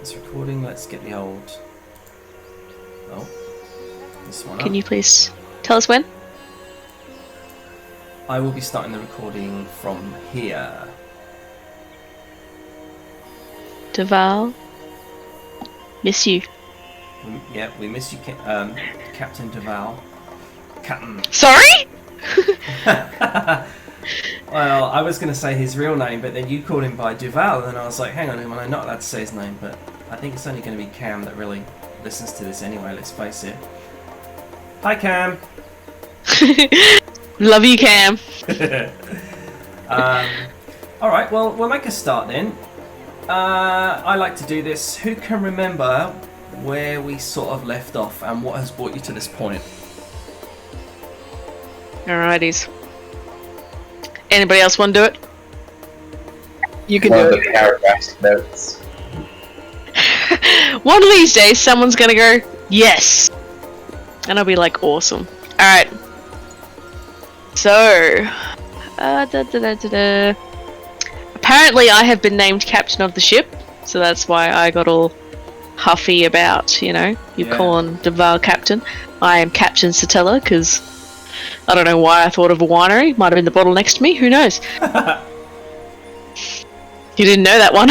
It's recording. Let's get the old. Oh, this one. Can you please tell us when? I will be starting the recording from here. Duval, miss you. Yeah, we miss you, Captain Duval. Captain. Sorry? Well, I was going to say his real name, but then you called him by Duval, and I was like, hang on, I'm not allowed to say his name, but I think it's only going to be Cam that really listens to this anyway, let's face it. Hi, Cam. Love you, Cam. Alright, well, we'll make a start then. I like to do this. Who can remember where we sort of left off and what has brought you to this point? Alrighties. Anybody else want to do it? You can do the paragraph notes. One of these days, someone's gonna go, yes! And I'll be like, awesome. Alright. So... Apparently I have been named captain of the ship, so that's why I got all huffy about, calling Duval captain. I am Captain Satella, because I don't know why I thought of a winery. Might have been the bottle next to me, who knows? You didn't know that one.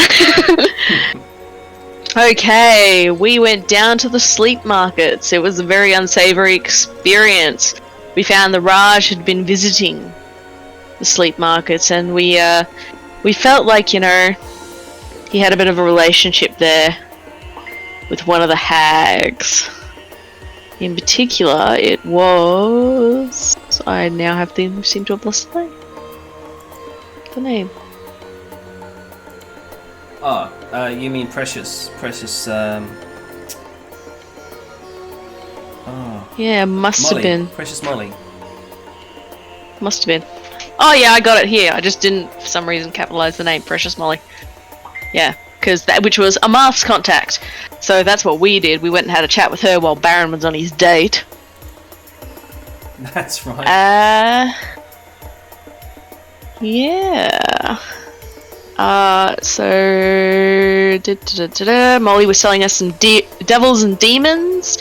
Okay, we went down to the sleep markets. It was a very unsavory experience. We found the Raj had been visiting the sleep markets, and we felt like, he had a bit of a relationship there with one of the hags. In particular, it was... I now seem to have lost the name. The name. Oh, you mean Precious. Yeah, must Molly. have been. Precious Molly. Must have been. Oh yeah, I got it here. I just didn't, for some reason, capitalize the name Precious Molly. Yeah, which was a masked contact. So that's what we did. We went and had a chat with her while Baron was on his date. That's right. Yeah. Molly was selling us some devils and demons.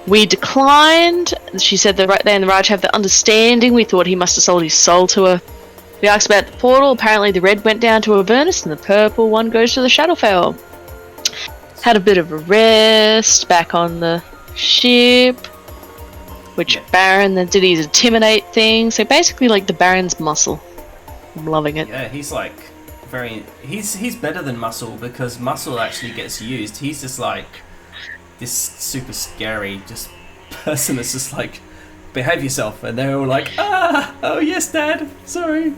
We declined. She said that right there and the Raj have the understanding. We thought he must have sold his soul to her. We asked about the portal. Apparently the red went down to Avernus and the purple one goes to the Shadowfell. Had a bit of a rest back on the ship, which Baron then did his intimidate thing. So basically like the Baron's muscle. I'm loving it. Yeah, he's like he's better than Muscle, because Muscle actually gets used. He's just like this super scary person that's just like, behave yourself, and they're all like, oh yes, Dad, sorry.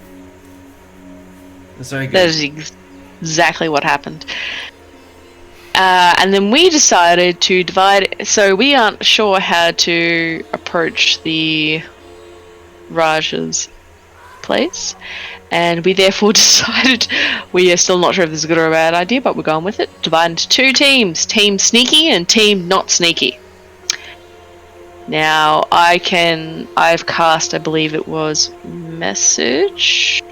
It's very good. That is exactly what happened. And then we decided to divide. So we aren't sure how to approach the Raj's place, and we therefore decided, we are still not sure if this is a good or a bad idea, but we're going with it. Divide into two teams: Team Sneaky and Team Not Sneaky. Now I've cast, I believe it was message.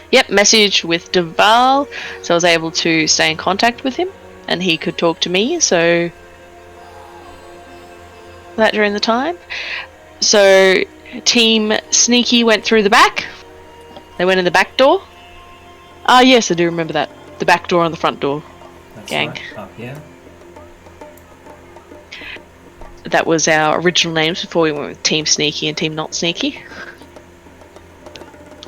Yep, message with Duval, so I was able to stay in contact with him, and he could talk to me, so that during the time. So Team Sneaky went through the back. They went in the back door. Ah, yes, I do remember that. The back door and the front door. That's gang. Right. Up here. That was our original names before we went with Team Sneaky and Team Not Sneaky.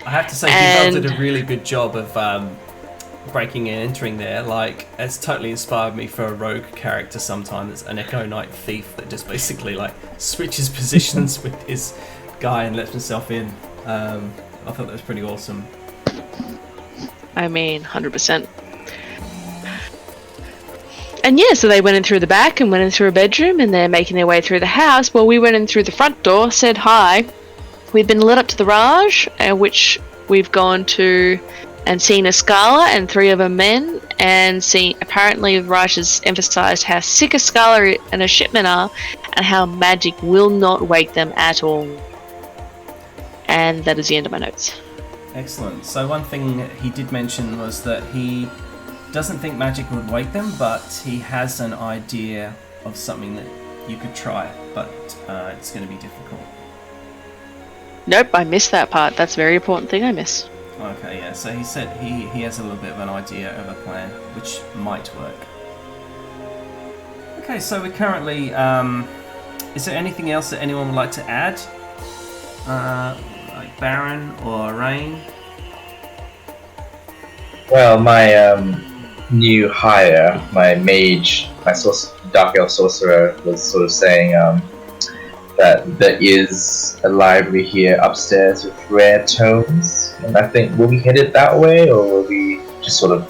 I have to say, Duval did a really good job of breaking and entering there. Like, it's totally inspired me for a rogue character sometimes, an Echo Knight thief that just basically like switches positions with his guy and lets himself in. I thought that was pretty awesome. I mean, 100%. And yeah, so they went in through the back and went in through a bedroom, and they're making their way through the house. Well, we went in through the front door, said hi. We've been led up to the Raj, which we've gone to and seen a Scala and three of her men, and seen, apparently Raj has emphasised how sick a Scala and a shipment are, and how magic will not wake them at all. And that is the end of my notes. Excellent. So one thing he did mention was that he doesn't think magic would wake them, but he has an idea of something that you could try, but it's going to be difficult. Nope, I missed that part. That's a very important thing I missed. Okay, yeah. So he said he has a little bit of an idea of a plan which might work. Okay, so we're currently. Is there anything else that anyone would like to add? Like Baron or Rain? Well, my new hire, my mage, my dark elf sorcerer, was sort of saying that there is a library here upstairs with rare tomes, and I think, will we head it that way, or will we just sort of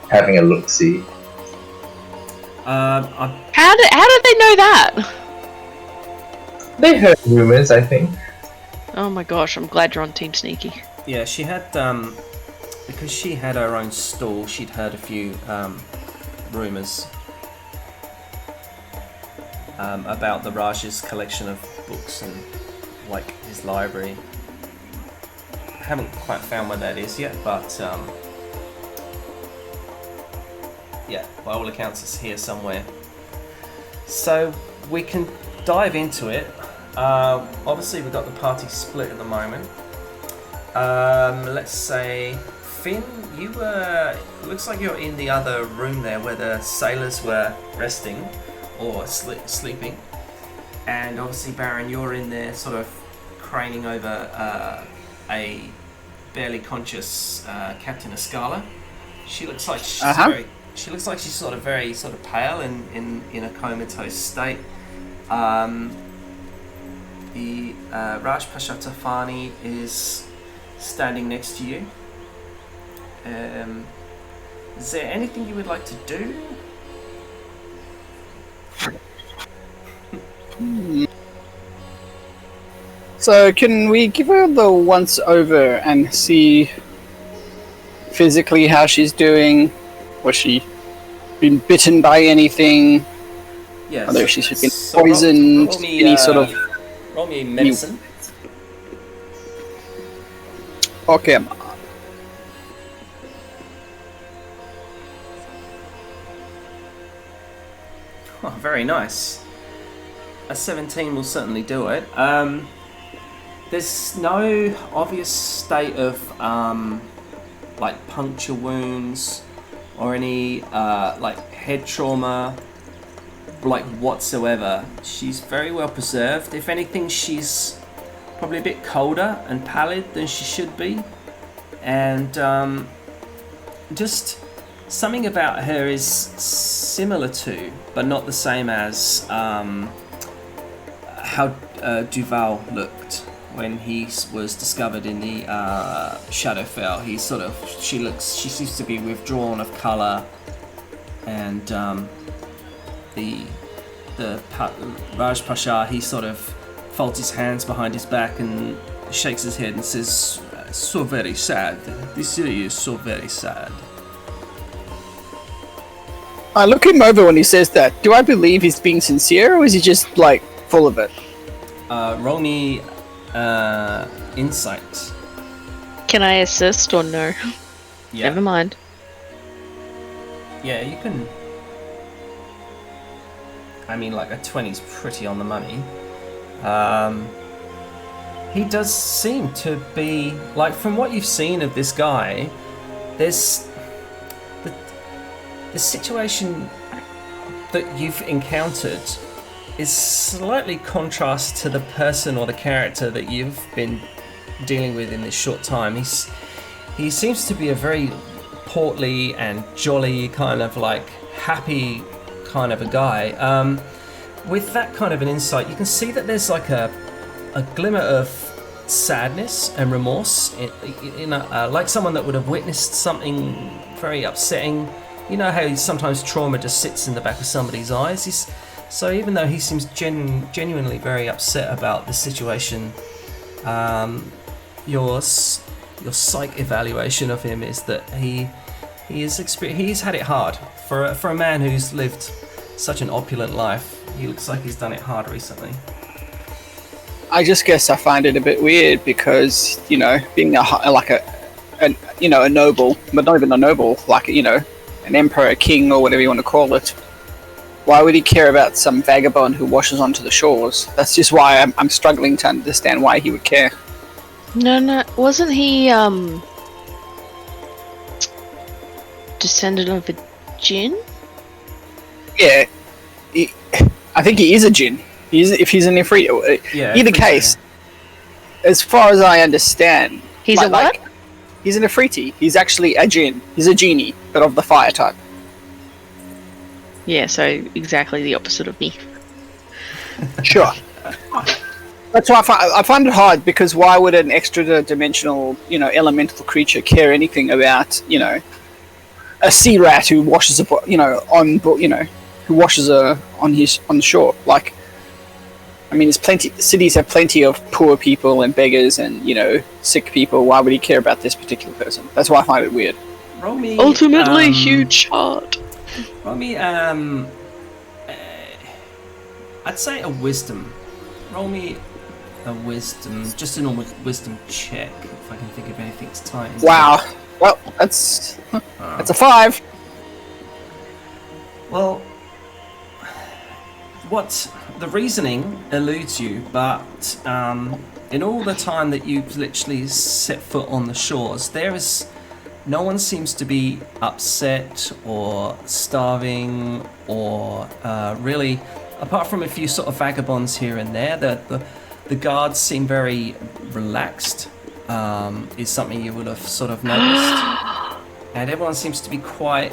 having a look-see? How did they know that? They heard rumors, I think. Oh my gosh, I'm glad you're on Team Sneaky. Yeah, she had because she had her own stall. She'd heard a few rumors about the Raj's collection of books and like his library. I haven't quite found where that is yet, but yeah, by all accounts, it's here somewhere. So we can dive into it. Obviously, we've got the party split at the moment. Let's say, Finn, you were. Looks like you're in the other room there where the sailors were resting or sleeping. And obviously, Baron, you're in there sort of craning over a barely conscious Captain Escala. She looks like she's she's sort of very sort of pale and in a comatose state. The Raj Pasha Tafani is standing next to you. Is there anything you would like to do? So can we give her the once over and see physically how she's doing? Was she been bitten by anything? Yes. Whether she's been poisoned? Roll me, any sort of... Roll me medicine. Okay. Oh, very nice. A 17 will certainly do it. There's no obvious state of like puncture wounds or any like head trauma like whatsoever. She's very well preserved. If anything, she's probably a bit colder and pallid than she should be, and just something about her is similar to, but not the same as how Duval looked when he was discovered in the Shadowfell. She seems to be withdrawn of colour, and the Raj Pasha, he sort of folds his hands behind his back and shakes his head and says, "So very sad. This year is so very sad." I look him over when he says that. Do I believe he's being sincere, or is he just, like, full of it? Roll me insight. Can I assist or no? Yeah. Never mind. Yeah, you can. I mean, like, a 20's pretty on the money. He does seem to be, like, from what you've seen of this guy, there's the situation that you've encountered is slightly contrast to the person or the character that you've been dealing with in this short time. He seems to be a very portly and jolly, kind of like happy kind of a guy. With that kind of an insight, you can see that there's like a glimmer of sadness and remorse in like someone that would have witnessed something very upsetting. You know how sometimes trauma just sits in the back of somebody's eyes? So even though he seems genuinely very upset about the situation, your psych evaluation of him is that he's had it hard. For a man who's lived such an opulent life, he looks like he's done it hard recently. I just guess I find it a bit weird because, you know, being a a noble, but not even a noble, like an emperor, a king, or whatever you want to call it. Why would he care about some vagabond who washes onto the shores? That's just why I'm struggling to understand why he would care. No, wasn't he descendant of a djinn? Yeah, I think he is a djinn. If he's an Ifrit. Yeah. Either case, as far as I understand, He's a what? He's an Ifriti. He's actually a djinn. He's a genie, but of the fire type. Yeah, so exactly the opposite of me. Sure. That's why I find it hard, because why would an extra-dimensional, elemental creature care anything about, a sea rat who washes who washes on the shore? Like, I mean, cities have plenty of poor people and beggars and sick people. Why would he care about this particular person? That's why I find it weird. Roll me. Ultimately, huge heart. Roll me. I'd say a wisdom. Roll me a wisdom, just a normal wisdom check, if I can think of anything to tie into. Wow. Well, that's a 5. Well, what the reasoning eludes you, but in all the time that you've literally set foot on the shores, no one seems to be upset or starving or really, apart from a few sort of vagabonds here and there. The guards seem very relaxed. Is something you would have sort of noticed, and everyone seems to be quite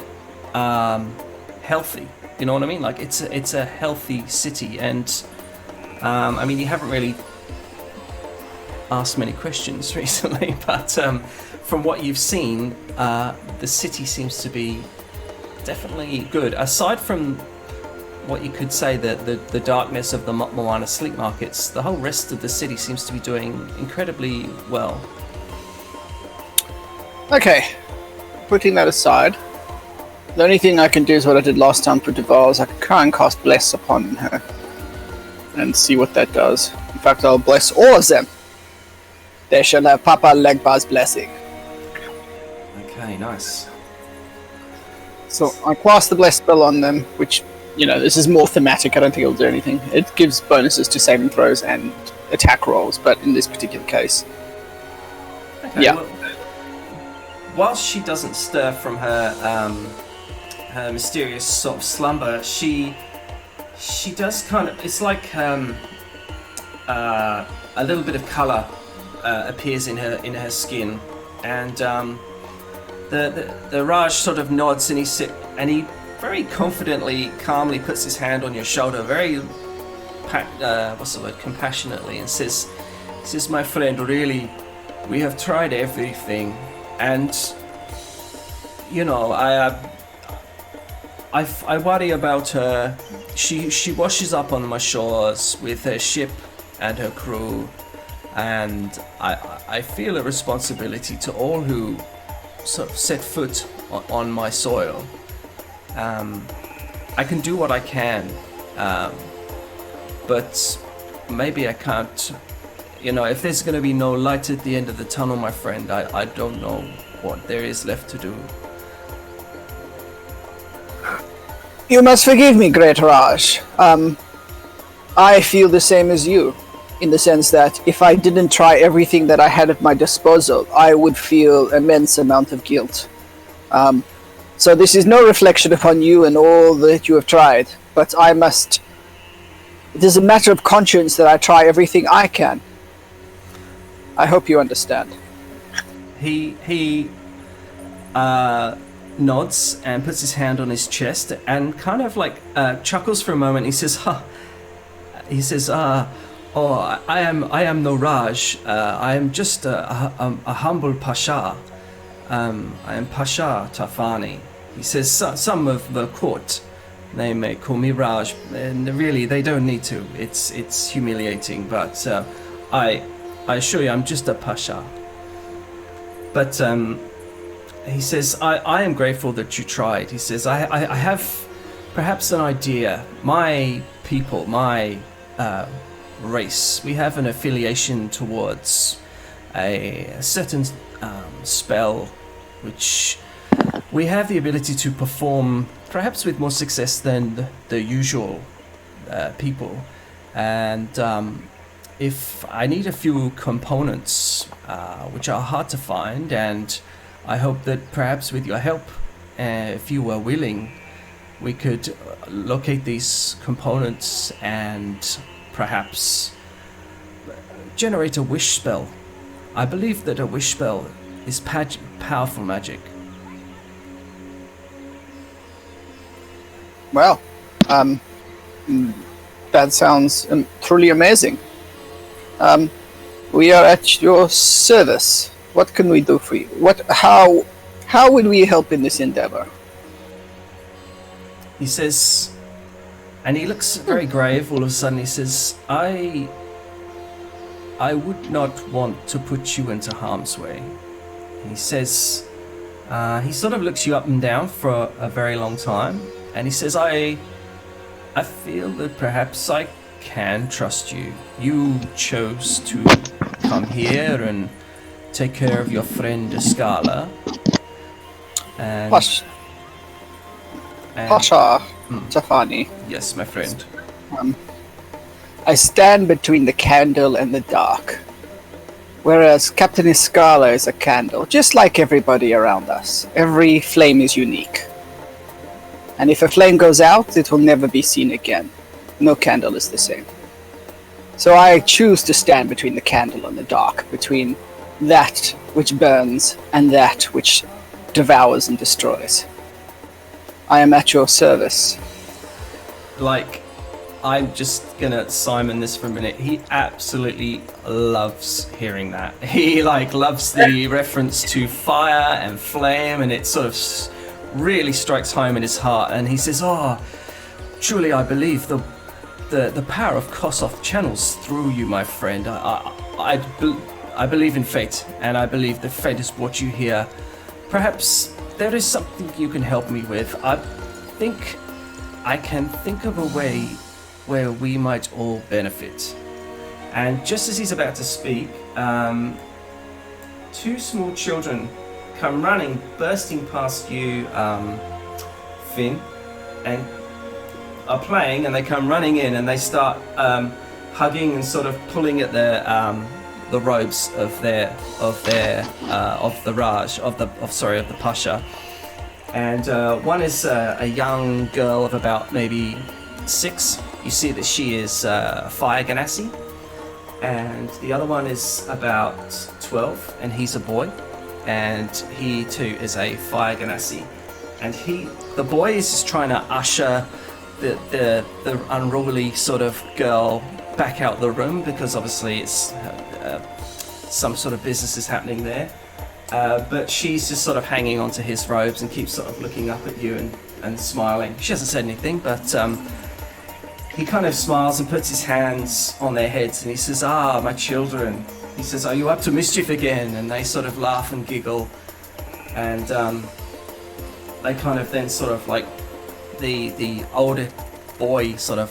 healthy. You know what I mean? Like it's a healthy city, and I mean, you haven't really asked many questions recently, but from what you've seen, the city seems to be definitely good. Aside from what you could say, the darkness of the Mopmowana sleep markets, the whole rest of the city seems to be doing incredibly well. Okay, putting that aside, the only thing I can do is what I did last time for Duval, is I can try and cast Bless upon her and see what that does. In fact, I'll bless all of them. They shall have Papa Legba's blessing. Okay, nice. So I cast the Bless spell on them, which, this is more thematic. I don't think it'll do anything. It gives bonuses to saving throws and attack rolls, but in this particular case. Okay, yeah. Well, whilst she doesn't stir from her mysterious sort of slumber, she does kind of. It's like a little bit of colour appears in her skin, and the Raj sort of nods, and he very confidently, calmly puts his hand on your shoulder, very compassionately, and says, "My friend, really, we have tried everything, and I worry about her. She washes up on my shores with her ship and her crew, and I feel a responsibility to all who sort of set foot on my soil. I can do what I can, but maybe I can't. If there's going to be no light at the end of the tunnel, my friend, I don't know what there is left to do." You must forgive me, Great Raj. I feel the same as you, in the sense that if I didn't try everything that I had at my disposal, I would feel immense amount of guilt. So this is no reflection upon you and all that you have tried, but it is a matter of conscience that I try everything I can. I hope you understand. He nods and puts his hand on his chest and kind of like chuckles for a moment. He says, "Oh, I am no Raj. I am just a humble pasha. I am Pasha Tafani." He says, "Some of the court, they may call me Raj, and really they don't need to. It's humiliating, but I assure you, I'm just a pasha." But he says, I am grateful that you tried. He says, I have perhaps an idea. My people, my race, we have an affiliation towards a certain spell, which we have the ability to perform perhaps with more success than the usual people. And if I need a few components, which are hard to find, and I hope that perhaps with your help, if you were willing, we could locate these components and perhaps generate a wish spell. I believe that a wish spell is powerful magic. Well, that sounds truly amazing. We are at your service. What can we do for you? How would we help in this endeavor? He says, and he looks very grave all of a sudden. He says, I would not want to put you into harm's way. He says, he sort of looks you up and down for a very long time, and he says, I feel that perhaps I can trust you. You chose to come here and take care of your friend Escala. And Pasha Tafani. Yes, my friend. I stand between the candle and the dark, whereas Captain Escala is a candle, just like everybody around us. Every flame is unique. And if a flame goes out, it will never be seen again. No candle is the same. So I choose to stand between the candle and the dark, between that which burns and that which devours and destroys. I am at your service. Like, I'm just gonna Simon this for a minute. He absolutely loves hearing that. He loves the reference to fire and flame, and it sort of really strikes home in his heart. And he says, "Oh, truly, I believe the power of Kosoth channels through you, my friend. I believe in fate, and I believe that fate has brought you here. Perhaps there is something you can help me with. I think I can think of a way where we might all benefit." And just as he's about to speak, two small children come running, bursting past you, Finn, and are playing, and they come running in, and they start hugging and sort of pulling at the robes of the Raj, of the Pasha. And one is a young girl of about maybe 6. You see that she is Fire Ganassi, and the other one is about 12, and he's a boy, and he too is a Fire Ganassi. And the boy is just trying to usher the unruly sort of girl back out the room, because obviously it's some sort of business is happening there. But she's just sort of hanging onto his robes and keeps sort of looking up at you and smiling. She hasn't said anything, but he kind of smiles and puts his hands on their heads, and he says, "Ah, my children." He says, "Are you up to mischief again?" And they sort of laugh and giggle, and they kind of then sort of like the older boy sort of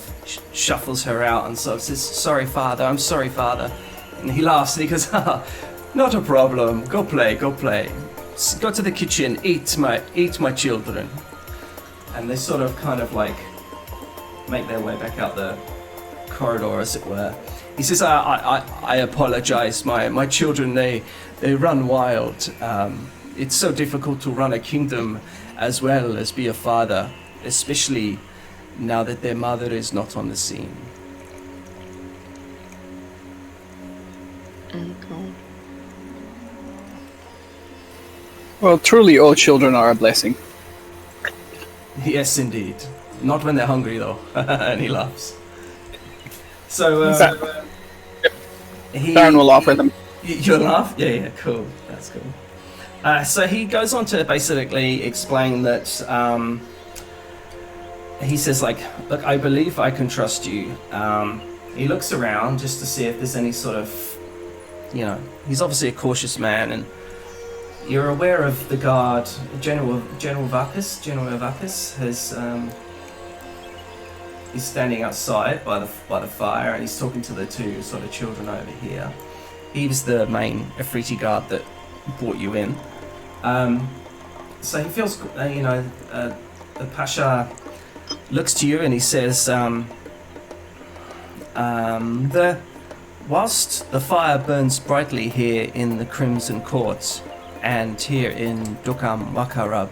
shuffles her out and sort of says, "Sorry, father, I'm sorry, father." And he laughs and he goes, "Ah, not a problem. Go play. Go to the kitchen. Eat my children." And they sort of kind of like make their way back out the corridor, as it were. He says, I apologize. My children, they run wild. It's so difficult to run a kingdom as well as be a father, especially now that their mother is not on the scene." Okay. Well, truly, all children are a blessing. Yes, indeed. Not when they're hungry, though. And he laughs. So, Baron will laugh with them. You'll laugh? Yeah, cool. That's cool. So he goes on to basically explain that, he says, like, "Look, I believe I can trust you." He looks around just to see if there's any sort of, he's obviously a cautious man, and you're aware of the guard, General Vacus. General Vacus has, he's standing outside by the fire, and he's talking to the two sort of children over here. He was the main Afriti guard that brought you in. So he feels, the Pasha looks to you and he says, whilst the fire burns brightly here in the Crimson Court and here in Dukam Wakarab,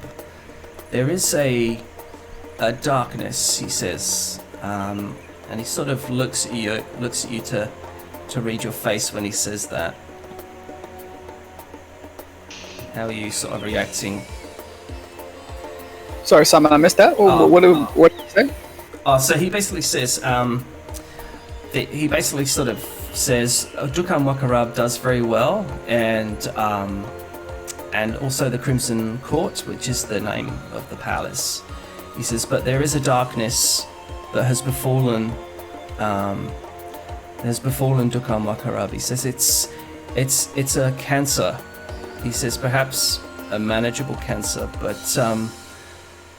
there is a darkness, he says, and he sort of looks at you to read your face when he says that. How are you sort of reacting? Sorry, Simon, I missed that. What did you say? So he basically says, Dukam Wakarab does very well, and also the Crimson Court, which is the name of the palace. He says, but there is a darkness that has befallen Dukam Wakarab. He says it's a cancer. He says perhaps a manageable cancer, but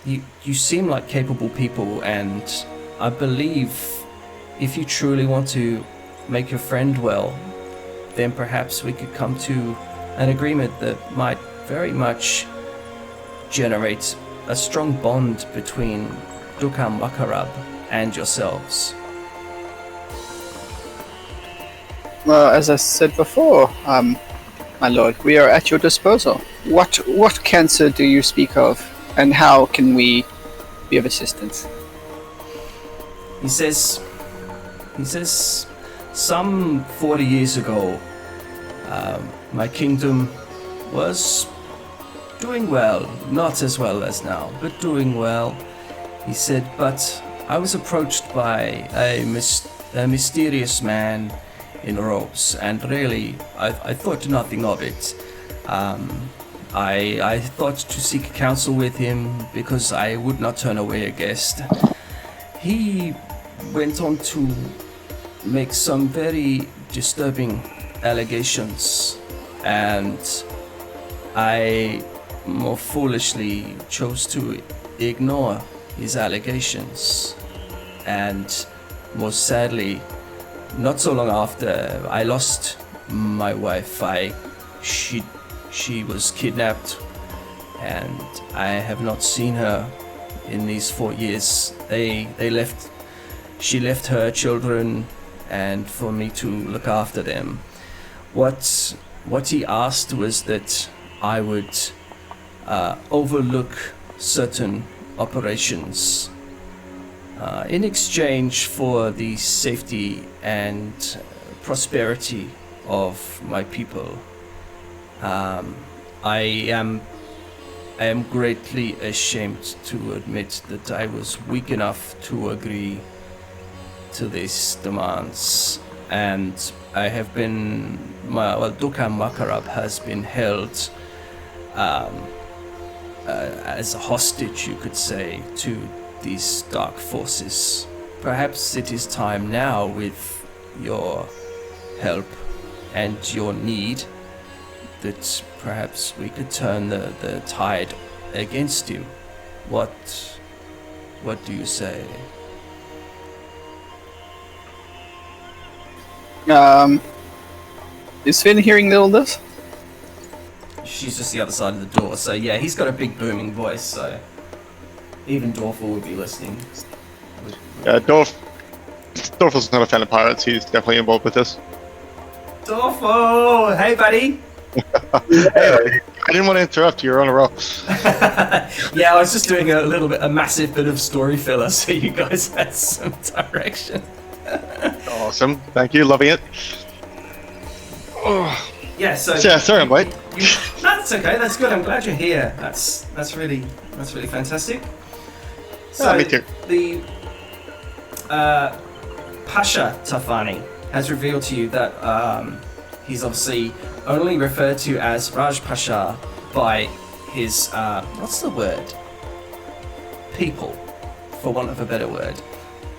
you seem like capable people, and I believe if you truly want to make your friend well, then perhaps we could come to an agreement that might very much generate a strong bond between Dukam Wakarab and yourselves. Well, as I said before, my lord, we are at your disposal. What cancer do you speak of, and how can we be of assistance? He says, some 40 years ago, my kingdom was doing well, not as well as now, but doing well. He said, but I was approached by a mysterious man in robes, and really, I thought nothing of it. I thought to seek counsel with him because I would not turn away a guest. He went on to make some very disturbing allegations, and I more foolishly chose to ignore his allegations, and most sadly, not so long after, I lost my wife. She was kidnapped, and I have not seen her in these 4 years. She left her children, and for me to look after them. What he asked was that I would overlook certain operations in exchange for the safety and prosperity of my people. I am greatly ashamed to admit that I was weak enough to agree to these demands, and I have been, Dukam Wakarab has been held as a hostage, you could say, to these dark forces. Perhaps it is time now, with your help and your need, that perhaps we could turn the tide against you. What do you say? Is Finn hearing all this? She's just the other side of the door, so yeah, he's got a big booming voice, so even Dorfel would be listening. Yeah, Dorfel's not a fan of pirates. He's definitely involved with this. Dorfel! Hey, buddy! Hey, I didn't want to interrupt you. You're on a roll. Yeah, I was just doing a massive bit of story filler, so you guys had some direction. Awesome. Thank you. Loving it. Oh. Yeah, so... Yeah, sorry I'm late. No, that's okay. That's good. I'm glad you're here. That's really fantastic. So me too. The Pasha Tafani has revealed to you that he's obviously only referred to as Raj Pasha by his what's the word? People, for want of a better word.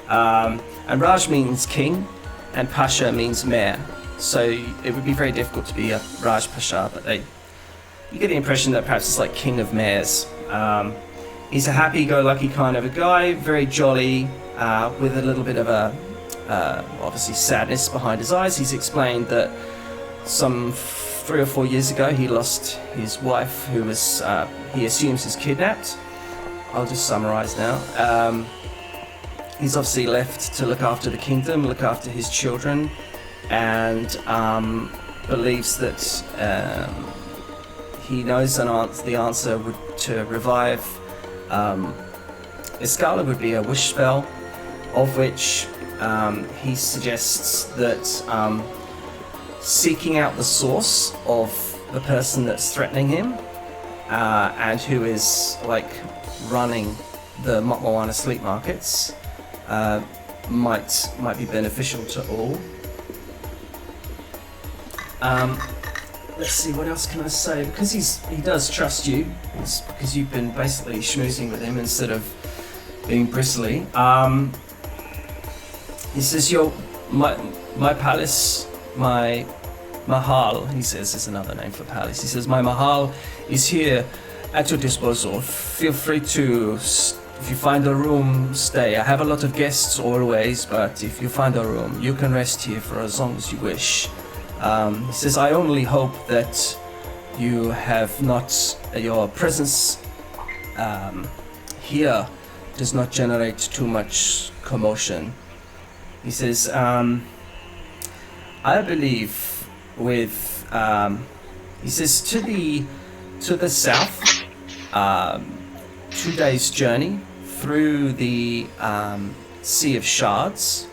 And Raj means king, and Pasha means mayor. So it would be very difficult to be a Raj Pasha, but you get the impression that perhaps it's like king of mayors. He's a happy-go-lucky kind of a guy, very jolly, with a little bit of a obviously sadness behind his eyes. He's explained that some 3 or 4 years ago, he lost his wife, who was, he assumes is kidnapped. I'll just summarize now. He's obviously left to look after the kingdom, look after his children, and believes that he knows the answer to revive Escala would be a wish spell, of which he suggests that seeking out the source of the person that's threatening him and who is like running the Mopmowana sleep markets might be beneficial to all. Let's see, what else can I say? Because he does trust you, it's because you've been basically schmoozing with him instead of being bristly. He says my palace, my mahal, he says is another name for palace. He says my mahal is here at your disposal. Feel free to, if you find a room, stay. I have a lot of guests always, but if you find a room, you can rest here for as long as you wish. He says, I only hope that you have not, your presence here does not generate too much commotion. He says, I believe with, he says, to the south, 2 days journey through the Sea of Shards,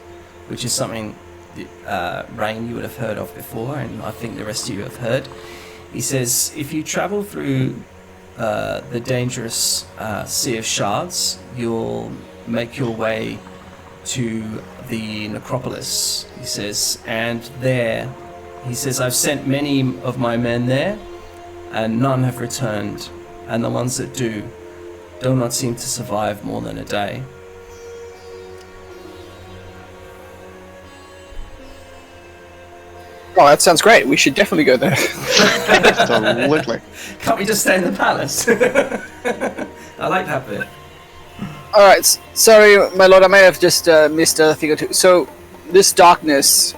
which is something Rain you would have heard of before, and I think the rest of you have heard. He says, if you travel through the dangerous Sea of Shards, you'll make your way to the necropolis, he says, and there, he says, I've sent many of my men there, and none have returned, and the ones that do not seem to survive more than a day. Oh, that sounds great. We should definitely go there. Absolutely. Can't we just stay in the palace? I like that bit. Alright, sorry, my lord, I may have just missed a thing or two. So, this darkness,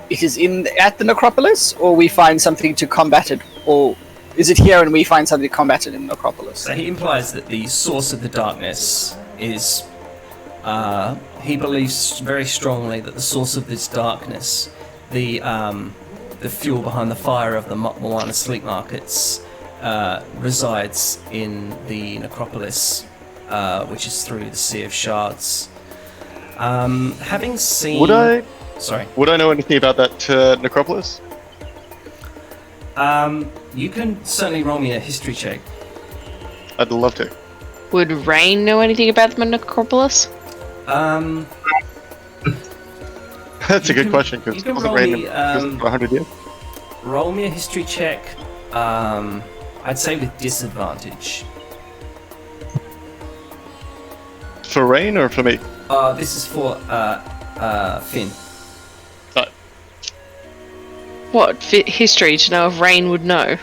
it is at the necropolis, or we find something to combat it, or is it here and we find something to combat it in the necropolis? So he implies that the source of the darkness is, he believes very strongly that the source of this darkness, the fuel behind the fire of the Mopmowana sleep markets, resides in the necropolis, which is through the Sea of Shards. Having seen... Would I know anything about that necropolis? You can certainly roll me a history check. I'd love to. Would Rain know anything about the necropolis? That's a good question, because you can wasn't roll Rain me, for 100 years? Roll me a history check, I'd say with disadvantage. For Rain or for me? This is for Finn. What history to know if Rain would know?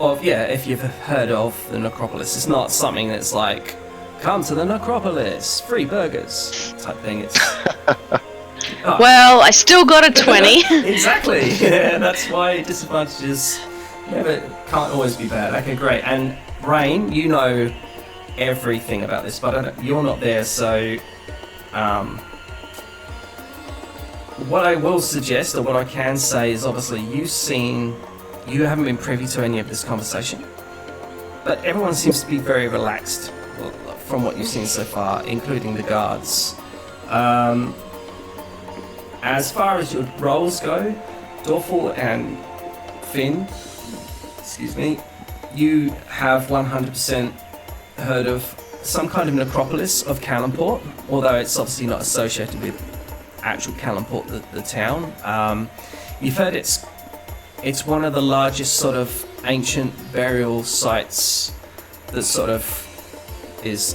Yeah, if you've heard of the necropolis. It's not something that's like, come to the necropolis, free burgers type thing. It's Well, I still got a 20. exactly. Yeah, that's why disadvantages can't always be bad. Okay, great. And Rain, you know everything about this, but you're not there, so what I will suggest, or what I can say, is obviously you haven't been privy to any of this conversation, but everyone seems to be very relaxed from what you've seen so far, including the guards. As far as your roles go, Dorful and Finn, you have 100% heard of some kind of necropolis of Callanport, although it's obviously not associated with actual Callanport, the town. You've heard it's one of the largest sort of ancient burial sites that sort of is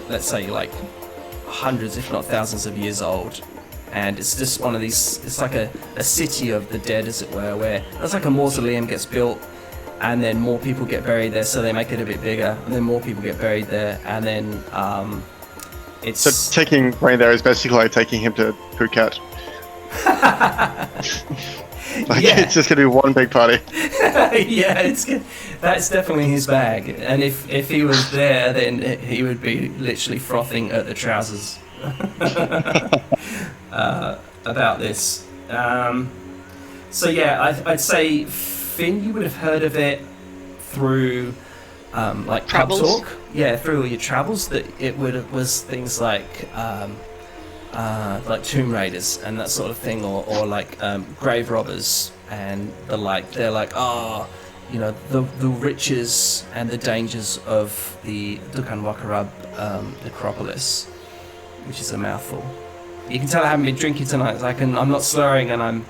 let's say like hundreds if not thousands of years old, and it's just one of these, it's like a city of the dead, as it were, where it's like a mausoleum gets built and then more people get buried there, so they make it a bit bigger, and then more people get buried there, and then it's... So taking Rain there is basically like taking him to Phuket. Like, Yeah. it's just gonna be one big party. Yeah, that's definitely his bag. And if he was there, then he would be literally frothing at the trousers about this. So yeah, I'd say Finn, you would have heard of it through like pub Travels? talk. Yeah, through your travels. That it was things like Tomb Raiders and that sort of thing, or like grave robbers and the like. They're like, oh, you know, the riches and the dangers of the Dukan Wakarab necropolis, which is a mouthful. You can tell I haven't been drinking tonight. I'm not slurring and I'm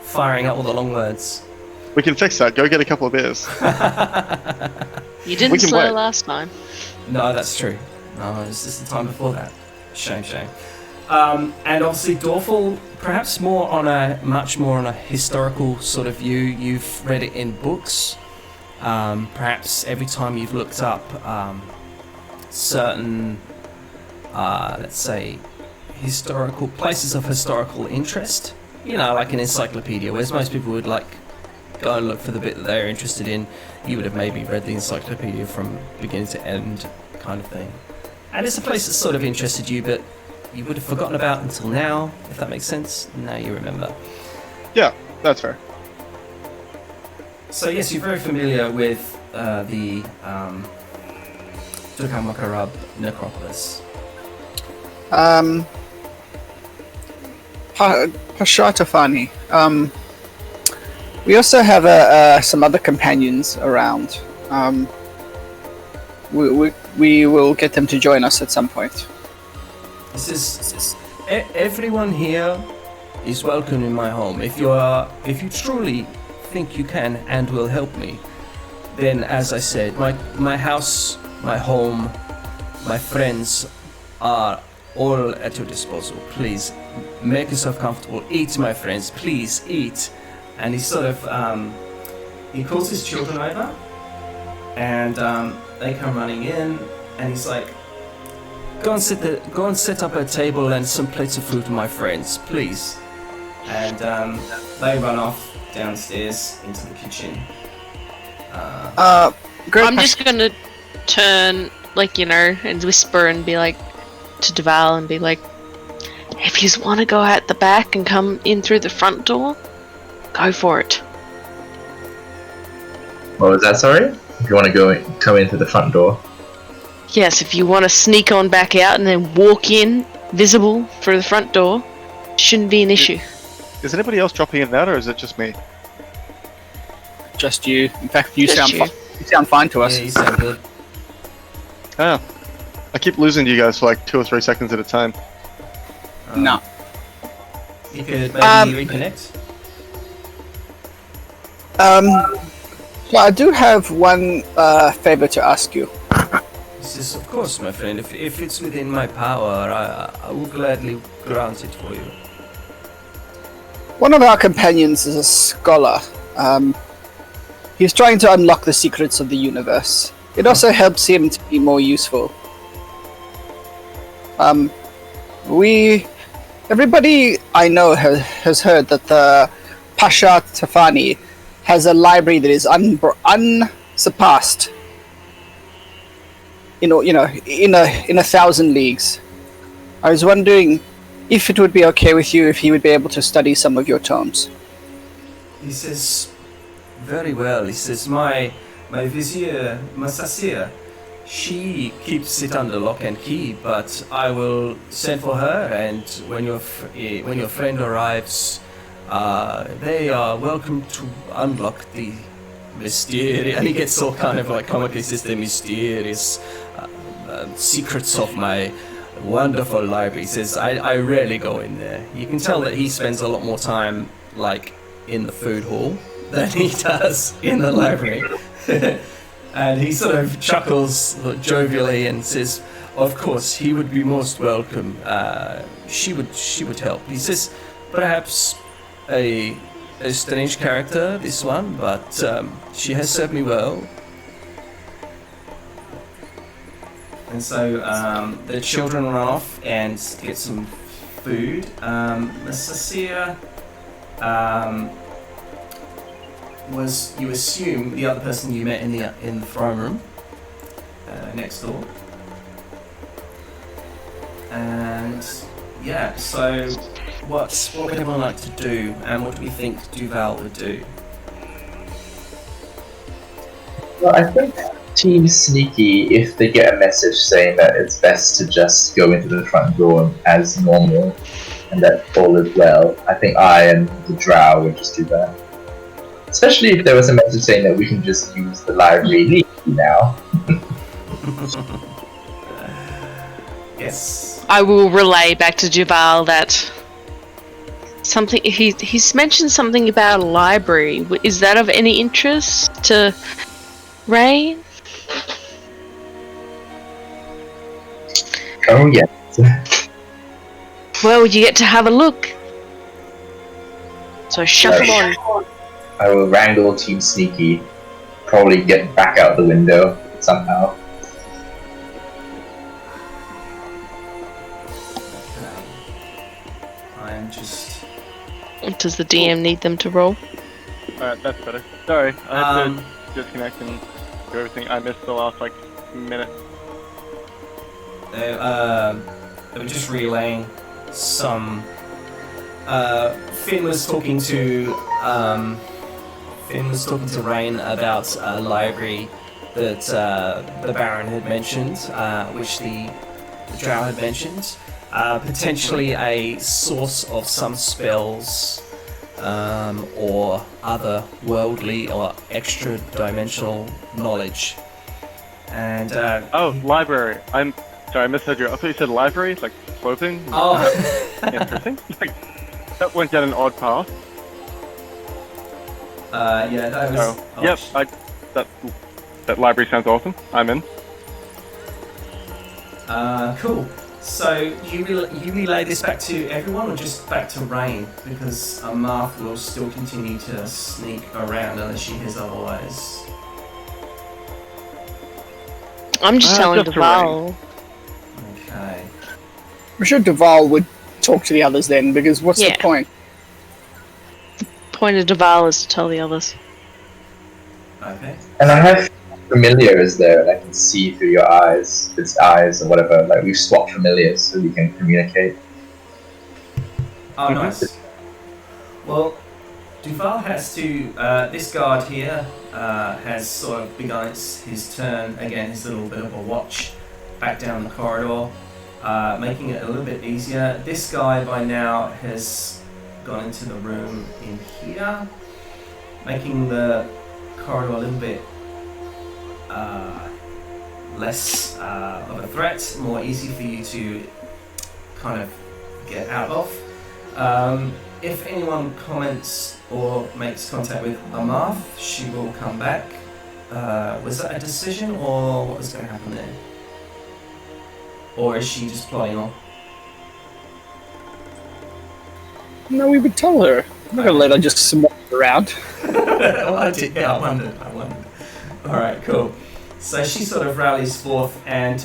firing out all the long words. We can fix that. Go get a couple of beers. You didn't We can slur wait. last time. No, that's true. No, it was just the time before that. Shame. And obviously Dorfel, perhaps much more on a historical sort of view. You've read it in books. Perhaps every time you've looked up certain, let's say, historical places of historical interest, you know, like an encyclopedia, whereas most people would like go and look for the bit that they're interested in. You would have maybe read the encyclopedia from beginning to end, kind of thing. And it's a place that sort of interested you, but you would have forgotten about until now, if that makes sense. Now you remember. Yeah, that's fair. So yes, you're very familiar with the Dukan Wakarab necropolis. Pashatafani. We also have some other companions around. We will get them to join us at some point. Everyone here is welcome in my home. If you truly think you can and will help me, then as I said, my house, my home, my friends are all at your disposal. Please make yourself comfortable. Eat, my friends. Please eat. And he sort of he calls his children over, and they come running in, and he's like, go and set up a table and some plates of food for my friends, please. And they run off downstairs into the kitchen. Great. I'm just gonna turn, like, you know, and whisper and be like, to Deval and be like, if you want to go out the back and come in through the front door, go for it. What was that, sorry? If you want to come in through the front door. Yes, if you want to sneak on back out and then walk in, visible through the front door, shouldn't be an issue. Is anybody else dropping in that, or is it just me? Just you. In fact, you Just sound you. you sound fine to us. Yeah, you sound good. Ah. I keep losing to you guys for like 2 or 3 seconds at a time. No. You could maybe reconnect. So I do have one favor to ask you. This is, of course, my friend. If it's within my power, I will gladly grant it for you. One of our companions is a scholar. He's trying to unlock the secrets of the universe. It also helps him to be more useful. Everybody I know has heard that the Pasha Tafani has a library that is unsurpassed. In a 1,000 leagues. I was wondering if it would be okay with you if he would be able to study some of your tomes. He says, very well. He says, my vizier, Masasir, she keeps it under lock and key, but I will send for her, and when your friend arrives, they are welcome to unlock the mysterious, and he gets all kind of like comically says the mysterious secrets of my wonderful library. He says, I rarely go in there. You can tell that he spends a lot more time like in the food hall than he does in the library. And he sort of chuckles jovially and says, of course, he would be most welcome. She would help. He says, perhaps a strange character, this one, but she has served me well. And so the children run off and get some food. Masasir was you assume the other person you met in the throne room next door, and yeah. So what would everyone like to do, and what do we think Duval would do? Well, I think Team Sneaky, if they get a message saying that it's best to just go into the front door as normal and that all is well, I think I and the Drow would just do that. Especially if there was a message saying that we can just use the library legally now. Yes. I will relay back to Duval that he's mentioned something about a library. Is that of any interest to Ray? Oh, yes. Well, you get to have a look. So shuffle on. I will wrangle Team Sneaky, probably get back out the window somehow. Okay. I'm just. Does the DM need them to roll? Alright, that's better. Sorry, I had to disconnect and do everything. I missed the last, like, minute. They were just relaying some. Finn was talking to Rain about a library that the Baron had mentioned, which the Drow had mentioned. Potentially a source of some spells or other worldly or extra dimensional knowledge. And Oh, library. I'm sorry, I misheard you. I thought you said library, like clothing. oh, Interesting. Like, that went down an odd path. yeah, that was. Oh, yep. That library sounds awesome. I'm in. Cool. So you relay this back to everyone, or just back to Rain? Because Marth will still continue to sneak around unless she hears otherwise. I'm just telling just to Duval. Okay. I'm sure Duval would talk to the others then, because what's Yeah. the point? Point of Duval is to tell the others. Okay. And I have familiars there, and I can see through your eyes, its eyes or whatever. Like we've swapped familiars so we can communicate. Oh, nice. Well, Duval has to. This guard here has sort of begun his turn again. His little bit of a watch back down the corridor, making it a little bit easier. This guy by now has gone into the room in here, making the corridor a little bit less of a threat, more easy for you to kind of get out of. If anyone comments or makes contact with Amarth, she will come back. Was that a decision, or what was going to happen there? Or is she just plodding on? No, we would tell her. I'm not gonna let her just smoke around. Oh, I did. Yeah, I wondered. All right, cool. So she sort of rallies forth, and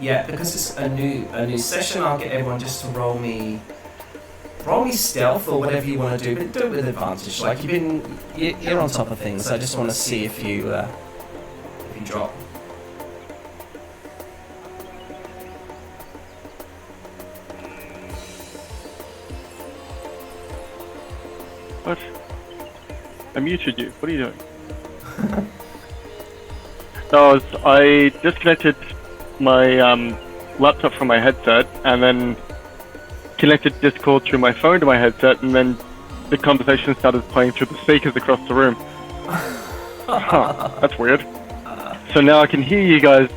yeah, because it's a new session, I'll get everyone just to roll me stealth or whatever you want to do, but do it with advantage. Like you're on top of things. I just want to see if you drop. What? I muted you. What are you doing? No, I disconnected my laptop from my headset, and then connected Discord through my phone to my headset, and then the conversation started playing through the speakers across the room. Huh, that's weird. So now I can hear you guys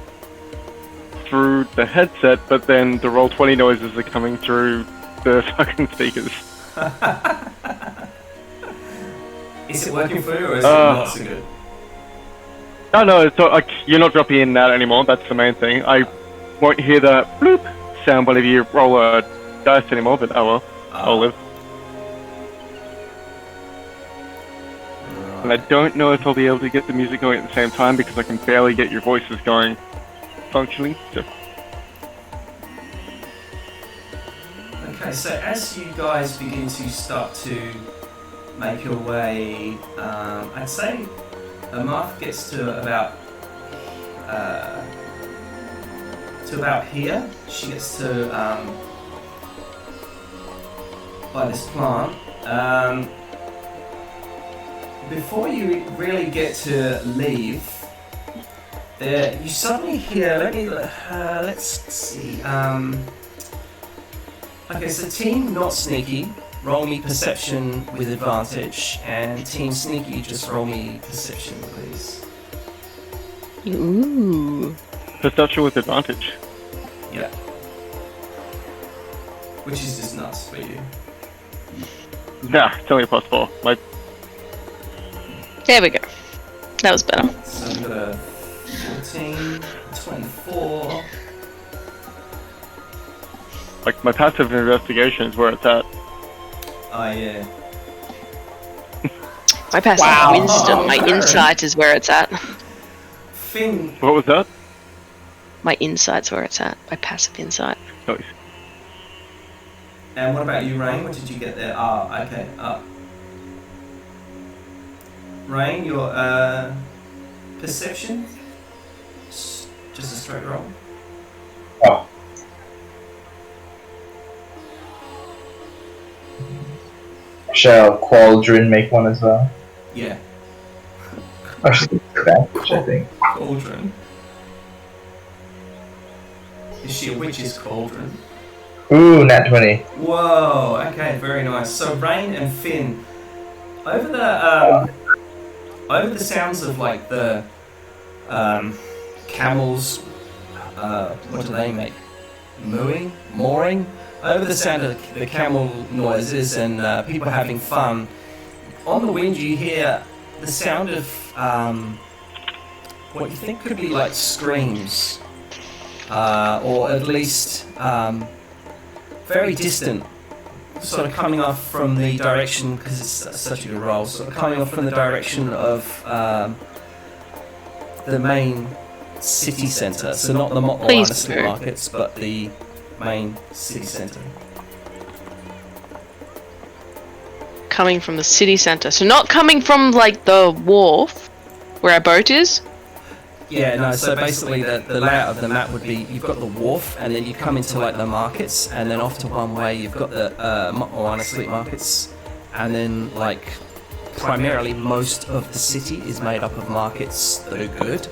through the headset, but then the Roll20 noises are coming through the fucking speakers. Is it working for you, or is it not so good? No, it's not, like, you're not dropping in that anymore. That's the main thing. I won't hear the bloop sound whenever you roll a dice anymore, but oh well, I'll live. And I don't know if I'll be able to get the music going at the same time because I can barely get your voices going functionally. So. Okay, so as you guys begin to start to make your way. I'd say Amarth gets to about here. She gets to by this plant. Before you really get to leave, there you suddenly hear. Let's see. Okay, so team not sneaky, roll me perception with advantage, and team sneaky, just roll me perception, please. Ooh. Perception with advantage. Yeah. Which is just nuts for you. Yeah, it's only possible. Like, There we go. That was better. So I've got a 14, 24. like my passive investigation is where it's at. Oh yeah. My passive Wow. wisdom, my insight is where it's at. Finn, What was that? My insight's where it's at. My passive insight. Nice. and what about you, Rain? What did you get there? Ah, okay. Rain, your perception? Just a straight roll. Oh. Shall Qualdrin make one as well? Yeah. Oh, she's advantage, I think. Cauldron. Is she a witch's cauldron? Ooh, nat 20. Whoa, okay, very nice. So Rain and Finn, over the sounds of like the camels, what do they make? Mooring? Over the sound of the camel noises and people having fun, on the wind you hear the sound of what you think could be like screams, or at least very distant, sort of coming off from the direction, because it's such a good roll, sort of coming off from the direction of the main city centre. So not the Mopmowana Please Accords do. markets, but the main city centre. Coming from the city centre. So not coming from like the wharf where our boat is. Yeah, no, so basically the layout of the map would be, you've got the wharf, and then you come into like the markets, and then off to one way you've got the Mopmowana Sleep Markets, and then like primarily most of the city is made up of markets that are good,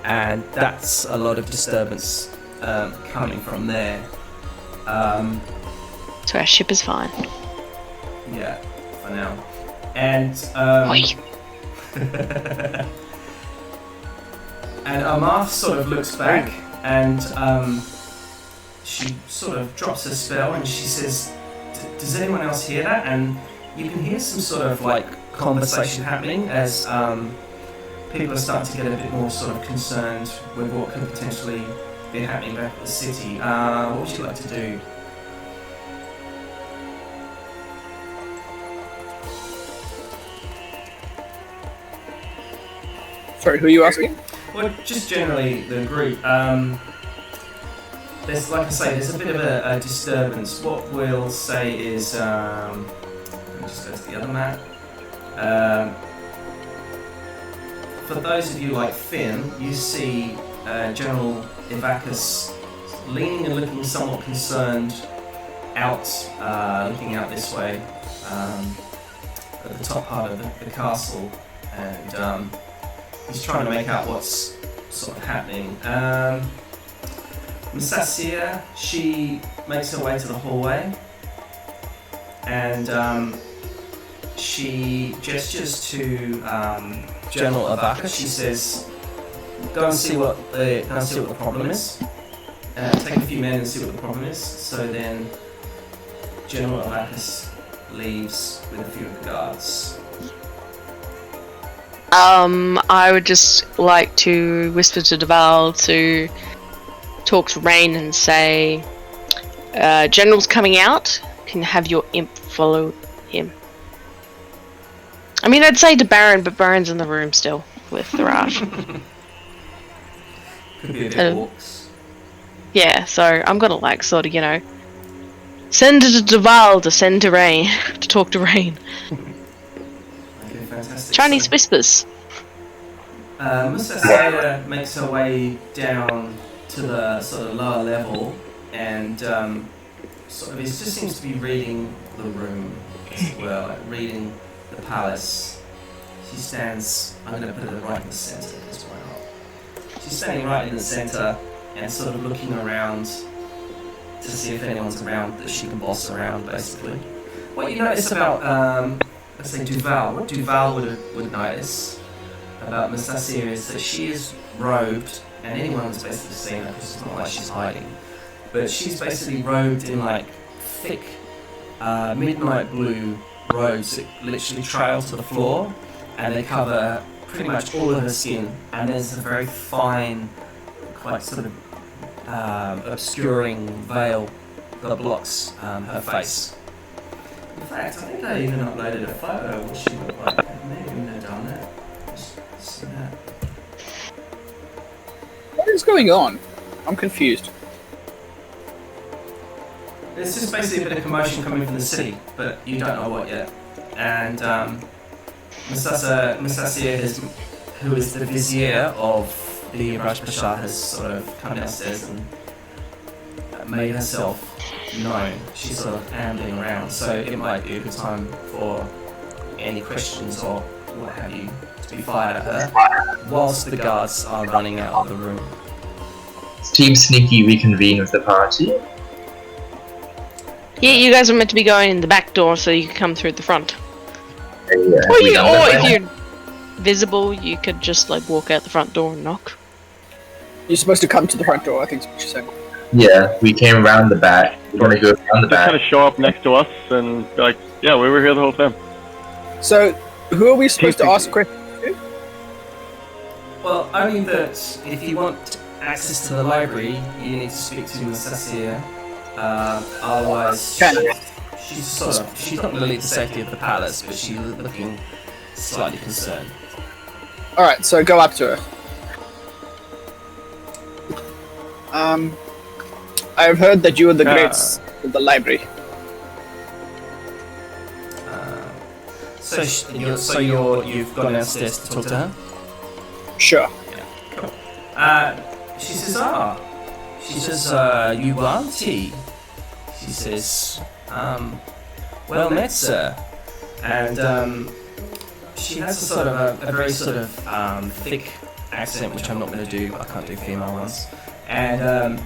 and that's a lot of disturbance coming from there. So our ship is fine. Yeah, for now. And Oi. and Amarth sort of looks back, and she sort of drops her spell, and she says, "Does anyone else hear that?" And you can hear some sort of like conversation happening as people are starting to get a bit more sort of concerned with what could potentially be happening back at the city. What would you like to do? Sorry, who are you asking? Well, just generally the group. There's, like I say, there's a bit of a disturbance. What we'll say is, let me just go to the other map. For those of you like Finn, you see General Ivacus leaning and looking somewhat concerned out, looking out this way, at the top part of the castle, and he's trying to make out what's sort of happening. Musasia, she makes her way to the hallway, and she gestures to General Abaka. She says, "Go and see what the problem is. Take a few men and see what the problem is." So then General Abacus leaves with a few of the guards. I would just like to whisper to Deval to talk to Rain and say, General's coming out, can have your imp follow him. I mean, I'd say to Baron, but Baron's in the room still with Thrash. Could be a bit orcs. Yeah, so I'm gonna like sort of, send it to Deval to send to Rain, to talk to Rain. fantastic. Chinese So, whispers. Musasia makes her way down to the sort of lower level, and sort of it just seems to be reading the room as it were, like reading the palace. She stands. I'm going to put her right in the centre as well. She's standing right in the centre and sort of looking around to see if anyone's around that she can boss around, basically. What you notice about, let's say Duval, what Duval would notice about Musasia is that she is robed, and anyone's basically seen her because it's not like she's hiding, but she's basically robed in like thick midnight blue robes that literally trail to the floor, and they cover pretty much all of her skin, and there's a very fine, quite sort of obscuring veil that blocks her face. In fact, I think I even uploaded a photo of what she looked like. I may even have done that. Just see that. What is going on? I'm confused. There's just basically a bit of commotion coming from the city, but you don't know what yet. And Musasia, who is the vizier of the Rajpashah, has sort of come downstairs and made herself known. She's sort of ambling around, so it might be a good time for any questions or what have you to be fired at her, whilst the guards are running out of the room. Team Sneaky reconvene with the party. Yeah, you guys are meant to be going in the back door so you can come through the front. Or Or if you're visible, you could just like walk out the front door and knock. You're supposed to come to the front door, I think is what you said. Yeah, we came around the back. We're gonna go around the Just kind of back. show up next to us and be like, yeah, we were here the whole time. So, who are we supposed to ask questions to? Well, only that if you want access to the library, you need to speak to Musasia. Otherwise, she's not really the safety of the palace, but she's looking slightly concerned. Alright, so go up to her. I've heard that you are the greats of the library. You've gone downstairs to talk to her? Sure. She says, you auntie. She says, well met, sir. And she has a sort of a very sort of thick accent, which I'm not going to do. I can't do female ones. And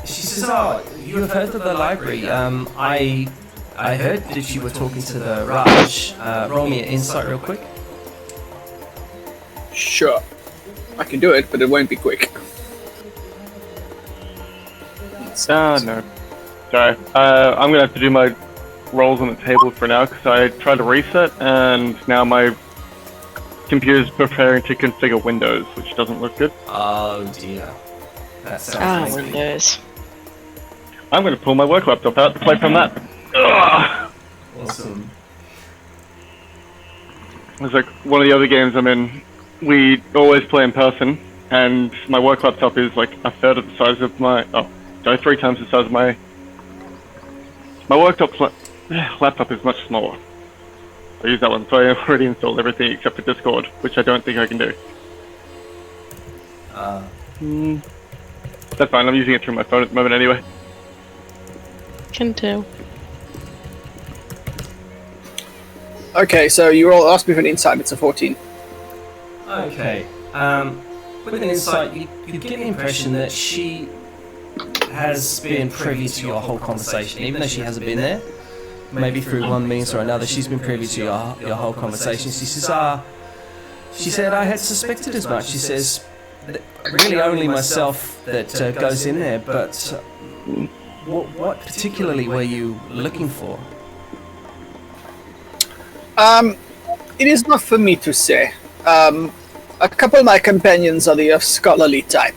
she says, oh, you have heard of the library. I heard that you were talking to the Raj. Roll me an insight real quick. Sure. I can do it, but it won't be quick. No. Sorry. I'm gonna have to do my rolls on the table for now because I tried to reset and now my computer's preparing to configure Windows, which doesn't look good. Oh dear. That sounds lengthy. Windows. I'm gonna pull my work laptop out to play from that. Ugh. Awesome. It's like one of the other games I'm in. We always play in person, and my work laptop is like a third of the size of my. Three times the size of my. My laptop is much smaller. I use that one, so I already installed everything except for Discord, which I don't think I can do. That's fine. I'm using it through my phone at the moment anyway. Can tell. Okay, so you all asked me for an insight, it's a 14. Okay. With an insight, you get the impression that she has been privy to your whole conversation, even though she hasn't been there. Maybe through one means or another, she's been privy to your whole conversation. She says, she said, I had suspected as much. She says, really only myself that goes in there, but what particularly were you looking for? It is not for me to say. A couple of my companions are the scholarly type.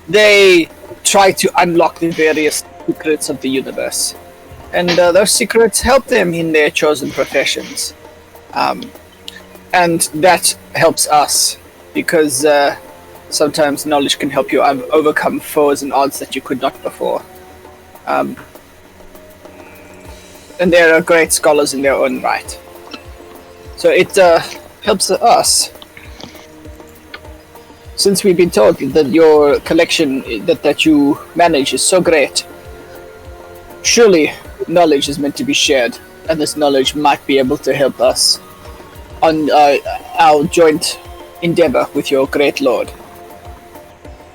They try to unlock the various secrets of the universe. And those secrets help them in their chosen professions. And that helps us, because sometimes knowledge can help you overcome foes and odds that you could not before. And they are great scholars in their own right. So it helps us. Since we've been told that your collection that you manage is so great, surely knowledge is meant to be shared, and this knowledge might be able to help us on our joint endeavor with your great lord.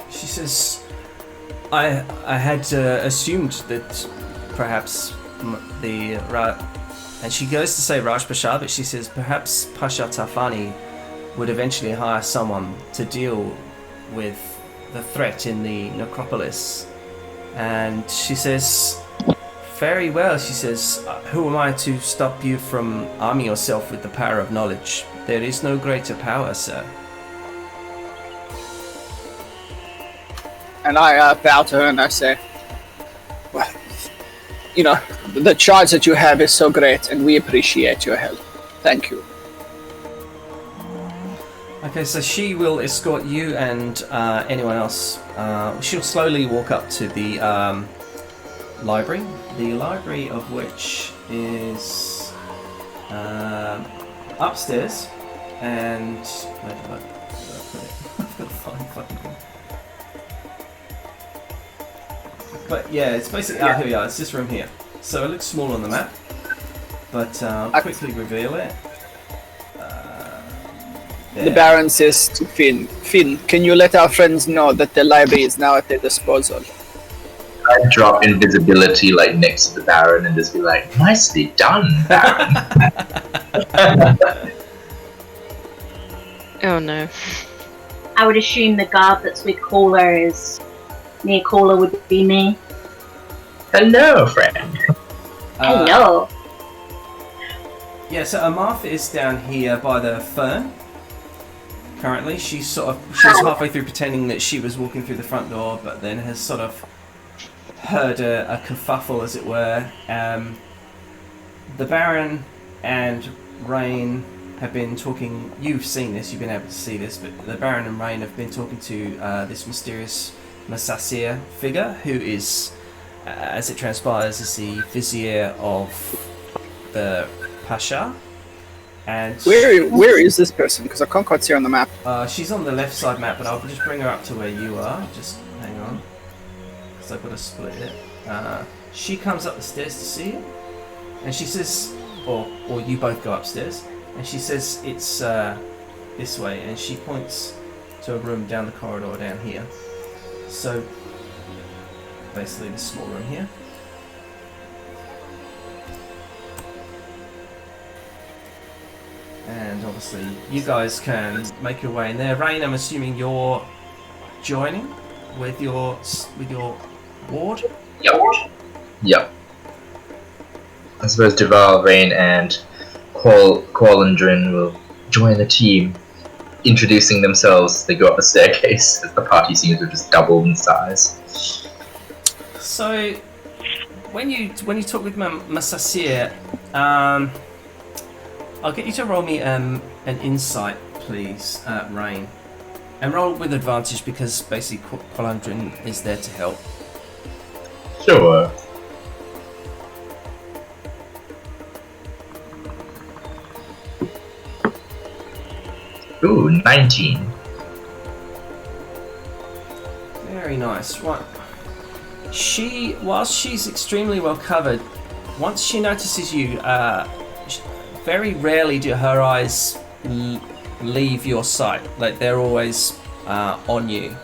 She says, I had assumed that perhaps and she goes to say Raj Bashar, but she says perhaps Pasha Tafani would eventually hire someone to deal with the threat in the necropolis. And she says, very well, she says, who am I to stop you from arming yourself with the power of knowledge? There is no greater power, sir. And I bow to her and I say, well, you know, the charge that you have is so great and we appreciate your help. Thank you. Okay, so she will escort you and anyone else. She'll slowly walk up to the library. The library of which is upstairs. And where did I put it? I've got to find fucking thing. But yeah, it's basically here we are. It's this room here. So it looks small on the map, but I'll quickly reveal it. The Baron says to Finn, can you let our friends know that the library is now at their disposal? I drop invisibility like next to the Baron and just be like, nicely done, Baron. Oh no. I would assume the guard that's with Caller is near Caller would be me. Hello, friend. Hello. Yeah, so Amarth is down here by the fern. Currently, she's halfway through pretending that she was walking through the front door, but then has sort of heard a kerfuffle, as it were. The Baron and Rain have been talking. You've seen this, you've been able to see this, but the Baron and Rain have been talking to this mysterious Masasir figure, who is, as it transpires, is the vizier of the Pasha. And where is this person? Because I can't quite see her on the map. She's on the left side map, but I'll just bring her up to where you are. Just hang on, because I've got to split it. She comes up the stairs to see you, and she says, or you both go upstairs, and she says it's this way, and she points to a room down the corridor down here. So basically, this small room here. And obviously, you guys can make your way in there. Rain, I'm assuming you're joining with your ward. Yep. I suppose Duval, Rain, and Qualandrin will join the team, introducing themselves. They go up the staircase as the party seems to have just doubled in size. So, when you talk with Masasir, I'll get you to roll me an insight, please, Rain. And roll with advantage because basically Qualandrin is there to help. Sure. Ooh, 19. Very nice. Right. Whilst she's extremely well covered, once she notices you, very rarely do her eyes leave your sight. Like they're always on you.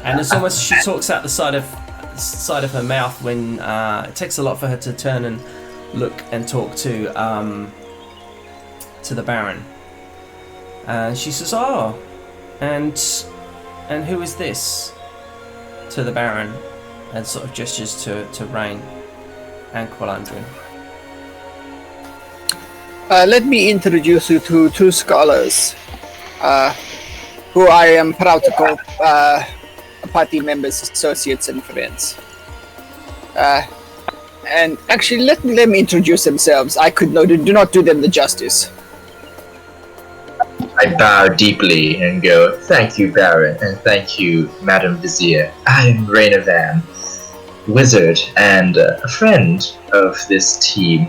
And it's almost she talks out the side of her mouth when it takes a lot for her to turn and look and talk to the Baron. And she says, "Oh, and who is this?" to the Baron, and sort of gestures to Rain and Qualandrin. Let me introduce you to two scholars, who I am proud to call party members, associates, and friends. And actually, let them introduce themselves. I do not do them the justice. I bow deeply and go, "Thank you, Baron, and thank you, Madam Vizier. I am Raina Van, wizard and a friend of this team.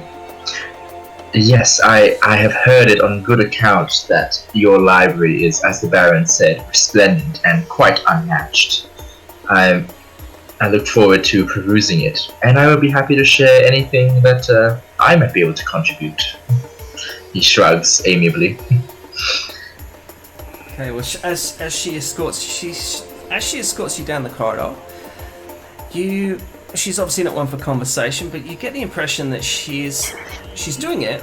Yes, I have heard it on good account that your library is, as the Baron said, resplendent and quite unmatched. I look forward to perusing it, and I will be happy to share anything that I might be able to contribute. He shrugs amiably. Okay, well, as she escorts you down the corridor, she's obviously not one for conversation, but you get the impression that she's doing it,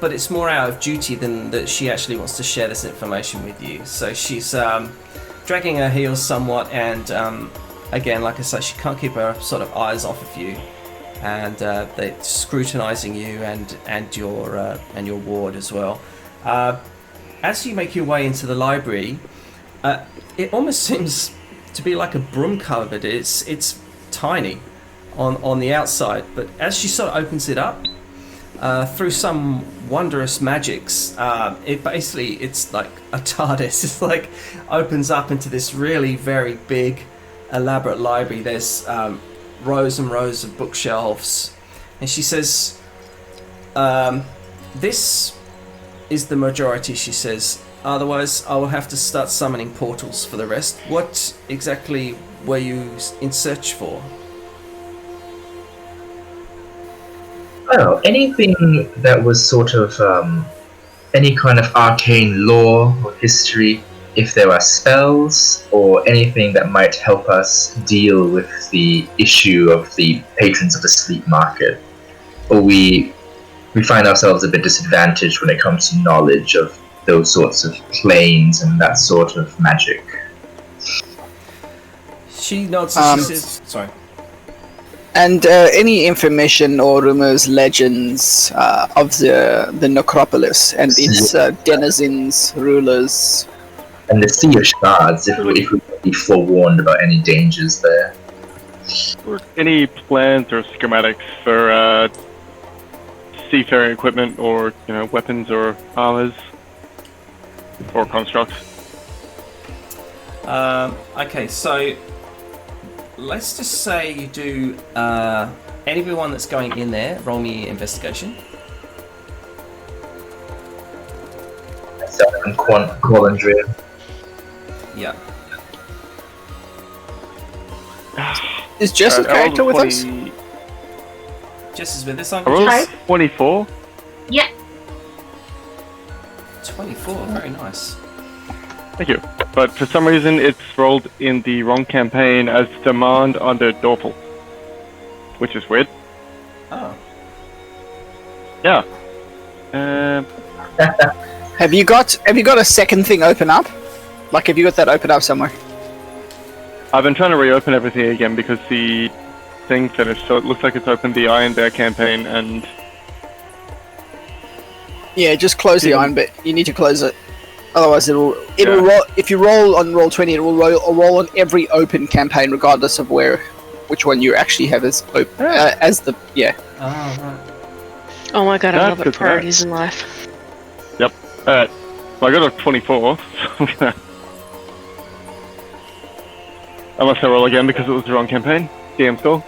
but it's more out of duty than that she actually wants to share this information with you. So she's dragging her heels somewhat, and again, like I say, she can't keep her sort of eyes off of you, and they're scrutinising you and your ward as well. As you make your way into the library, it almost seems to be like a broom cupboard. It's tiny on the outside, but as she sort of opens it up, through some wondrous magics, it's like a TARDIS. It's like opens up into this really very big, elaborate library. There's rows and rows of bookshelves, and she says, "This is the majority," she says. "Otherwise, I will have to start summoning portals for the rest. What exactly were you in search for?" Oh, anything that was sort of any kind of arcane lore or history, if there are spells or anything that might help us deal with the issue of the patrons of the sleep market. Or we find ourselves a bit disadvantaged when it comes to knowledge of those sorts of planes and that sort of magic. She nods and she says, "Sorry." And any information or rumors, legends of the necropolis and its denizens, rulers. And the Sea of Shards, if we be forewarned about any dangers there. Or any plans or schematics for seafaring equipment, or weapons or armors or constructs. Okay, so let's just say you do anyone that's going in there, roll me investigation. And Qualendria. Yeah. Is Jess a character with us? Jess is with us, I Uncle rolled Jess? 24. Yeah. 24, very nice. Thank you. But for some reason, it's rolled in the wrong campaign as demand under Dorfel, which is weird. Oh. Yeah. Have you got a second thing open up? Like, have you got that open up somewhere? I've been trying to reopen everything again because the thing finished, so it looks like it's opened the Iron Bear campaign and... Yeah, just close the Iron Bear. You need to close it. Otherwise, it'll roll. If you roll on Roll20, it will roll on every open campaign, regardless of which one you actually have as open. As the Oh, right. Oh my god, I That's love good it. to Priorities in life. Yep. Alright. Well, I got a 24, so I'm gonna... Unless I roll again because it was the wrong campaign. DM score.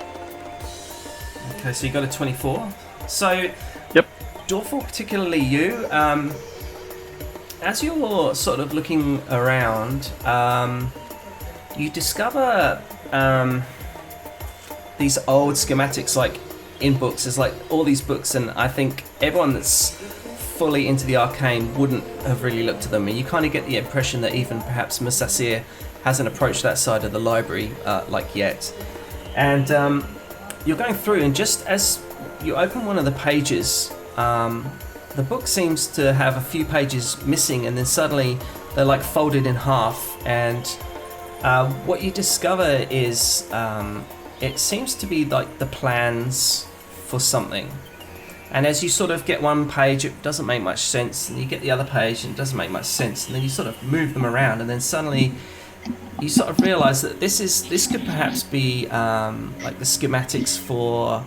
Okay, so you got a 24. So, Yep. Dorfel, particularly you, as you're sort of looking around, you discover these old schematics, like in books. There's like all these books, and I think everyone that's fully into the arcane wouldn't have really looked at them. And you kind of get the impression that even perhaps Musasir hasn't approached that side of the library like yet. And you're going through, and just as you open one of the pages, the book seems to have a few pages missing, and then suddenly they're like folded in half, and what you discover is it seems to be like the plans for something. And as you sort of get one page, it doesn't make much sense, and you get the other page and it doesn't make much sense, and then you sort of move them around, and then suddenly you sort of realise that this could perhaps be like the schematics for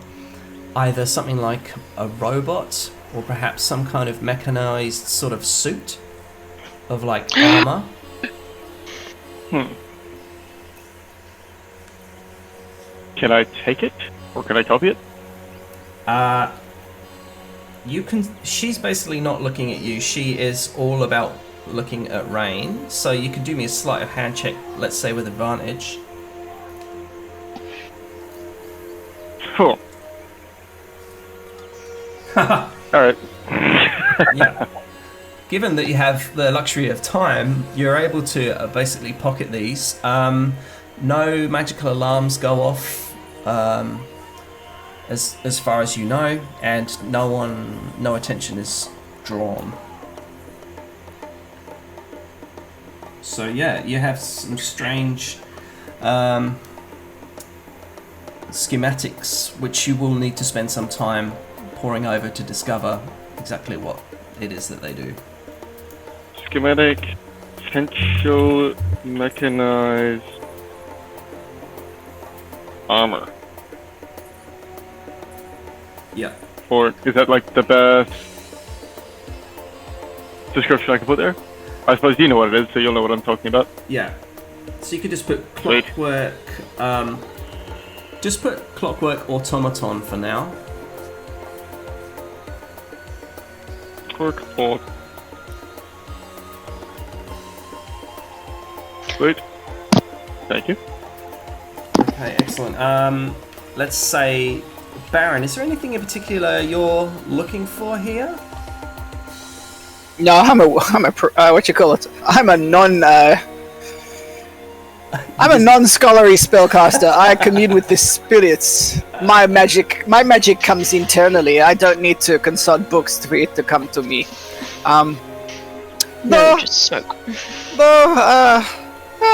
either something like a robot, or perhaps some kind of mechanized sort of suit of like armor. Can I take it? Or can I copy it? you can. She's basically not looking at you. She is all about looking at Rain. So you can do me a sleight of hand check. Let's say with advantage. Cool. Alright. Yeah. Given that you have the luxury of time, you're able to basically pocket these. No magical alarms go off, as far as you know, and no attention is drawn. So yeah, you have some strange schematics which you will need to spend some time poring over to discover exactly what it is that they do. Schematic, potential mechanized armor. Yeah. Or is that like the best description I can put there? I suppose you know what it is, so you'll know what I'm talking about. Yeah. So you could just put Sweet. clockwork. Just put clockwork automaton for now. Work for. Sweet. Thank you. Okay, excellent. Let's say, Baron, is there anything in particular you're looking for here? No, I'm a what you call it? I'm a non-scholarly spellcaster. I commune with the spirits. My magic comes internally. I don't need to consult books for it to come to me. No, just smoke.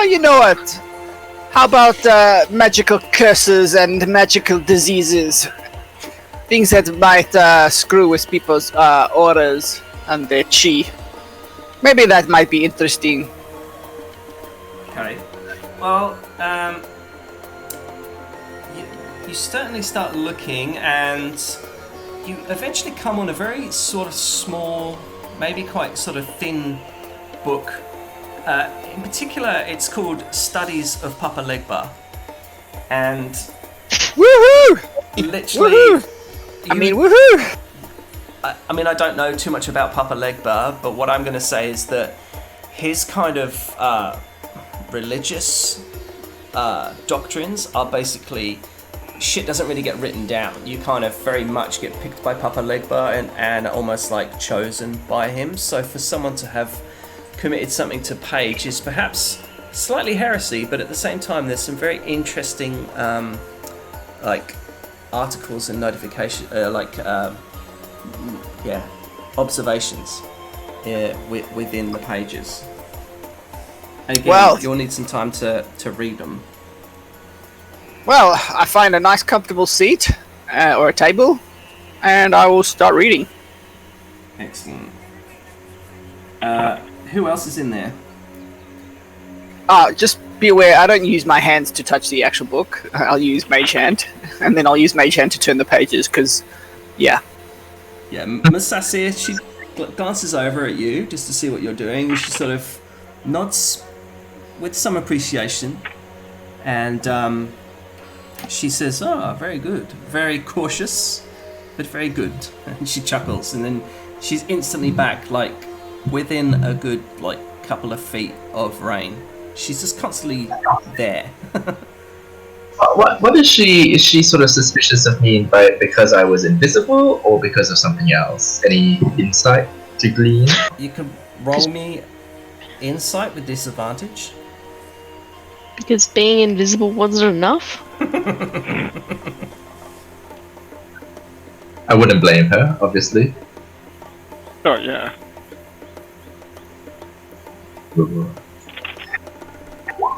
You know what? How about magical curses and magical diseases? Things that might screw with people's auras and their chi. Maybe that might be interesting. Okay. Well, you certainly start looking, and you eventually come on a very sort of small, maybe quite sort of thin book. In particular, it's called Studies of Papa Legba, and Woohoo! literally, Woohoo! Woohoo! I mean, I don't know too much about Papa Legba, but what I'm going to say is that his kind of religious doctrines are basically shit doesn't really get written down. You kind of very much get picked by Papa Legba and almost like chosen by him. So for someone to have committed something to page is perhaps slightly heresy, but at the same time there's some very interesting like articles and notification observations within the pages. Again, Well- you'll need some time to read them. Well, I find a nice comfortable seat or a table, and I will start reading. Excellent. Who else is in there? Just be aware, I don't use my hands to touch the actual book. I'll use Mage Hand, and then I'll use Mage Hand to turn the pages, because, yeah. Yeah, Miss Sasir, she glances over at you just to see what you're doing, and she sort of nods with some appreciation, and she says, "Oh, very good. Very cautious, but very good." And she chuckles, and then she's instantly back, like, within a good, like, couple of feet of Rain. She's just constantly there. What is she? Is she sort of suspicious of me because I was invisible, or because of something else? Any insight to glean? You can roll me insight with disadvantage. Because being invisible wasn't enough? I wouldn't blame her, obviously. Oh, yeah.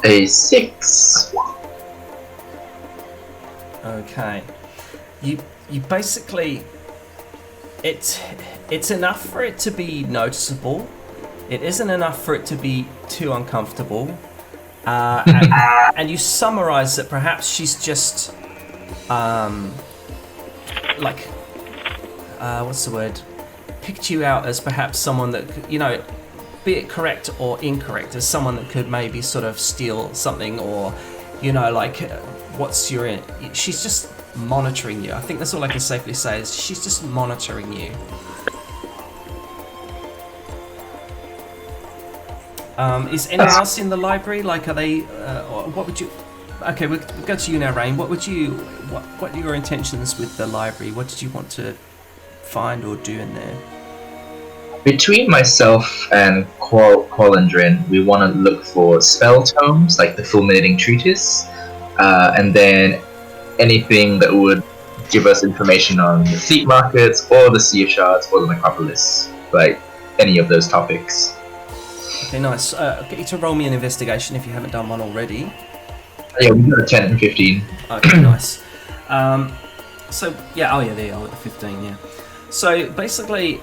A 6. Okay. You basically, it's enough for it to be noticeable. It isn't enough for it to be too uncomfortable. And you summarize that perhaps she's just what's the word? Picked you out as perhaps someone that, you know, be it correct or incorrect, as someone that could maybe sort of steal something, or, you know, like, she's just monitoring you. I think that's all I can safely say is she's just monitoring you. Is anyone else in the library? Like, are they? What would you? Okay, we'll go to you now, Rain. What would you? What are your intentions with the library? What did you want to find or do in there? Between myself and Qualendrin, we want to look for spell tomes, like the Fulminating Treatise, and then anything that would give us information on the Fleet Markets, or the Sea of Shards, or the Necropolis, like any of those topics. Okay, nice. I'll get you to roll me an investigation if you haven't done one already. Yeah, we got a 10 and 15. Okay, nice. So, yeah, oh yeah, there you are with the 15, yeah. So, basically,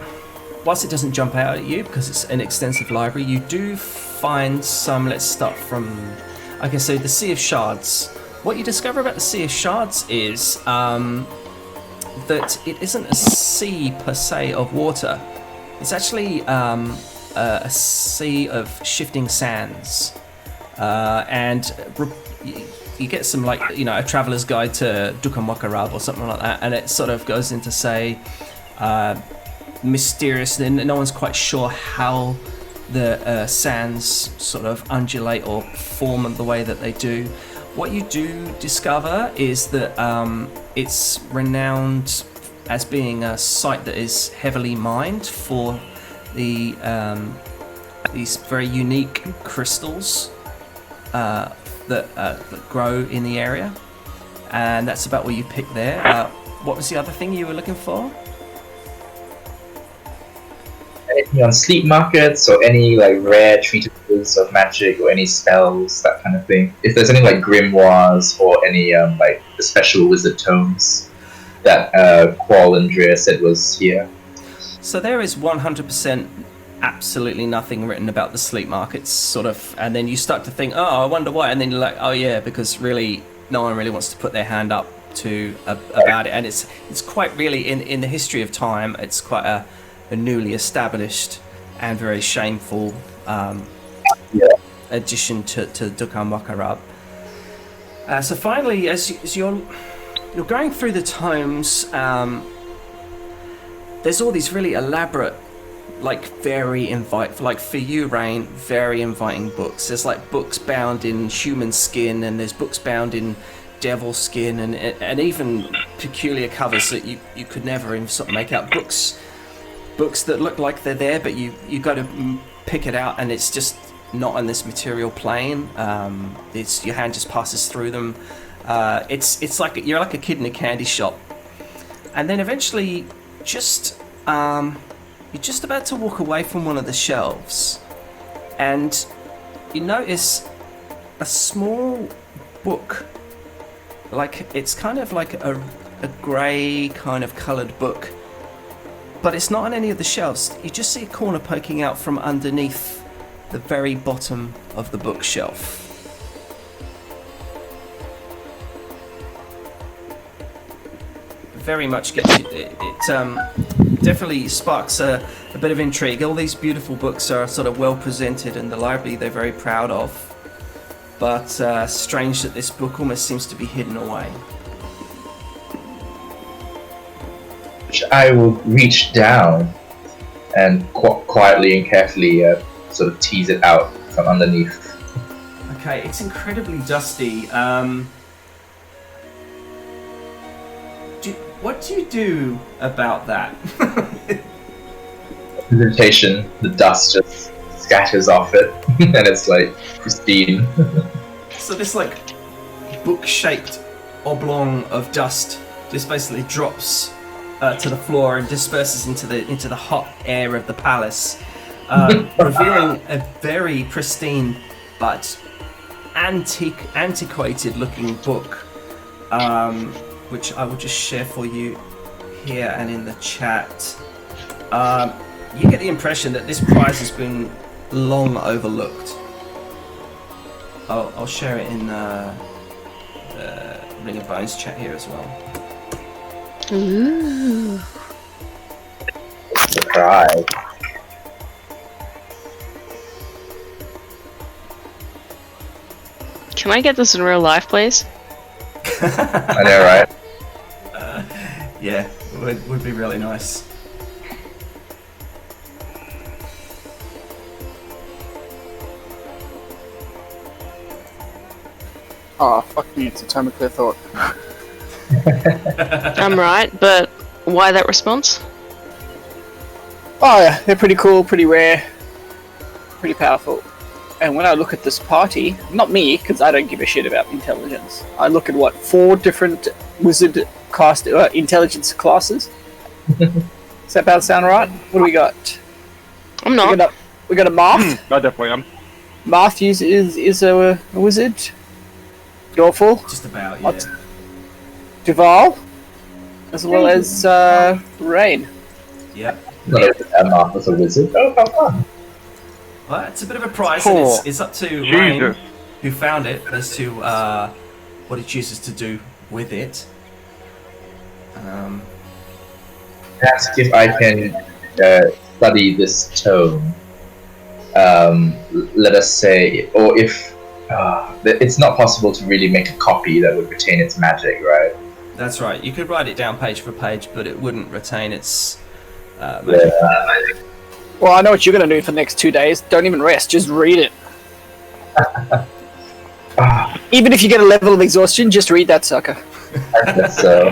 whilst it doesn't jump out at you, because it's an extensive library, you do find some, let's start from, okay, so the Sea of Shards. What you discover about the Sea of Shards is that it isn't a sea per se of water. It's actually a sea of shifting sands. And you get some, like, you know, a traveler's guide to Dukamwakarab or something like that, and it sort of goes into, say, mysterious, and no one's quite sure how the sands sort of undulate or form the way that they do. What you do discover is that it's renowned as being a site that is heavily mined for the these very unique crystals that grow in the area, and that's about what you picked there. What was the other thing you were looking for? Anything on Sleep Markets, or any like rare treatises of magic, or any spells, that kind of thing. If there's any like grimoires, or any like the special wizard tomes that Qual and Drea said was here. So there is 100% absolutely nothing written about the Sleep Markets, sort of, and then you start to think, oh, I wonder why, and then you're like, oh yeah, because really no one really wants to put their hand up to about it, and it's quite really in the history of time, it's quite a newly established and very shameful addition to Dukan Wakarab. So finally, as you're going through the tomes, there's all these really elaborate, like like for you, Rain, very inviting books. There's like books bound in human skin, and there's books bound in devil skin, and even peculiar covers that you could never even sort of make out. Books that look like they're there, but you got to pick it out, and it's just not on this material plane. It's your hand just passes through them. It's like you're like a kid in a candy shop, and then eventually, you're just about to walk away from one of the shelves, and you notice a small book. Like, it's kind of like a grey kind of coloured book, but it's not on any of the shelves. You just see a corner poking out from underneath the very bottom of the bookshelf. Very much gets you. It definitely sparks a bit of intrigue. All these beautiful books are sort of well presented in the library, they're very proud of. But strange that this book almost seems to be hidden away. Which I will reach down and quietly and carefully sort of tease it out from underneath. Okay, it's incredibly dusty. What do you do about that? Presentation, the dust just scatters off it, and it's like pristine. So this like book-shaped oblong of dust just basically drops to the floor and disperses into the hot air of the palace, revealing a very pristine but antiquated-looking book, which I will just share for you here and in the chat. You get the impression that this prize has been long overlooked. I'll share it in the Ring of Bones chat here as well. Ooh. Surprise. Can I get this in real life, please? I know, right? Yeah, would be really nice. Oh, fuck me, it's a time of clear thought. I'm right, but why that response? Oh yeah, they're pretty cool, pretty rare, pretty powerful. And when I look at this party, not me, because I don't give a shit about intelligence. I look at 4 different wizard cast intelligence classes. Does that about sound right? What do we got? I'm not. We got a Marth. I definitely am. Marth is a wizard. Dorful, Just about, yeah. What? Duval, as well as Rain. Yep. Marth was a wizard. Oh, how fun! Well, it's a bit of a prize, and it's up to Rain, Jesus. who found it, as to what he chooses to do with it. Ask if I can study this tome. Let us say, or if it's not possible to really make a copy that would retain its magic, right? That's right. You could write it down page for page, but it wouldn't retain its magic. Well, I know what you're going to do for the next 2 days. Don't even rest, just read it. Even if you get a level of exhaustion, just read that sucker. I guess so.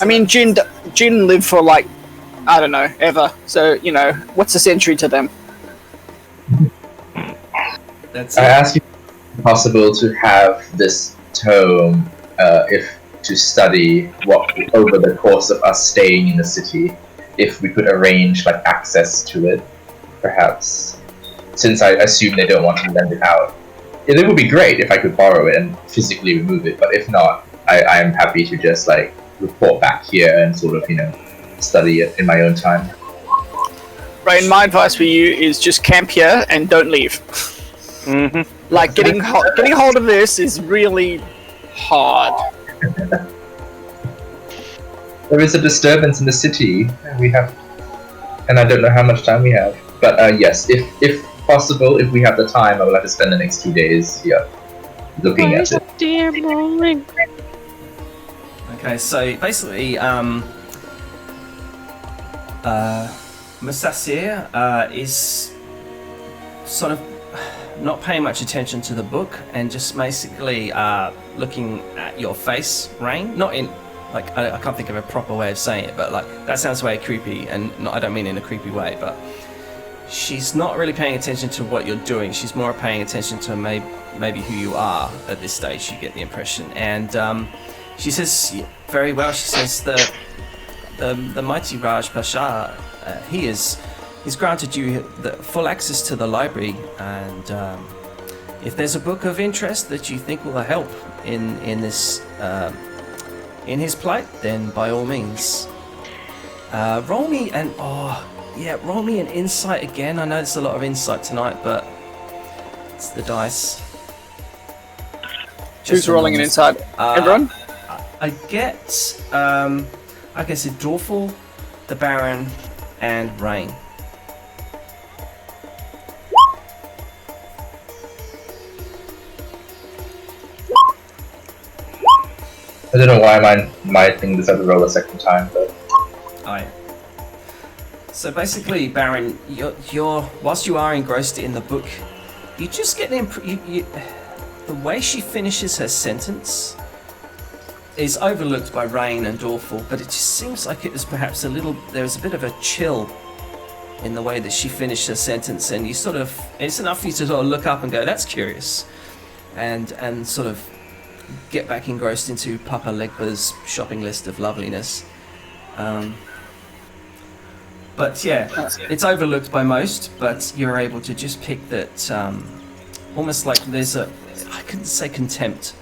I mean, Jin lived for like, I don't know, ever. So, you know, what's a century to them? That's I it. ask you if it's possible to have this tome, if to study what over the course of us staying in the city, if we could arrange like access to it, perhaps. Since I assume they don't want to lend it out, it would be great if I could borrow it and physically remove it. But if not, I am happy to just like report back here and sort of study it in my own time. Rain, my advice for you is just camp here and don't leave. Like getting hold of this is really hard. There is a disturbance in the city. And I don't know how much time we have. But yes, if possible, if we have the time, I would like to spend the next 2 days here looking at it. Dear morning. Okay, so basically, Musasir is sort of not paying much attention to the book and just basically looking at your face, Rain. Not in, like, I can't think of a proper way of saying it, but like, that sounds way creepy, and I don't mean in a creepy way, but she's not really paying attention to what you're doing. She's more paying attention to maybe who you are at this stage, you get the impression. And she says, very well, she says, the mighty Raj Pasha, he's granted you the full access to the library, and if there's a book of interest that you think will help in this in his plight, then by all means, roll me an insight again. I know it's a lot of insight tonight, but it's the dice. Who's rolling an insight? Everyone? I guess it's Dorful, the Baron, and Rain. I don't know why my thing decided to roll a second time, but So basically, Baron, you're whilst you are engrossed in the book, you just get the way she finishes her sentence is overlooked by Rain and Dorful, but it just seems like it was perhaps there was a bit of a chill in the way that she finished her sentence, and it's enough for you to sort of look up and go, that's curious, and sort of get back engrossed into Papa Legba's shopping list of loveliness. But yeah, it's overlooked by most, but you're able to just pick that, almost like there's I couldn't say contempt,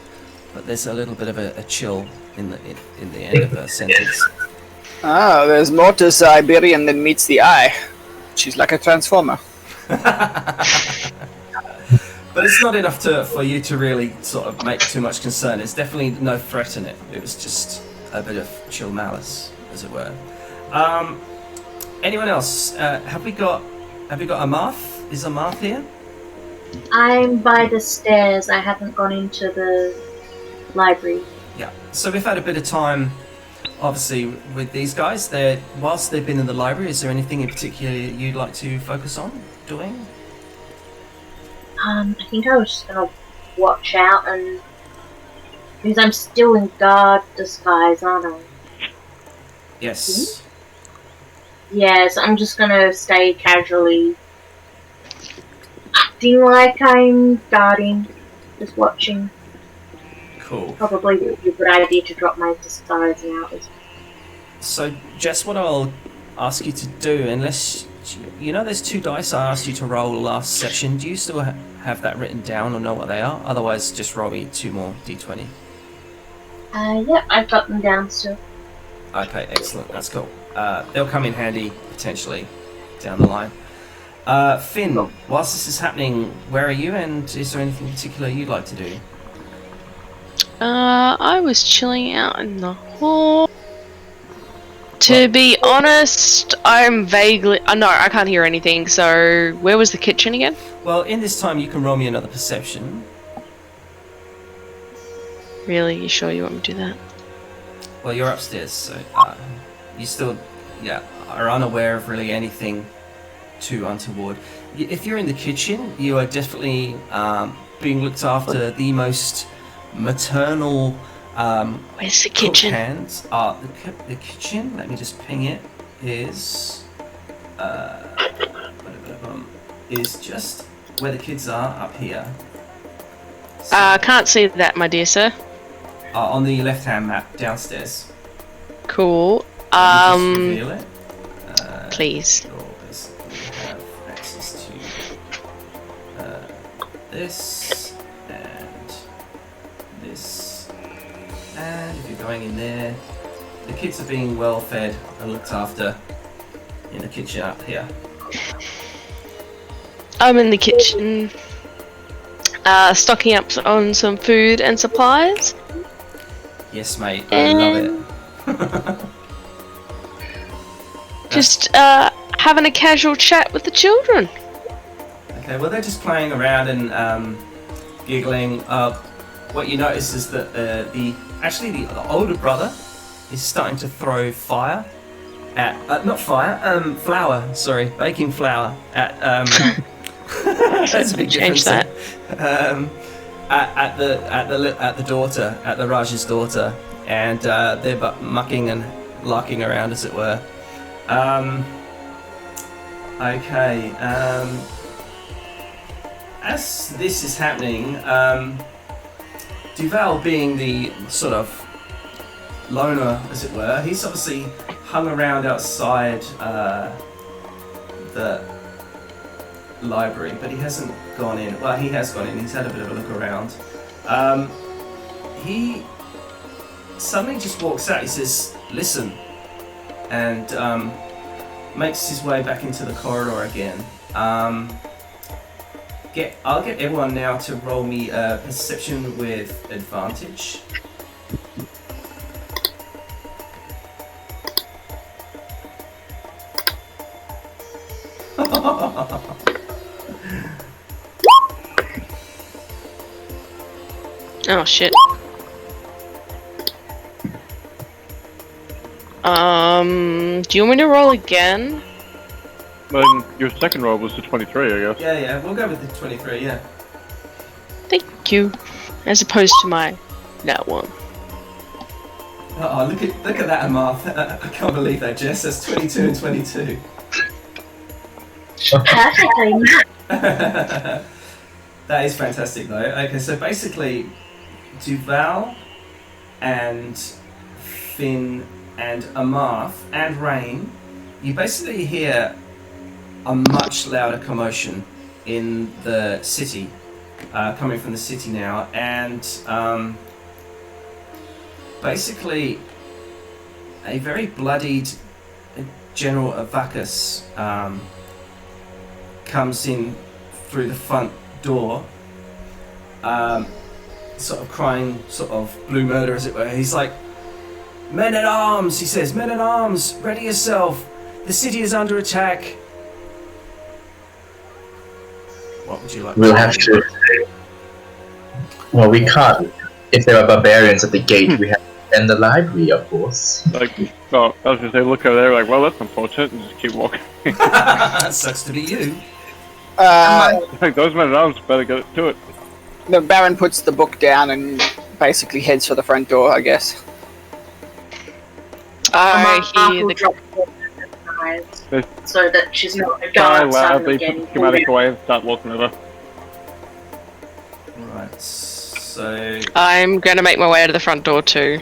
but there's a little bit of a chill in the end of her sentence. Ah, there's more to Siberian than meets the eye. She's like a transformer. But it's not enough for you to really sort of make too much concern. There's definitely no threat in it. It was just a bit of chill malice, as it were. Anyone else? Have we got a Marth? Is a Marth here? I'm by the stairs. I haven't gone into the library. Yeah. So we've had a bit of time, obviously, with these guys. Whilst they've been in the library, is there anything in particular you'd like to focus on doing? I think I was just gonna watch out and because I'm still in guard disguise, aren't I? Yes. Yes, I'm just gonna stay casually acting like I'm guarding, just watching. Cool. Probably would be a good idea to drop my disguise now. So, Jess, what I'll ask you to do, unless you know, there's 2 dice I asked you to roll last session. Do you still have that written down or know what they are? Otherwise, just roll me 2 more d20. Yeah, I've got them down still. Okay, excellent. That's cool. They'll come in handy potentially down the line. Finn, whilst this is happening, where are you, and is there anything particular you'd like to do? I was chilling out in the hall. To be honest, I'm vaguely... no, I can't hear anything, so where was the kitchen again? Well, in this time, you can roll me another perception. Really? You sure you want me to do that? Well, you're upstairs, so you still, are unaware of really anything too untoward. If you're in the kitchen, you are definitely being looked after the most maternal Where's the cook kitchen? hands. The kitchen, let me just ping it, is just where the kids are, up here. So, Can't see that, my dear sir. on the left-hand map, downstairs. Cool. Let me just reveal it. Please. You'll basically have access to this and this, and if you're going in there, the kids are being well fed and looked after in the kitchen up here. I'm in the kitchen, stocking up on some food and supplies. Yes, mate, I love it. Just having a casual chat with the children. Okay, well, they're just playing around and giggling. What you notice is that the older brother is starting to throw fire at baking flour at that's a big Change difference. that. At the daughter, at the Raj's daughter, and they're mucking and larking around, as it were. Okay. As this is happening, Duval, being the sort of loner, as it were, he's obviously hung around outside the library, but he hasn't gone in. Well, he has gone in. He's had a bit of a look around. He suddenly just walks out. He says, "Listen," and makes his way back into the corridor again. I'll get everyone now to roll me a perception with advantage. Oh shit. Do you want me to roll again? Your second roll was the 23, I guess. Yeah, we'll go with the 23, yeah. Thank you. As opposed to my that one. Oh, look at that, Amarth. I can't believe that, Jess. That's 22 and 22. Perfectly. That is fantastic, though. Okay, so basically, Duval and Finn and Amarth and Rain, you basically hear a much louder commotion in the city, coming from the city now, and basically a very bloodied General Avacus comes in through the front door, sort of crying, sort of blue murder, as it were. He's like, "Men at arms," he says, "Men at arms, ready yourself. The city is under attack." What would you like? We'll have to. Well, we can't if there are barbarians at the gate, we have to defend the library, of course. Like, well, I was gonna say, look over there, like, well, that's unfortunate, and just keep walking. Sucks to be you. Like, those men at arms better get to it. The Baron puts the book down and basically heads for the front door, I guess. I hear will the drop the so that she's not a Cry guard loudly, suddenly put the getting schematic away, and start walking over. Right. So. I'm going to make my way to the front door too.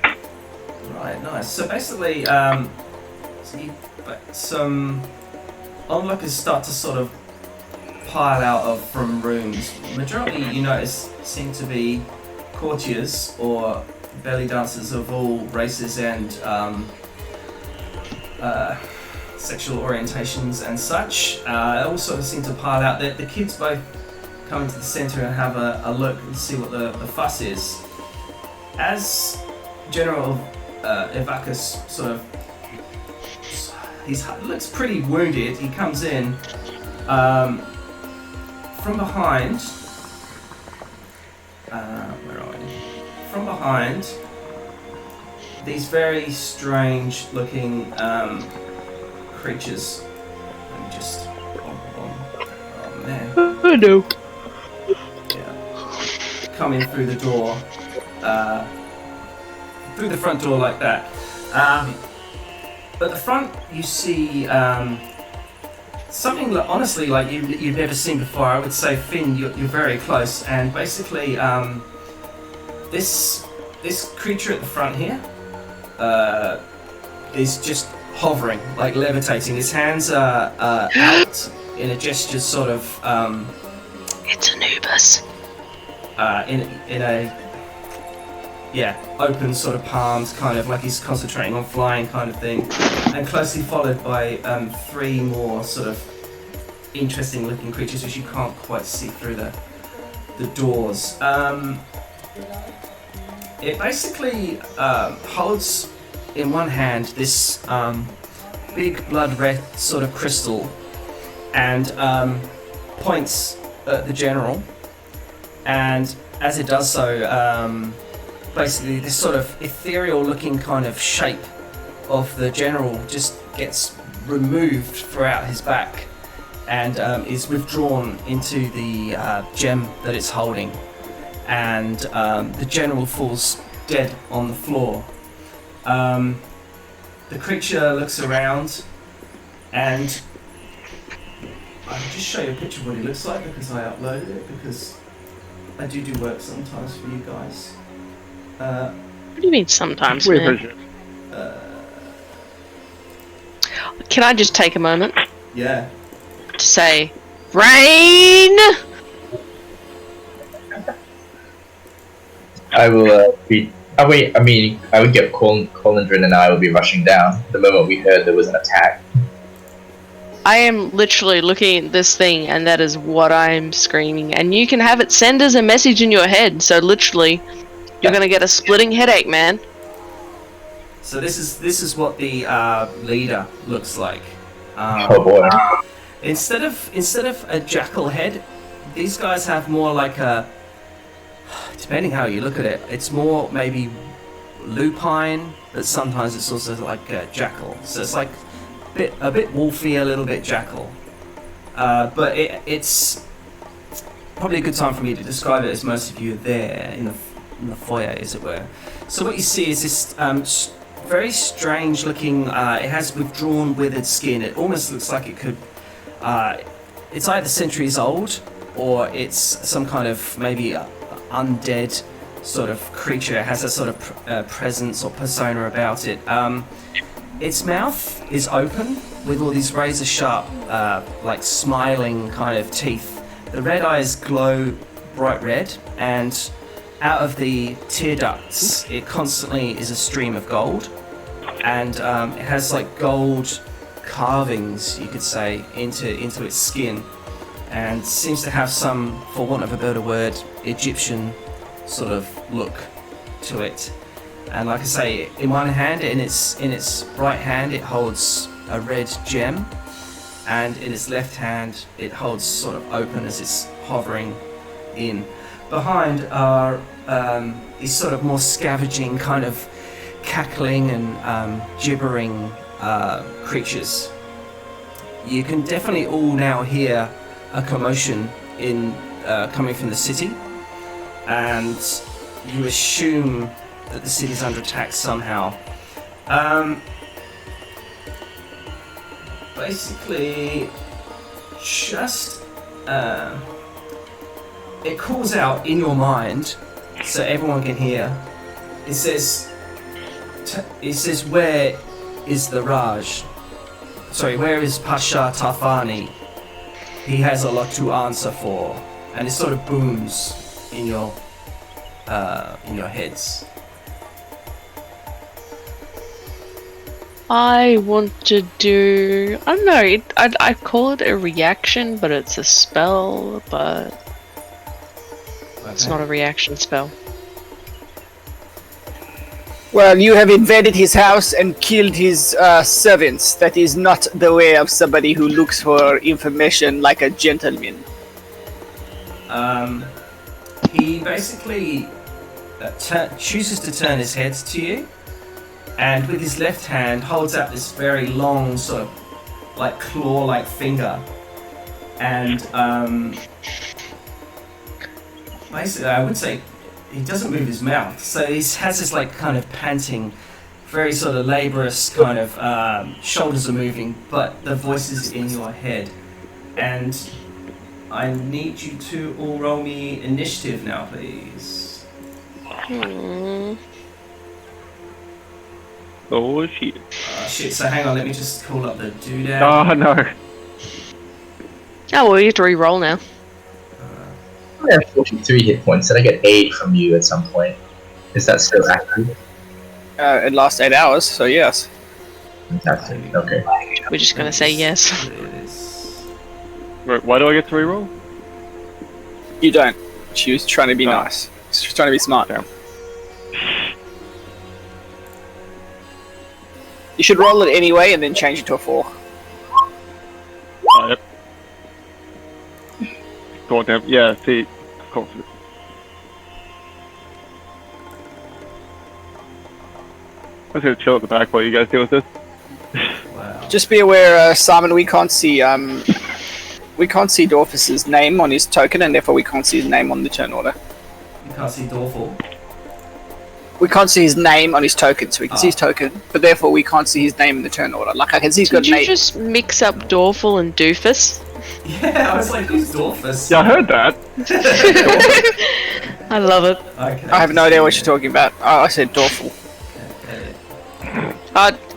Right. Nice. So basically, some onlookers start to sort of pile out from rooms. Majority, you notice, seem to be courtiers or belly dancers of all races and sexual orientations and such. All sort of seem to pile out. The kids both come into the centre and have a look and see what the fuss is. As General Evacus sort of, he looks pretty wounded. He comes in from behind. Where are we? From behind, these very strange looking creatures. Let me just. Oh man. Oh no. Yeah. Come in through the door. Through the front door like that. At the front, you see something that honestly, like you've never seen before. I would say, Finn, you're very close, and basically, this creature at the front here is just hovering, like levitating. His hands are out in a gesture, sort of. It's Anubis. In a open sort of palms, kind of like he's concentrating on flying, kind of thing, and closely followed by three more sort of interesting looking creatures which you can't quite see through the doors. It basically holds in one hand this big blood red sort of crystal and points at the general, and as it does so, basically this sort of ethereal looking kind of shape of the general just gets removed throughout his back and is withdrawn into the gem that it's holding, and the general falls dead on the floor. The creature looks around, and I can just show you a picture of what he looks like because I uploaded it, because I do work sometimes for you guys. What do you mean sometimes, We man? appreciate it. Can I just take a moment Yeah. to say, Rain! I will be. Oh wait, I mean, I would get Colindrin and I will be rushing down the moment we heard there was an attack. I am literally looking at this thing, and that is what I'm screaming. And you can have it send us a message in your head, so literally, you're gonna get a splitting headache, man. So this is what the leader looks like. Oh boy. Instead of a jackal head, these guys have more like a. Depending how you look at it, it's more maybe lupine, but sometimes it's also like a jackal. So it's like a bit wolfy, a little bit jackal. But it's probably a good time for me to describe it, as most of you are there in the foyer, as it were. So what you see is this very strange looking. It has withdrawn, withered skin. It almost looks like it could. It's either centuries old, or it's some kind of maybe undead sort of creature. It has a sort of presence or persona about it. Its mouth is open with all these razor sharp, like smiling kind of teeth. The red eyes glow bright red, and out of the tear ducts, it constantly is a stream of gold, and it has like gold carvings, you could say, into its skin, and seems to have some, for want of a better word, Egyptian sort of look to it. And like I say, in one hand, in its right hand, it holds a red gem, and in its left hand, it holds sort of open as it's hovering in. behind are these sort of more scavenging, kind of cackling and gibbering creatures. You can definitely all now hear a commotion in coming from the city, and you assume that the city's under attack somehow. Basically, just it calls out in your mind, so everyone can hear. It says, "Where is the Raj? Sorry, where is Pasha Tafani? He has a lot to answer for." And it sort of booms in your heads. I want to do. I don't know. I'd call it a reaction, but it's a spell. But it's not a reaction spell. Well, you have invaded his house and killed his servants. That is not the way of somebody who looks for information like a gentleman. He basically chooses to turn his head to you, and with his left hand holds out this very long, sort of like claw-like finger, and basically, I would say he doesn't move his mouth, so he has this like kind of panting, very sort of laborious kind of shoulders are moving, but the voice is in your head, and I need you to all roll me initiative now, please. Oh shit. Shit, so hang on, let me just call up the doodad. Oh no. Oh well, you have to re-roll now. I have 43 hit points, and I get 8 from you at some point. Is that still accurate? It lasts 8 hours, so yes. Fantastic. Okay. We're just gonna say yes. It is. Right, why do I get to reroll? You don't. She was trying to be Oh. nice. She's trying to be smart. Damn. You should roll it anyway and then change it to a 4. Oh, yep. God damn. Yeah, see. Of course. I'm just gonna chill at the back while you guys deal with this. Wow. Just be aware, Simon, we can't see Dorfus's name on his token, and therefore we can't see his name on the turn order. You can't see Dorful. We can't see his name on his token, so we can see his token, but therefore we can't see his name in the turn order. Like, I can see he's got Did an you 8. just mix up Dorful and Doofus? Yeah, I was like, who's Dorfus? Yeah, I heard that. I love it. Okay. I have no idea what you're talking about. Oh, I said Dorful.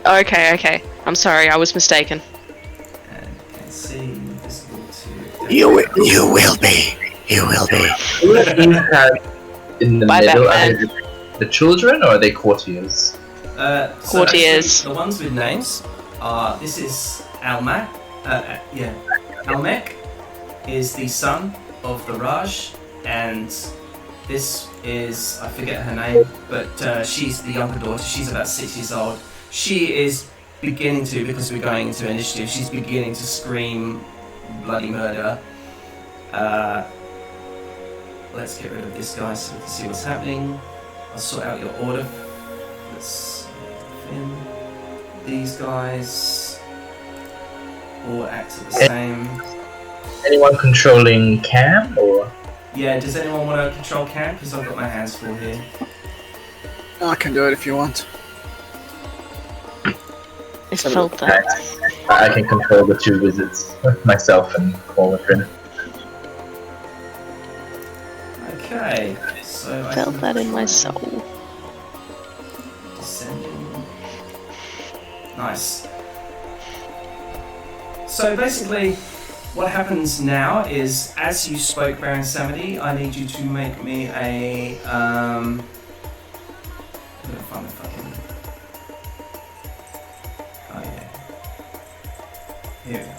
Okay. I'm sorry, I was mistaken. And you can see visible to. You will be. Who is in the Bye, middle? Batman. Are they the children, or are they courtiers? So Courtiers. actually, the ones with names are. This is Almac. Almec is the son of the Raj, and this is, I forget her name, but she's the younger daughter. She's about 6 years old. She is beginning to, because we're going into initiative, she's beginning to scream bloody murder. Let's get rid of this guy so we can see what's happening. I'll sort out your order. Let's Finn. These guys all act the same. Anyone controlling Cam, or? Yeah, does anyone want to control Cam? Because I've got my hands full here. I can do it if you want. I felt that. I can control the 2 wizards, myself and Waldron. Okay, so I Felt can that in my control soul. Descending. Nice. So basically, what happens now is, as you spoke, Baron Samedi, I need you to make me a I'm gonna find the fucking. Oh yeah. Here we go.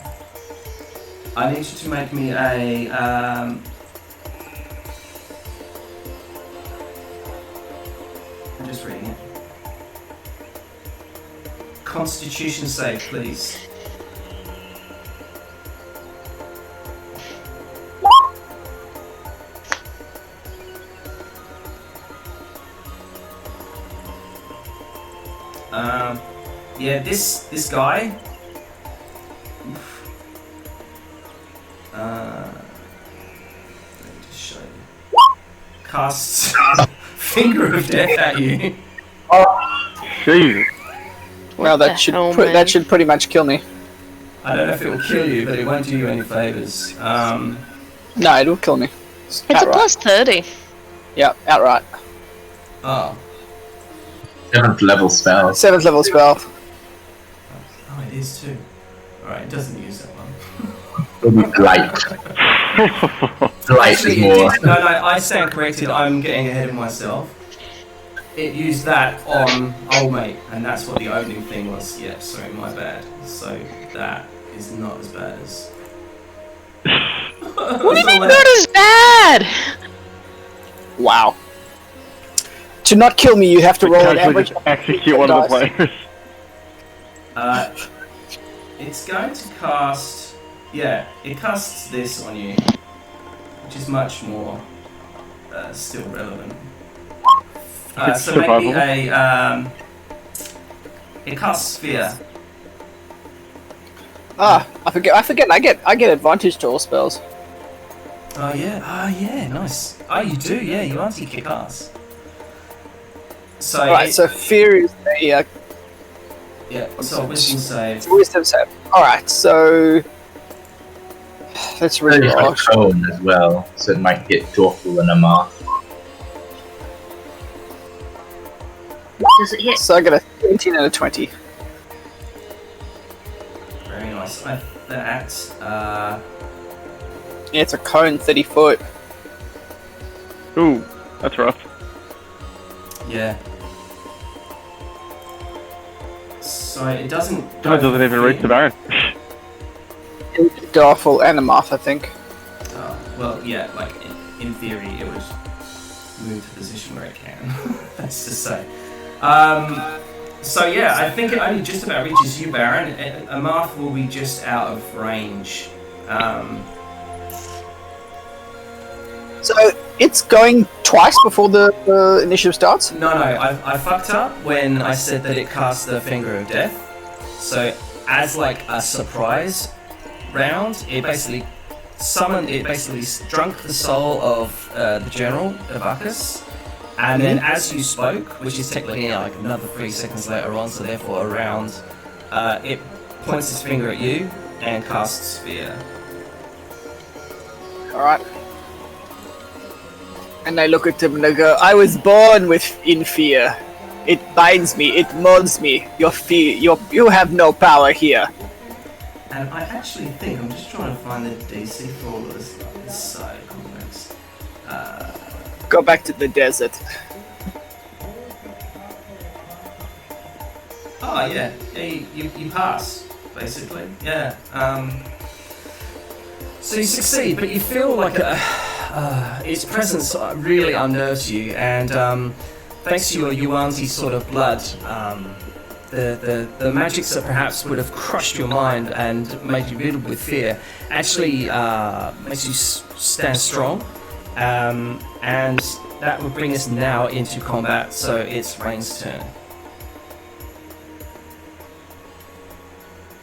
I need you to make me a I'm just reading it. Constitution save, please. Yeah, this guy. Let me just show you. Casts Finger of Death at you. Jesus. Well, the that should hell, man? that should pretty much kill me. I don't know if it will kill you, but it won't do you any favors. No, it will kill me. It's a Outright. plus 30. Yeah, outright. Oh, 7th level spell. 7th level spell. oh, it is too. All right, it doesn't use that one. It'll be light. Light is Actually, more. no, I stand corrected. I'm getting ahead of myself. It used that on old mate, and that's what the opening thing was. Yeah, sorry, my bad. So that is not as bad as. What do you mean not as bad? Wow. To not kill me, you have to roll an Casually average. just execute one of the players. It's going to cast. Yeah, it casts this on you, which is much more still relevant. So maybe it casts Sphere. I forget. I get advantage to all spells. Oh yeah, nice. Oh, you do, yeah. You aren't kick ass. So Alright, so fear is the yeah. So wisdom save. wisdom save. Alright, so let's There's read like cone as well, so it might hit Dorful and Amar. Does it hit? So I got a 17 and a 20. Very nice. That Yeah, it's a cone, 30 foot. Ooh, that's rough. yeah. So it doesn't. That doesn't even reach the Baron. Darful and a moth, I think. Well, yeah. Like in theory, it would move to the position where it can. That's to say. So yeah, I think it only just about reaches you, Baron. Amarth will be just out of range. So it's going twice before the initiative starts? No, I fucked up when I said that it cast the Finger of Death. So as like a surprise round, it basically drunk the soul of the General Avacus. And then as you spoke, which is technically like another 3 seconds later on, so therefore around, it points its finger at you and casts Sphere. Alright. And I look at him and I go, I was born in fear. It binds me, it molds me. You have no power here. And I actually think, I'm just trying to find the DC for all of this side context. Go back to the desert. Oh yeah, you pass, basically. Yeah. So you succeed, but you feel like its presence really unnerves you, and thanks to your Yuan-Ti sort of blood, the magics that perhaps would have crushed your mind and made you riddled with fear actually makes you stand strong, and that would bring us now into combat. So it's Rain's turn.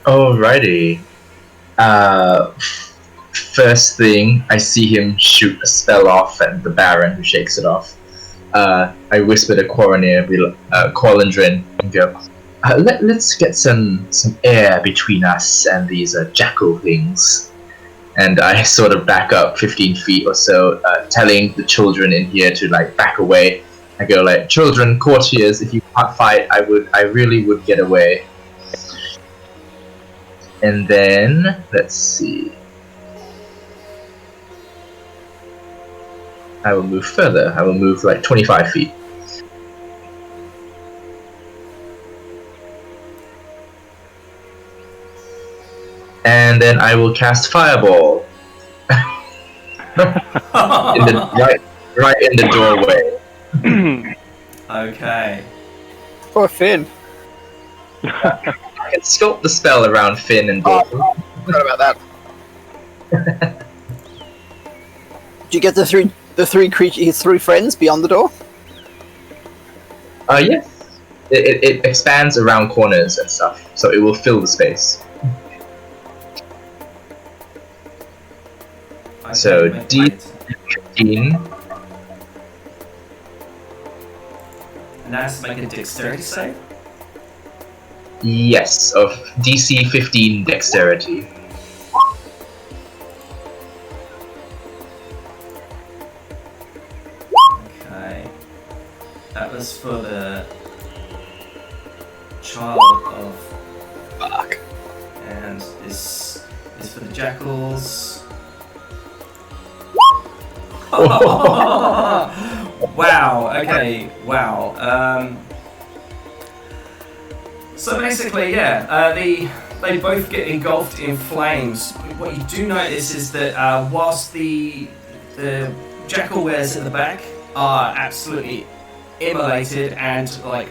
Alrighty. First thing, I see him shoot a spell off at the Baron, who shakes it off. I whisper to Corlandrin and go, let's get some air between us and these jackal things. And I sort of back up 15 feet or so, telling the children in here to like back away. I go like, children, courtiers, if you can't fight, I really would get away. And then, let's see. I will move further. I will move like 25 feet. And then I will cast Fireball. right in the doorway. Okay. Poor Finn. I can sculpt the spell around Finn and Dorful. Oh, forgot about that. Did you get the three creatures, his three friends beyond the door? Yes. it expands around corners and stuff, so it will fill the space. So D15. And that's make a dexterity save? Yes, of DC 15 dexterity. Okay. That was for the child of... Fuck. And this is for the jackals. Wow, okay, wow. So basically, yeah, they both get engulfed in flames. What you do notice is that whilst the jackal wares at the back are absolutely immolated and like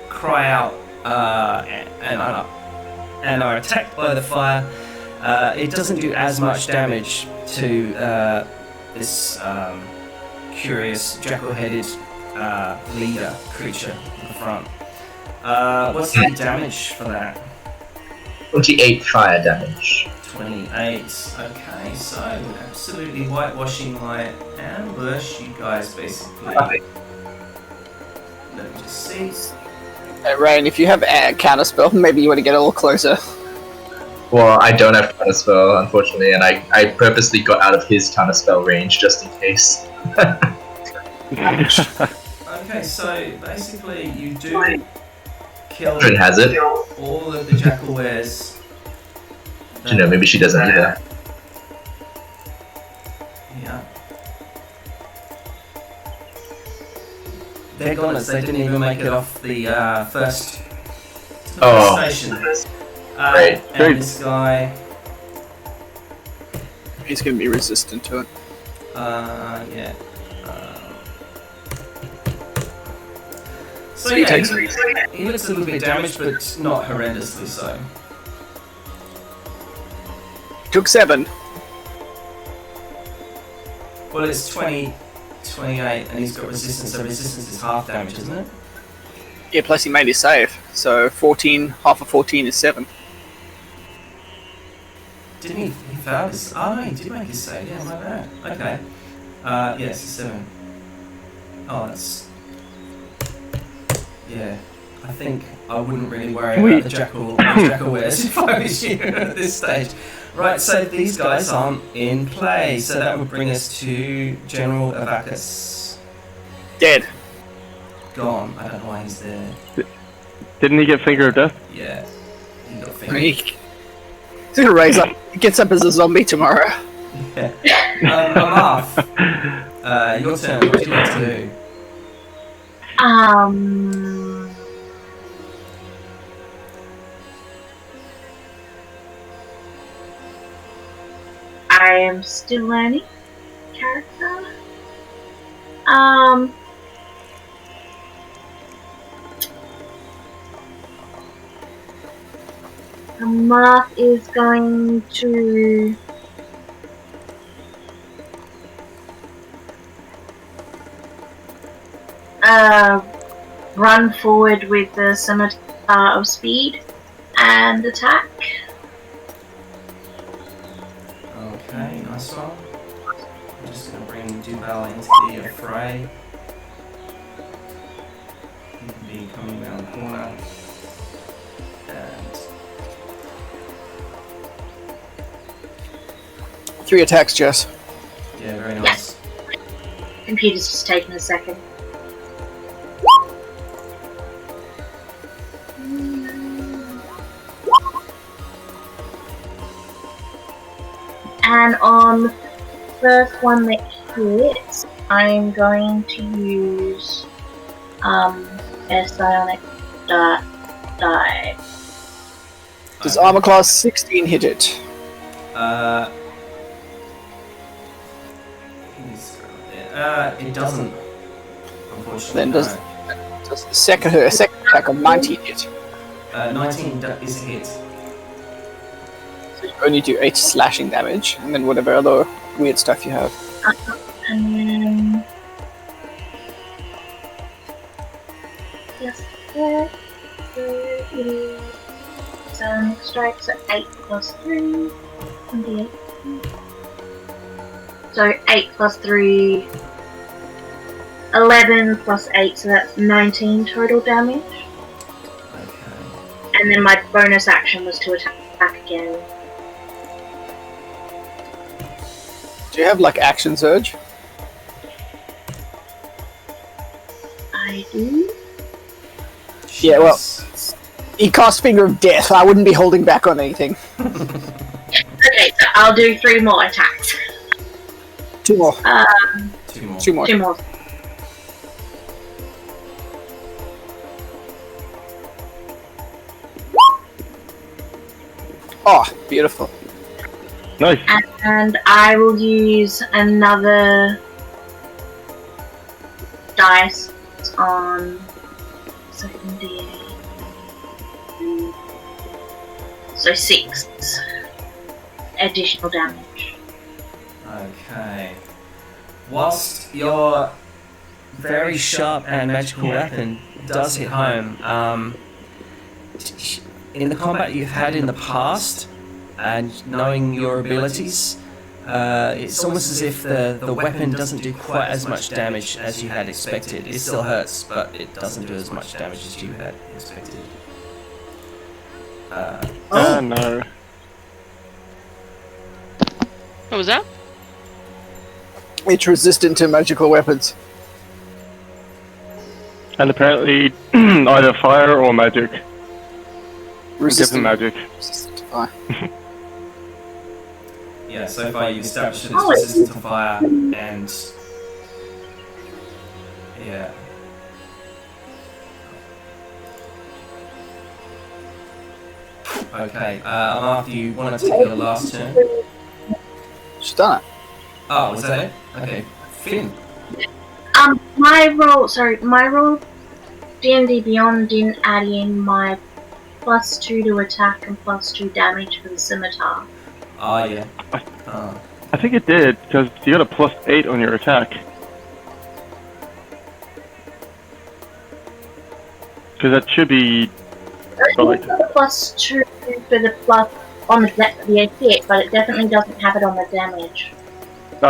cry out and are attacked by the fire, it doesn't do as much damage to this curious jackal-headed leader creature at the front. What's the damage for that? 28 fire damage. 28. Okay, so absolutely whitewashing my ambush. You guys basically. Let me just see. Rain, if you have a counterspell, maybe you want to get a little closer. Well, I don't have counterspell, unfortunately, and I purposely got out of his counterspell range just in case. Okay, so basically you do kill Has it? all of the jackal wares. You know, maybe she doesn't either. Yeah. They're goners. They didn't even make it off the first station. Right. And this guy. He's going to be resistant to it. Yeah. So So yeah, he he looks a little bit damaged, but not horrendously so. Took 7. Well, it's 20, 28, and he's got resistance, so resistance is half damage, isn't it? Yeah, plus he made his save. So 14, half of 14 is 7. Didn't he fail his... Oh no, he did make his save, yeah, my bad. Okay. Yes, 7. Oh, that's... Yeah. I think I wouldn't really worry about the jackal wares if I was you at this stage. Right, so these guys aren't in play, so that would bring us to General Avacus. Dead. Gone. I don't know why he's there. Didn't he get Finger of Death? Yeah. He got fingered. He's going to raise up. He gets up as a zombie tomorrow. Yeah. Amarth, your turn. What do you like to do? I am still learning character. Marth is going to run forward with the scimitar of speed and attack. Okay, nice one. I'm just going to bring Duval into the fray. He can be coming around the corner. And 3 attacks, Jess. yeah, very nice. Computer's just taking a second. And on the first one that hits, I'm going to use a psionic die. Does armor class 16 hit it? It doesn't. Unfortunately, Then does the second attack of 19 hit? 19 is a hit. So you only do 8 slashing damage, and then whatever other weird stuff you have. And then... Yes, strike, so 8 plus 3. 28. So 8 plus 3. 11 plus 8, so that's 19 total damage. Okay. And then my bonus action was to attack again. Do you have like action surge? I do. Yeah, well, Jeez. he cast Finger of Death. I wouldn't be holding back on anything. Okay, so I'll do 3 more attacks. 2 more. Two more. 2 more. 2 more. Oh, beautiful. Nice. And I will use another dice on second D8. So 6 additional damage. Okay. Whilst your very sharp and magical weapon does hit home, in the combat you've had in the past, and knowing your abilities, it's almost as if the weapon doesn't do quite as much damage as you had expected. It still hurts, but it doesn't do as much damage as you had expected. Oh no. What was that? It's resistant to magical weapons. And apparently either fire or magic. Resistant, magic. resistant to fire. Yeah, so far you've established that Oh, it's resistant to fire, and yeah. Okay, I'm after you. Want to take your last turn? She's done it. Oh, was that it? Okay, Finn. My roll D&D Beyond didn't add in my +2 to attack and +2 damage for the scimitar. Oh yeah. I think it did, because you got a +8 on your attack. Because that should be... Like, +2 for the plus on the hit, but it definitely doesn't have it on the damage.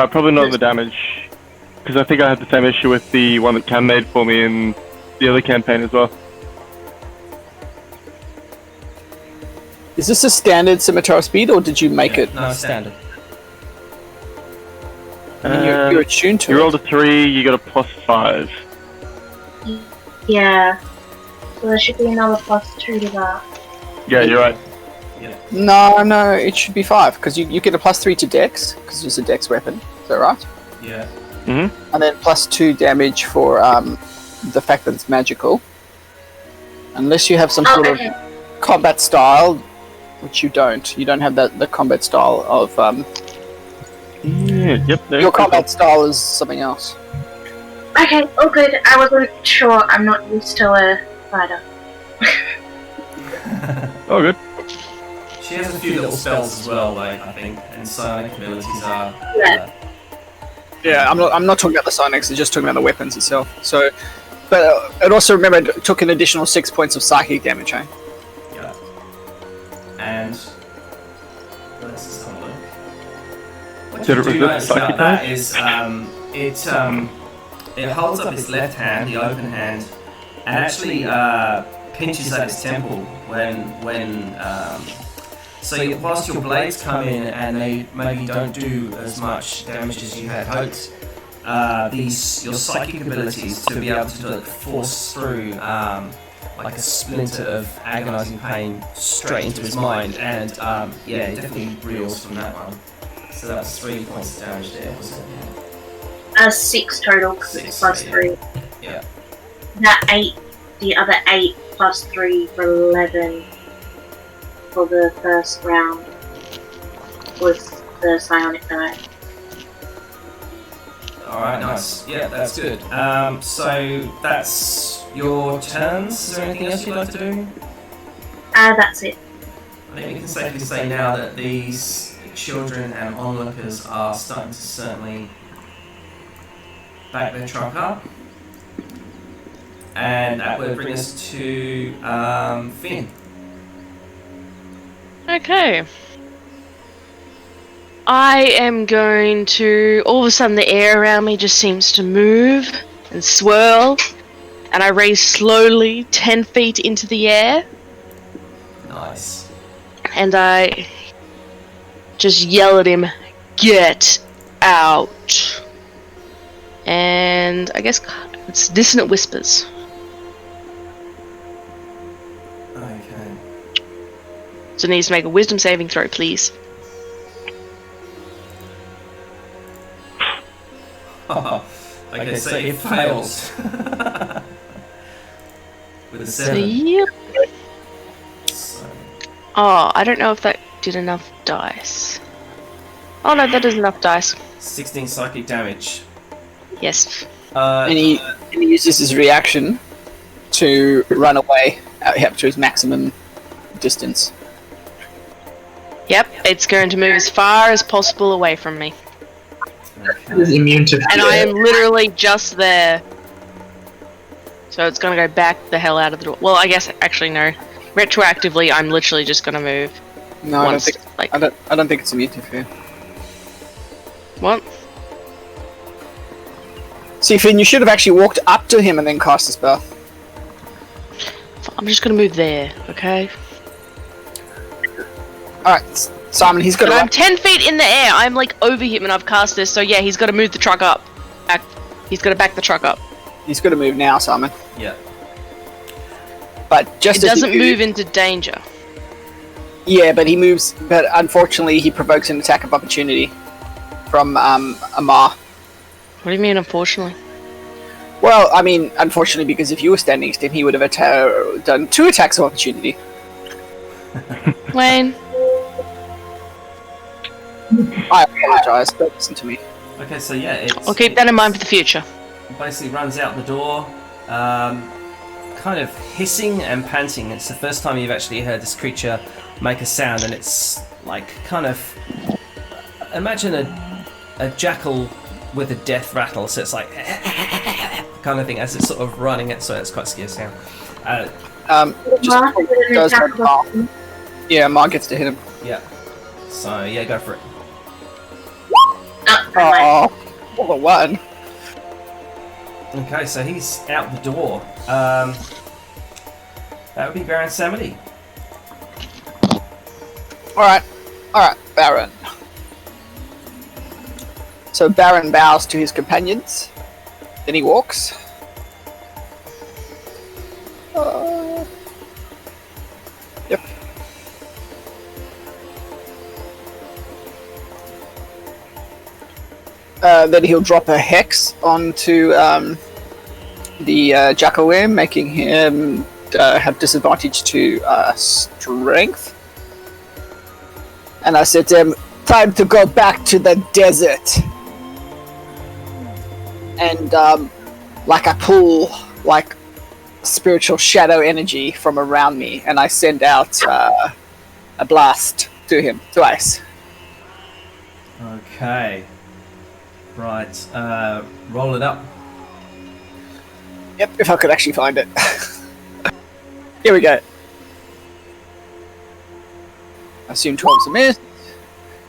probably not the damage. Because I think I had the same issue with the one that Cam made for me in the other campaign as well. Is this a standard scimitar speed, or did you make it? No, standard. I mean, you're attuned to You it. rolled a 3, you got a +5. Yeah. So there should be another +2 to that. Yeah, you're right. No, it should be 5, because you get a +3 to Dex, because it's a Dex weapon. Is that right? Yeah. Mm-hmm. And then +2 damage for the fact that it's magical. Unless you have some sort of combat style, which you don't. You don't have the combat style of... Yeah, yep. your combat style is something else. Okay, all good. I wasn't sure. I'm not used to a fighter. Oh, good. She has a few little spells as well, like I think, and psionic abilities are. Yeah, I'm not talking about the psionics. I'm just talking about the weapons itself. So, but it also remember it took an additional 6 points of psychic damage. Eh? Yeah. And let's just have a look. What Did you it do resist notice psychic about that is it holds up its left hand, the open hand, and actually pinches at its temple when so whilst your blades come in and they maybe don't do as much damage as you had hoped, your psychic abilities to be able to like, force through like a splinter of agonizing pain straight into his mind, and yeah, he definitely reels from that one. So that's 3 points of damage there, wasn't it? 6 total, because it's +3. Yeah. That 8, the other 8 +3 for 11 for the first round was the psionic die. Alright, nice. Yeah, that's good. So that's your turns. Is there anything else you'd like to do? That's it. I think we can safely say now that these children and onlookers are starting to certainly back their truck up. And that would bring us to Finn. Okay. I am going to... All of a sudden the air around me just seems to move and swirl. And I raise slowly 10 feet into the air. Nice. And I just yell at him, "Get out!" And I guess it's dissonant whispers. Okay. So it needs to make a wisdom saving throw, please. Oh, okay, so it fails. With a So, 7. yep. So, Oh, I don't know if that did enough dice. Oh no, that is enough dice. 16 psychic damage. Yes. And he uses his reaction to run away up to his maximum distance. Yep, it's going to move as far as possible away from me. It is immune to fear. And I am literally just there. So it's going to go back the hell out of the door. Well, I guess, actually no. Retroactively, I'm literally just going to move. No, once, I don't think it's immune to fear. What? See, Finn, you should have actually walked up to him and then cast a spell. I'm just going to move there, okay? Alright, Simon, he's got And I'm to... 10 feet in the air. I'm like over him and I've cast this, so yeah, he's got to move the truck up. He's got to back the truck up. He's got to move now, Simon. Yeah. But just It as he doesn't move into danger. Yeah, but he moves. But unfortunately, he provokes an attack of opportunity from Amar. What do you mean, unfortunately? Well, I mean, unfortunately, because if you were standing next to him, he would have done 2 attacks of opportunity. Wayne? I apologize. Don't listen to me. Okay, so yeah, I'll keep that in mind for the future. basically runs out the door, kind of hissing and panting. It's the first time you've actually heard this creature make a sound, and it's like kind of... Imagine a jackal with a death rattle, so it's like kind of thing as it's sort of running it, so it's quite scary sound. Mark did an does attack hurt of opportunity. Yeah, Mark gets to hit him. Yeah. So yeah, go for it. Oh, never mind. Oh, what a one. Okay, so he's out the door. That would be Baron Samity. Alright, Baron. So Baron bows to his companions. Then he walks. Yep. Then he'll drop a hex onto the Jackalware, making him have disadvantage to strength. And I said to him, "Time to go back to the desert." And like I pull like spiritual shadow energy from around me, and I send out a blast to him twice. Okay. Right. Roll it up. Yep, if I could actually find it. Here we go. I assume 12's a miss.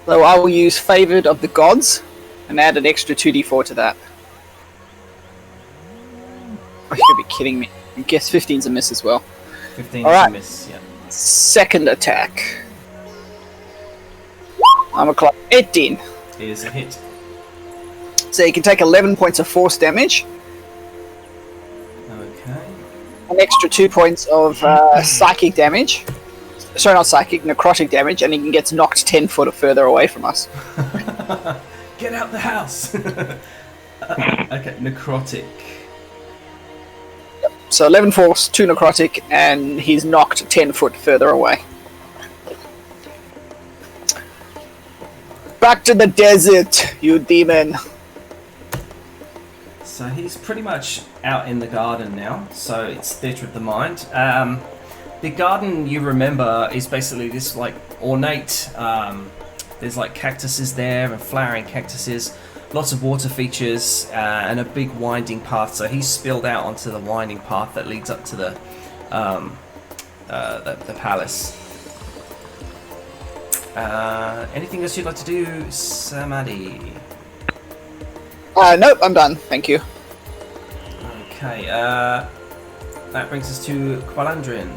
So I will use Favoured of the Gods and add an extra 2d4 to that. Oh, you're gonna be kidding me. I guess 15's a miss as well. 15 All is right. a miss. Yeah. Second attack. I'm a clock 18. Is a hit. So you can take 11 points of force damage, Okay. an extra 2 points of psychic damage. Sorry, not psychic, necrotic damage, and he gets knocked 10 foot or further away from us. Get out the house. Okay, necrotic. So 11 force, 2 necrotic, and he's knocked 10 foot further away. Back to the desert, you demon. So he's pretty much out in the garden now. So it's Theatre of the Mind. The garden, you remember, is basically this like ornate. There's like cactuses there and flowering cactuses, lots of water features, and a big winding path. So he's spilled out onto the winding path that leads up to the palace. Anything else you'd like to do, Samadhi? Nope, I'm done. Thank you. Okay, that brings us to Qualandrin.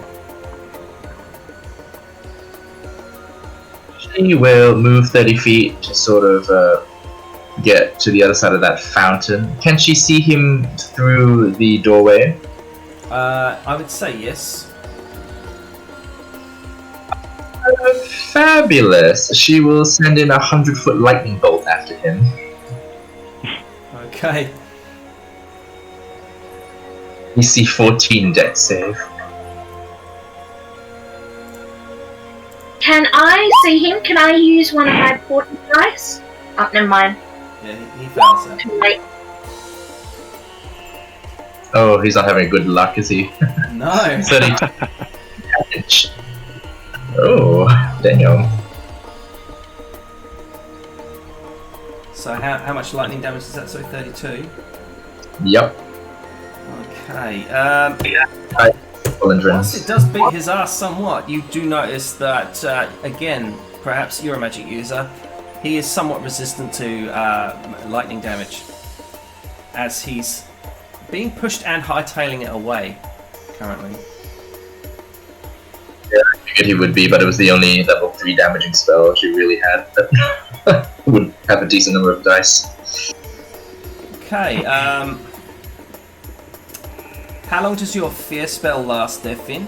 She will move 30 feet to sort of get to the other side of that fountain. Can she see him through the doorway? I would say yes. Fabulous. She will send in a 100-foot lightning bolt after him. Okay. DC 14 dex save. Can I see him? Can I use one of my portent dice? Oh, never mind. Yeah, he fails it. Too late. Oh, he's not having good luck, is he? No. 30 damage. Oh, damn. So how much lightning damage is that? So 32. Yep. Okay. Qualandrin. Whilst it does beat his ass somewhat, you do notice that again, perhaps you're a magic user. He is somewhat resistant to lightning damage, as he's being pushed and hightailing it away currently. Yeah, I figured he would be, but it was the only level 3 damaging spell she really had that would have a decent number of dice. Okay. How long does your fear spell last there, Finn?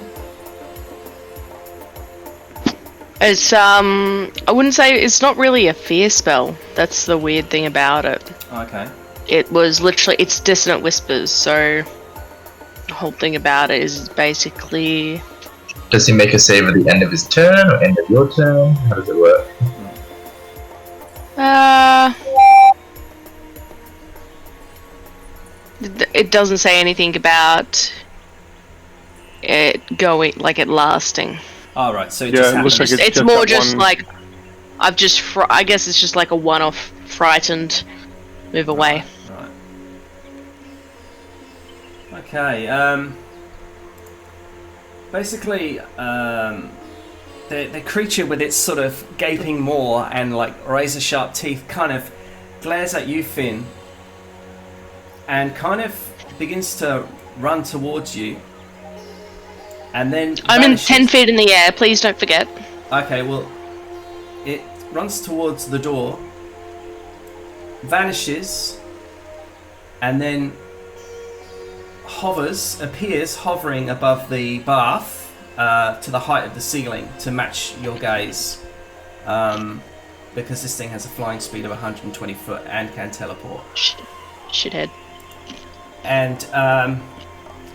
It's I wouldn't say it's not really a fear spell. That's the weird thing about it. Okay. It was literally it's dissonant whispers. So the whole thing about it is basically Does he make a save at the end of his turn or end of your turn? How does it work? It doesn't say anything about it going like it lasting. All right. So it Yeah, just it looks happens. like It's just more that just one- like I've just I guess it's just like a one-off frightened move away. Right. Okay. Basically, the creature with its sort of gaping maw and like razor sharp teeth kind of glares at you, Finn, and kind of begins to run towards you. And then I'm in vanishes. 10 feet in the air. Please don't forget. Okay, well, it runs towards the door, vanishes, and then appears hovering above the bath to the height of the ceiling to match your gaze, because this thing has a flying speed of 120 foot and can teleport. Shithead. And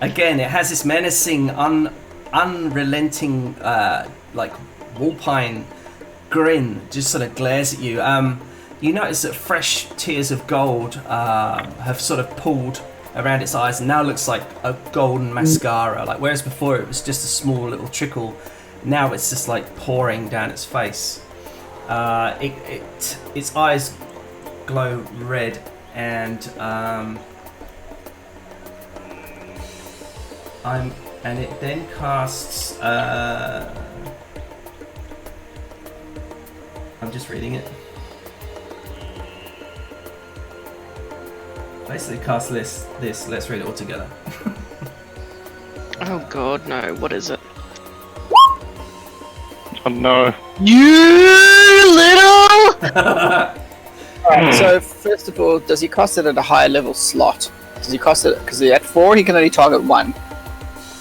again, it has this menacing, unrelenting, like wolpine grin, just sort of glares at you. You notice that fresh tears of gold have sort of pooled around its eyes and now looks like a golden mascara. Like whereas before it was just a small little trickle, now it's just like pouring down its face. Its eyes glow red and and it then casts. I'm just reading it. Basically, cast this. Let's read it all together. Oh god, no. What is it? Oh no. You little. Alright, so first of all, does he cast it at a higher level slot? Does he cast it because at 4 he can only target 1?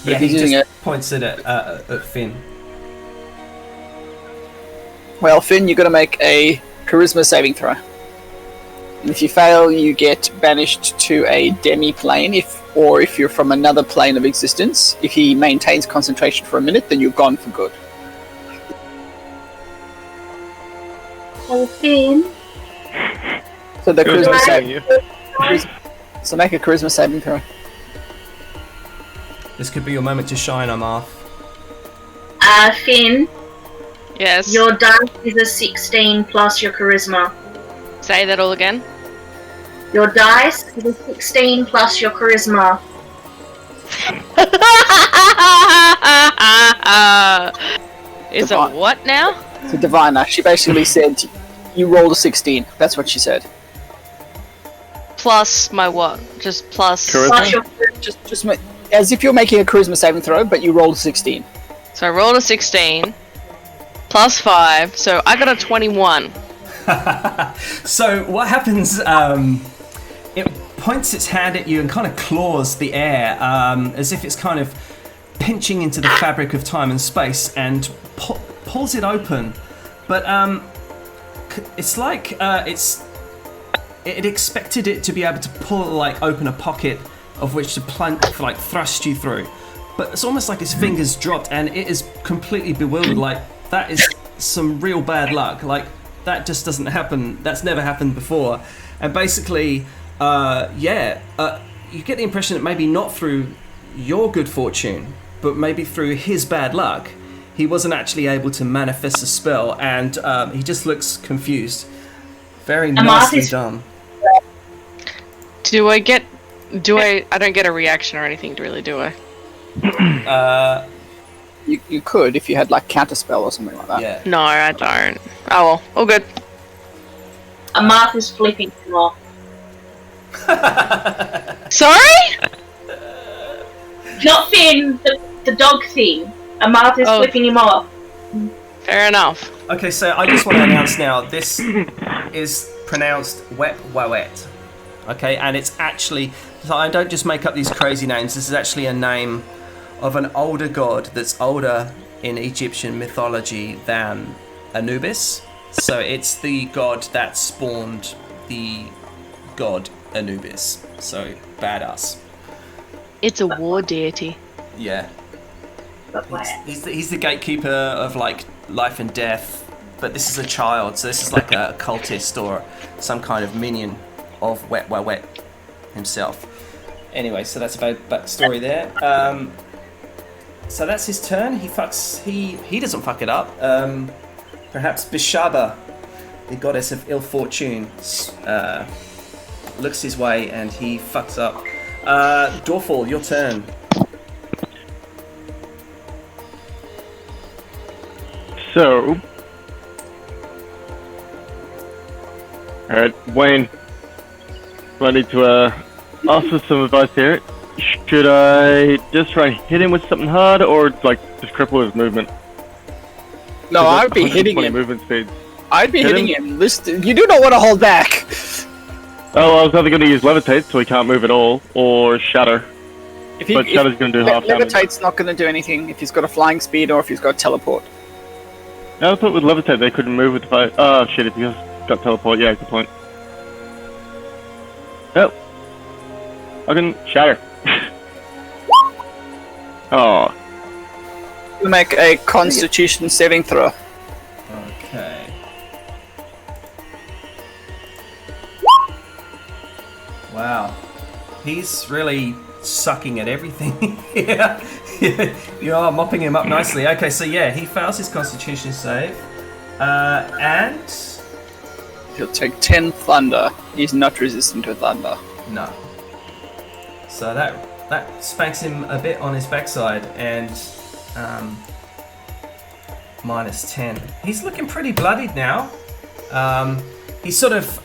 Yeah, he's he using just points it at Finn. Well, Finn, you're going to make a charisma saving throw. And if you fail, you get banished to a demi-plane, or if you're from another plane of existence. If he maintains concentration for a minute, then you're gone for good. Oh, Finn. So the Good. charisma Thank save. you. So make a charisma saving throw. This could be your moment to shine, Amarth. Finn, Yes. your dice is a 16 plus your charisma. Say that all again. Your dice is a 16 plus your charisma. Is it what now? So Divina, she basically said, you rolled a 16. That's what she said. Plus my what? Just plus. Charisma? Plus your Just as if you're making a charisma saving throw, but you rolled a 16. So I rolled a 16. Plus 5. So I got a 21. So what happens? It points its hand at you and kind of claws the air, as if it's kind of pinching into the fabric of time and space, and pulls it open. But it's like it expected it to be able to open a pocket of which to thrust you through. But it's almost like his fingers dropped, and it is completely bewildered. Like, that is some real bad luck. Like, that just doesn't happen. That's never happened before. And basically, you get the impression that maybe not through your good fortune, but maybe through his bad luck, he wasn't actually able to manifest a spell, and he just looks confused. Very nicely done. I don't get a reaction or anything, really, do I? You could if you had like counterspell or something like that. Yeah. No, I don't. Oh well, all good. Amartha's flipping him off. Sorry? Not Finn, the dog thing. Amartha's flipping him off. Fair enough. Okay, so I just want to announce now, this is pronounced Wep-Wawet. Okay, and it's actually, so I don't just make up these crazy names, this is actually a name of an older god that's older in Egyptian mythology than Anubis. So it's the god that spawned the god Anubis. So, badass. It's a war deity. Yeah. But where? He's the gatekeeper of like life and death, but this is a child, so this is like a cultist or some kind of minion of Wet himself. Anyway, so that's about backstory there. So that's his turn. He doesn't fuck it up. Perhaps Bishaba, the goddess of ill fortune, looks his way and he fucks up. Dorfall, your turn. So, alright, Wayne, do I need to ask for some advice here? Should I just try and hit him with something hard, or like just cripple his movement? No, I would be hitting 120 him. movement speed. I'd be Hit hitting him? him. Listen, you do not want to hold back. Oh, I was either going to use levitate so he can't move at all, or shatter. If he, But Shadow's going to do half damage. Levitate's not going to do anything if he's got a flying speed or if he's got teleport. I thought with levitate they couldn't move with the fire. Oh shit! If he's got teleport, yeah, good point. Yep. I can shatter. Oh. You make a Constitution saving throw. Okay. Wow. He's really sucking at everything. Yeah. You are mopping him up nicely. Okay, so yeah, he fails his Constitution save. And... He'll take 10 thunder. He's not resistant to thunder. no. So that spanks him a bit on his backside, and minus 10. He's looking pretty bloodied now. He's sort of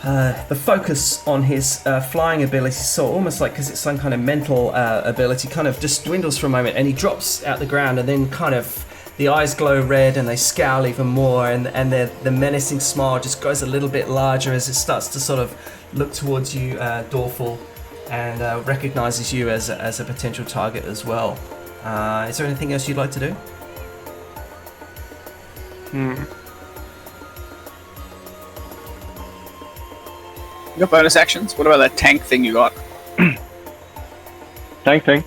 the focus on his flying ability, so almost like because it's some kind of mental ability, kind of just dwindles for a moment, and he drops out the ground, and then kind of the eyes glow red and they scowl even more, and the menacing smile just grows a little bit larger as it starts to sort of look towards you, Dorfall, and recognizes you as a potential target as well. Is there anything else you'd like to do? You got bonus actions? What about that tank thing you got? Tank thing.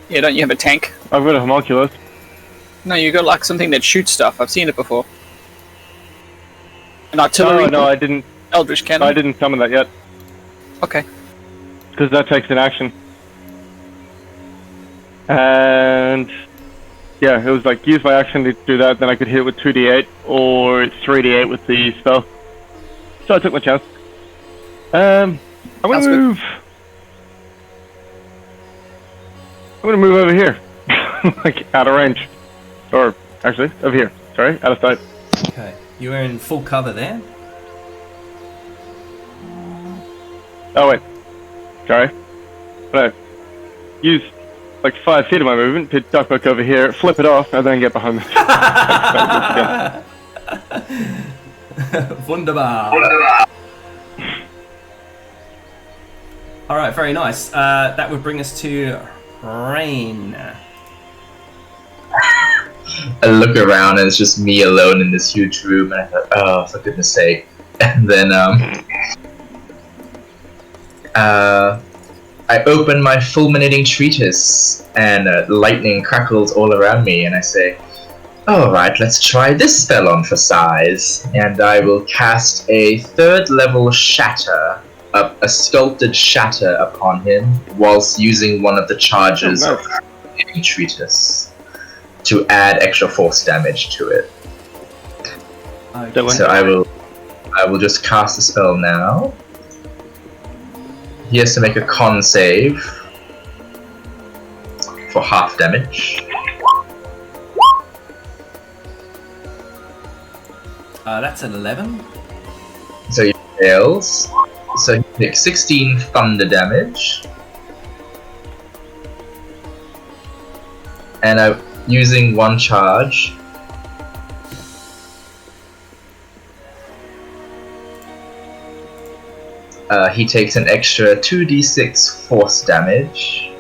Yeah, don't you have a tank? I've got a homunculus. No, you got like something that shoots stuff. I've seen it before. An artillery. Oh no, I didn't. Eldritch cannon. I didn't summon that yet Okay. because that takes an action. And yeah, it was like use my action to do that. Then I could hit it with 2d8 or 3d8 with the spell. So I took my chance. I'm gonna Sounds good. move. I'm gonna move over here, like out of range, or actually. Over here. Sorry, out of sight. Okay. You were in full cover there. Oh, wait. Sorry. But I use like 5 feet of my movement to duck back over here, flip it off, and then get behind the... Wunderbar. Alright, very nice. That would bring us to Rain. I look around and it's just me alone in this huge room, and I thought, oh, for goodness sake. And then, I open my fulminating treatise, and lightning crackles all around me, and I say, alright, let's try this spell on for size. And I will cast a 3rd level shatter, a sculpted shatter upon him, whilst using one of the charges of the fulminating treatise to add extra force damage to it. Okay. So I will just cast the spell now. He has to make a con save for half damage. That's an 11. So he fails. So he takes 16 thunder damage. And I'm using one charge. He takes an extra 2d6 force damage.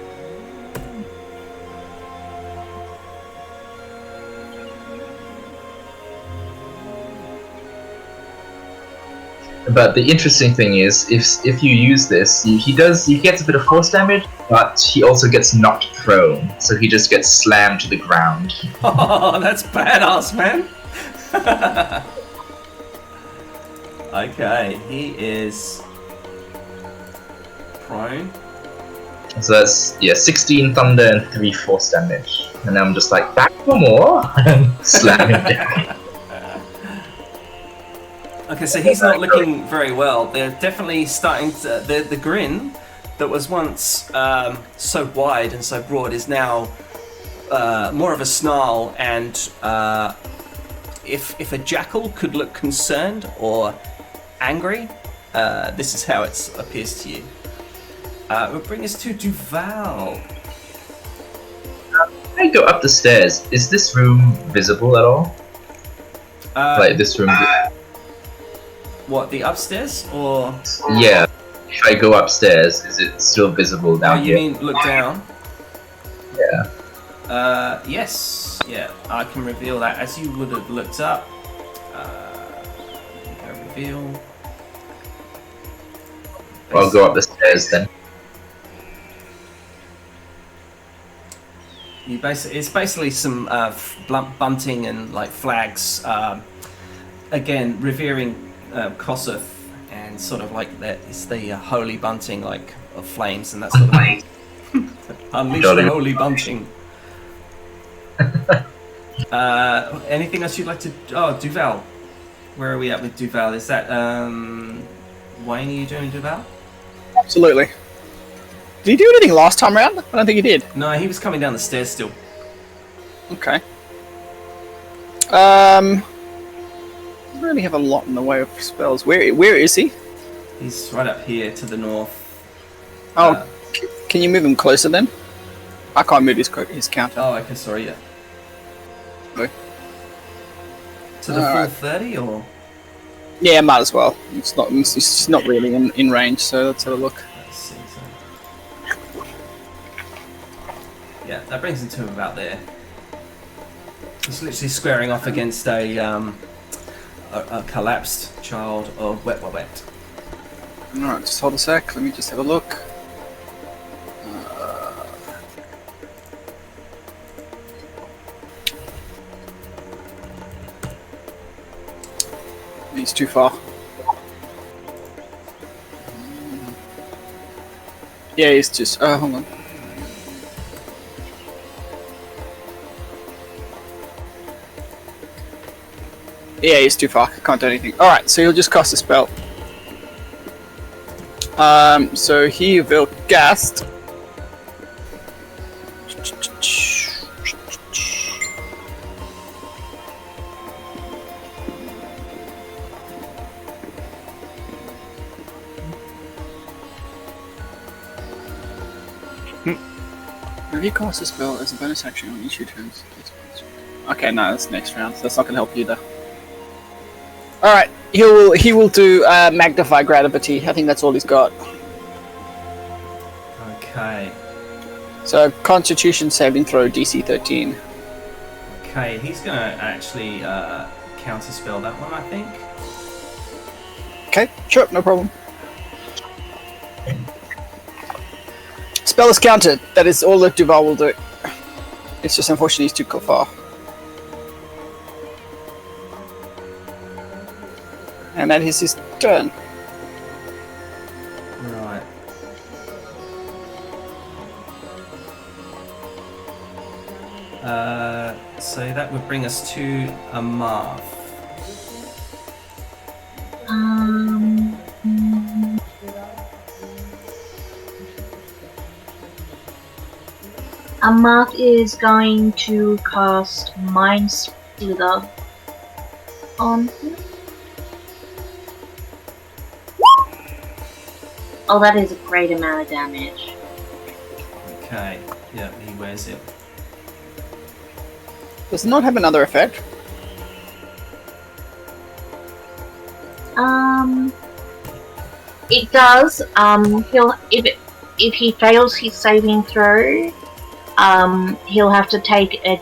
But the interesting thing is, if you use this, he gets a bit of force damage, but he also gets knocked prone, so he just gets slammed to the ground. Oh, that's badass, man. Okay, he is prone. So that's 16 thunder and 3 force damage, and I'm just like, back for more, and slam him down. Okay, so he's not looking very well. They're definitely starting to... The grin that was once so wide and so broad is now more of a snarl, and if a jackal could look concerned or angry, this is how it appears to you. We'll bring us to Duval. When I go up the stairs, is this room visible at all? Like this room... What, the upstairs, or...? Yeah, if I go upstairs, is it still visible down you here? mean look down? Yeah. Yes. Yeah, I can reveal that as you would have looked up. Reveal. I'll go up the stairs then. It's basically some bunting and like flags. Again, revering Kossuth, and sort of like that. It's the holy bunting, like of flames and that sort of thing. Unleash the holy bunting. Anything else you'd like to? Oh, Duval. Where are we at with Duval? Is that Wayne? Are you doing Duval? Absolutely. Did he do anything last time round? I don't think he did. No, he was coming down the stairs still. Okay. I don't really have a lot in the way of spells. Where is he? He's right up here to the north. Oh, can you move him closer then? I can't move his counter. Oh, okay, sorry, yeah. Okay. To the full 30, or? Yeah, might as well. It's not really in range, so let's have a look. Let's see, so. Yeah, that brings him to about there. He's literally squaring off against a collapsed child of Wet. Alright, just hold a sec. Let me just have a look. He's too far. Yeah, he's just... hold on. Yeah, he's too far. Can't do anything. Alright, so he'll just cast a spell. So he will cast... Have you cast a spell as a bonus action on each of your turns? Okay, no, that's next round, so that's not going to help you either. Alright, he will do Magnify Gravity. I think that's all he's got. Okay. So, Constitution saving throw DC 13. Okay, he's going to actually counterspell that one, I think. Okay, sure, no problem. Spell is countered. That is all that Duval will do. It's just unfortunately he's too far. And that is his turn. Right. So that would bring us to a Marth. Marth is going to cast Mind Slither on him. Oh, that is a great amount of damage. Okay, yeah, he wears it. Does it not have another effect? It does. If he fails his saving throw, he'll have to take a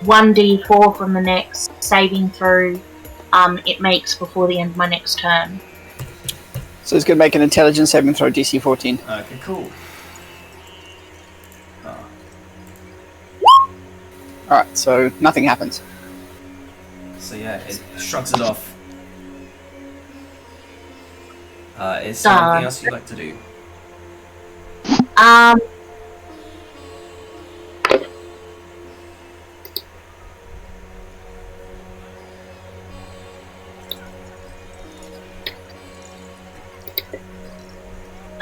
1d4 from the next saving throw it makes before the end of my next turn. So he's going to make an intelligence saving throw DC 14. Okay, cool. Alright, so nothing happens. So yeah, it shrugs it off. Is there anything else you'd like to do?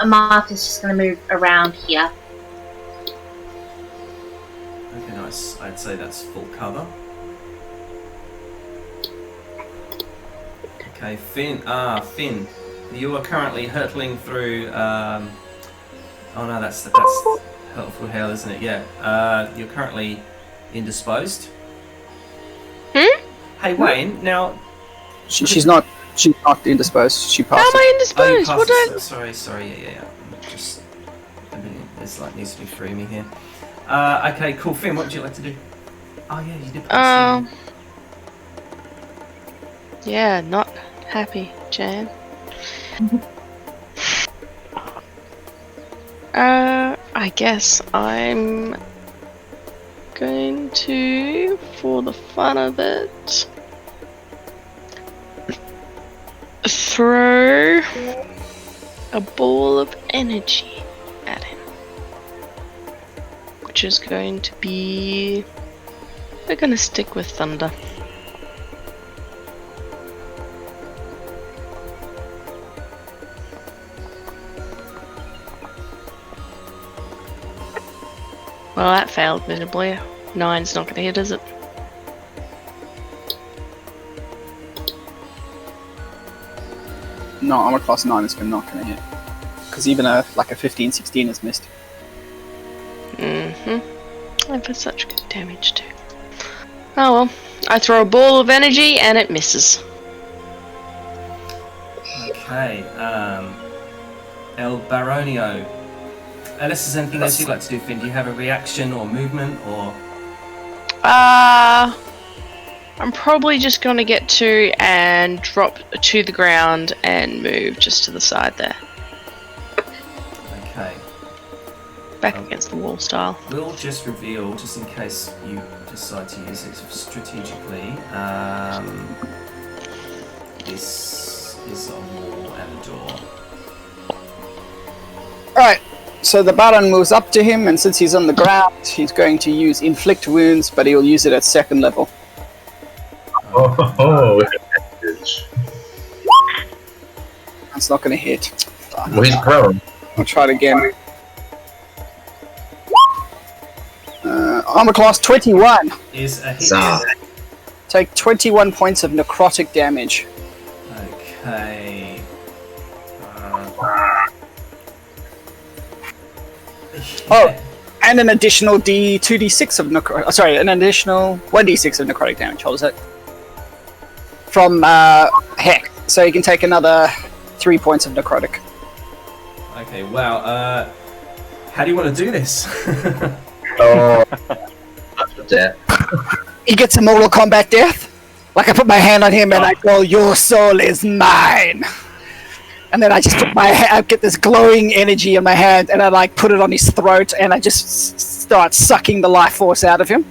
Marth is just going to move around here. Okay, nice. I'd say that's full cover. Okay, Finn. Finn. You are currently hurtling through. Oh no, that's hurtful hell, isn't it? Yeah. You're currently indisposed. Hey Wayne. Now. She's not indisposed. She How passed. am I Oh, you indisposed? passed What it. I... Sorry. Yeah. Just. I mean, there's needs to be three of me here. Okay, cool. Finn, what would you like to do? Oh yeah, you did pass. Yeah, not happy, Jan. I guess I'm going to, for the fun of it, throw a ball of energy at him. Which is going to be... We're going to stick with thunder. Well, that failed miserably. 9's not going to hit, is it? No, armor class 9 is not going to hit. Because even a 15, 16 is missed. And for such good damage too. Oh well. I throw a ball of energy and it misses. Okay, El Baronio. Unless there's anything else you'd like to do, Finn, do you have a reaction or movement or... I'm probably just going to get to and drop to the ground and move just to the side there. Okay. Back against the wall style. We'll just reveal, just in case you decide to use it strategically, this is a wall and a door. Alright, so the Baron moves up to him, and since he's on the ground, he's going to use Inflict Wounds, but he'll use it at 2nd level. Oh, That's not going to hit. well, he's prone. I'll try it again. Armor class 21. Is a hit. Take 21 points of necrotic damage. Okay. Oh, and an additional D2d6 of necrotic. Sorry, an additional 1d6 of necrotic damage. What was it? From Heck. So you can take another 3 points of necrotic. Okay, wow. How do you want to do this? Oh, death. He gets a Mortal Kombat death. Like I put my hand on him and I go, "Your soul is mine." And then I just put I get this glowing energy in my hand, and I like put it on his throat, and I just start sucking the life force out of him.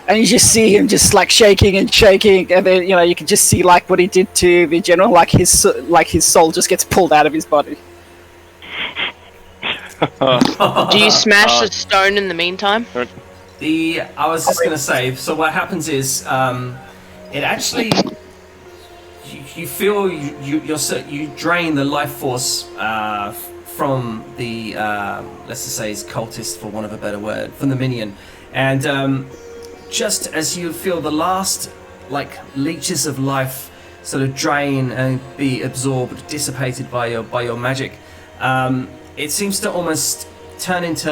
And you just see him just like shaking and shaking, and then you can just see like what he did to the general, like his soul just gets pulled out of his body. Do you smash the stone in the meantime? I was just gonna say. So what happens is, it actually. You feel you drain the life force from the let's just say his cultist, for want of a better word, from the minion, and just as you feel the last like leeches of life sort of drain and be absorbed, dissipated by your magic, it seems to almost turn into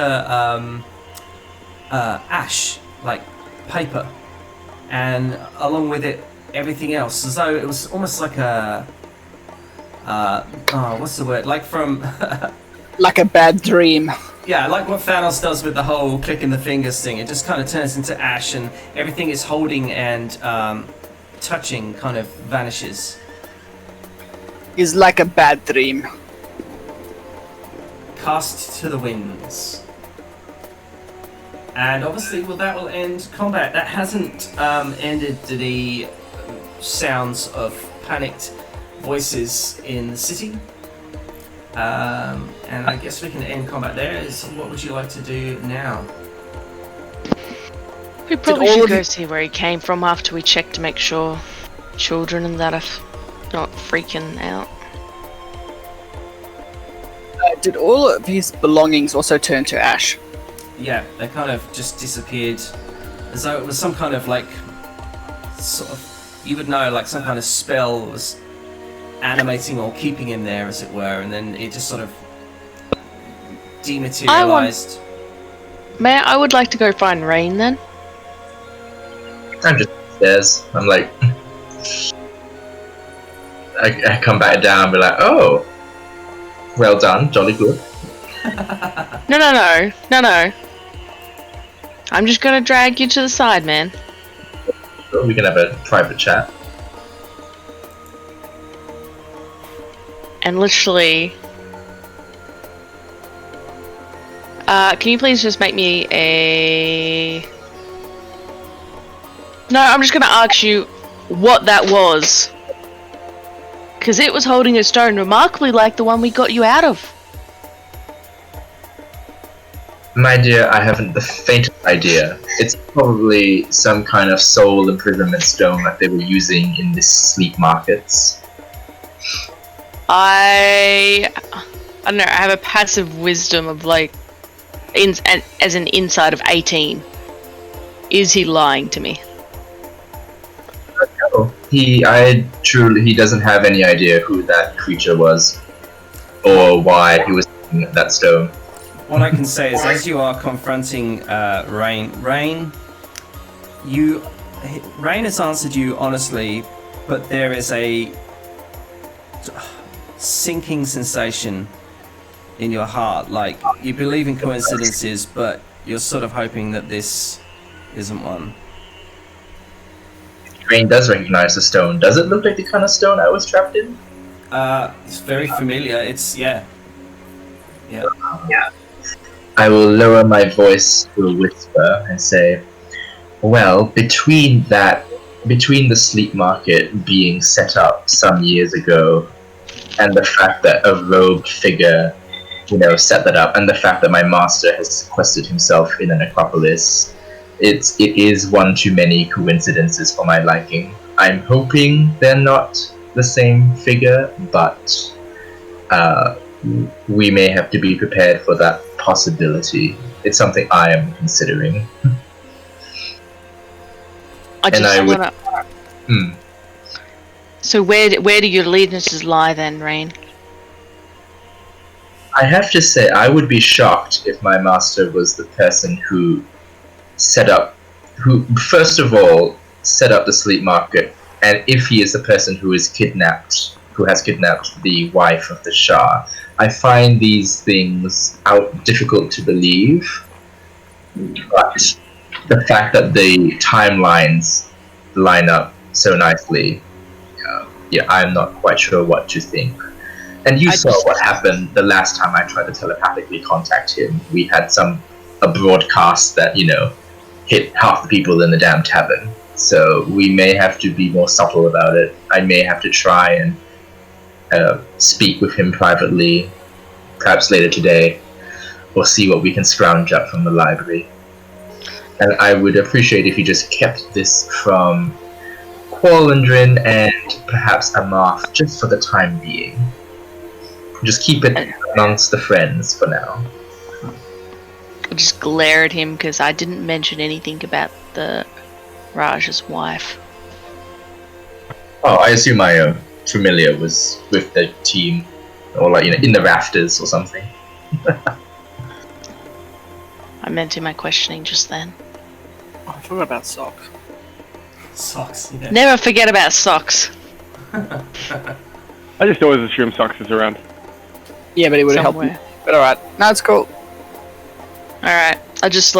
ash, like paper, and along with it everything else, as though it was almost like a what's the word? Like from like a bad dream. Yeah, like what Thanos does with the whole clicking the fingers thing. It just kind of turns into ash, and everything it's holding and touching kind of vanishes. Is like a bad dream. Cast to the winds. And obviously, well, that will end combat. That hasn't ended the sounds of panicked voices in the city. And I guess we can end combat there. So what would you like to do now? We probably should go see where he came from after we check to make sure children and that are not freaking out. Did all of his belongings also turn to ash? Yeah, they kind of just disappeared, as though it was some kind of like, sort of, you would know, like some kind of spell was animating or keeping him there, as it were, and then it just sort of dematerialized. I would like to go find Rain then. I'm just upstairs. I'm like, I come back down and be like, oh, well done, jolly good. No. I'm just gonna drag you to the side, man. We can have a private chat. And literally... can you please just make me a... No, I'm just gonna ask you what that was. Because it was holding a stone remarkably like the one we got you out of. My dear, I haven't the faintest idea. It's probably some kind of soul imprisonment stone that they were using in the sleep markets. I don't know, I have a passive wisdom of like, as an inside of 18. Is he lying to me? No, he doesn't have any idea who that creature was, or why he was using that stone. What I can say is, as you are confronting Rain has answered you honestly, but there is a sinking sensation in your heart. Like, you believe in coincidences, but you're sort of hoping that this isn't one. Rain does recognize the stone. Does it look like the kind of stone I was trapped in? It's very familiar. It's, yeah. I will lower my voice to a whisper and say, well, between the sleep market being set up some years ago, and the fact that a robed figure, set that up, and the fact that my master has sequestered himself in a necropolis, it is one too many coincidences for my liking. I'm hoping they're not the same figure, but we may have to be prepared for that possibility. It's something I am considering. So where do your allegiances lie then, Rain? I have to say, I would be shocked if my master was the person who first of all, set up the sleep market, and if he is the person who has kidnapped the wife of the Shah. I find these things difficult to believe, but the fact that the timelines line up so nicely, I'm not quite sure what to think. And you saw what happened the last time I tried to telepathically contact him. We had a broadcast that, hit half the people in the damn tavern. So we may have to be more subtle about it. I may have to try and speak with him privately, perhaps later today, or see what we can scrounge up from the library. And I would appreciate if you just kept this from Qualandrin and perhaps Amath, just for the time being. Just keep it amongst the friends for now. I just glare at him because I didn't mention anything about the Raj's wife. Oh, I assume my familiar was with the team, or in the rafters or something. I meant in my questioning just then. Oh, I forgot about socks. Socks, yeah. Never forget about socks. I just always assume Socks is around. Yeah, but it would have helped me. Somewhere. But alright. No, it's cool. Alright, I just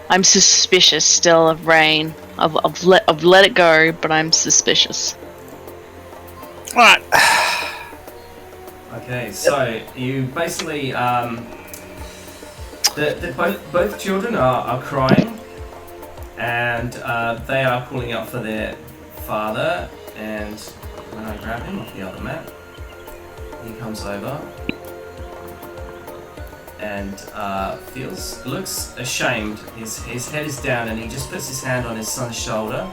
I'm suspicious still of Rain. I've let it go, but I'm suspicious. Alright. Okay, so you basically both children are crying, and they are calling out for their father. And when I grab him off the other map, he comes over and looks ashamed. His head is down, and he just puts his hand on his son's shoulder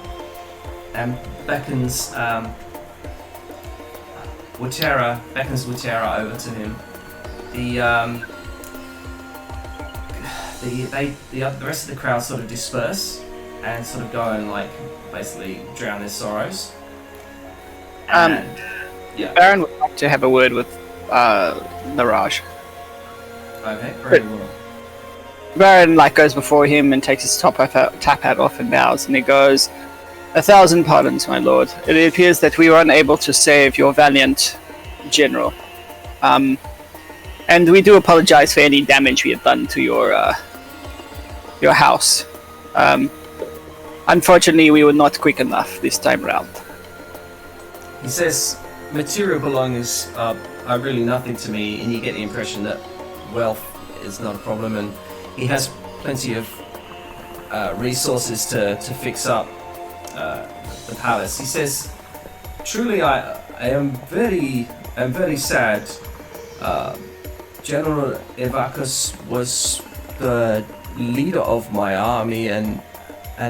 and beckons Watera over to him. The rest of the crowd sort of disperse and sort of go and basically drown their sorrows. And, Baron would like to have a word with Naraj. Okay, very well. Baron goes before him and takes his top hat off and bows, and he goes, 1,000 pardons, my lord. It appears that we were unable to save your valiant general. And we do apologize for any damage we have done to your house. Unfortunately, we were not quick enough this time round. He says, material belongings are really nothing to me, and you get the impression that wealth is not a problem, and he has plenty of resources to fix up the palace. He says, truly I am very sad. General Evacus was the leader of my army, and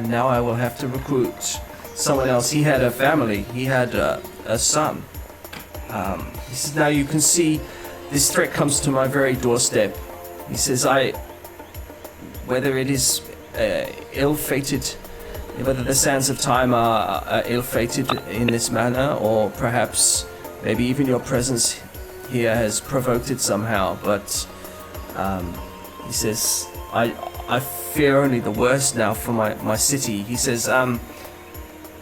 now I will have to recruit someone else. He had a family. He had a son. He says, now you can see this threat comes to my very doorstep. He says, whether it is ill-fated, whether the sands of time are ill-fated in this manner, or perhaps maybe even your presence here has provoked it somehow, but he says, I fear only the worst now for my city. He says,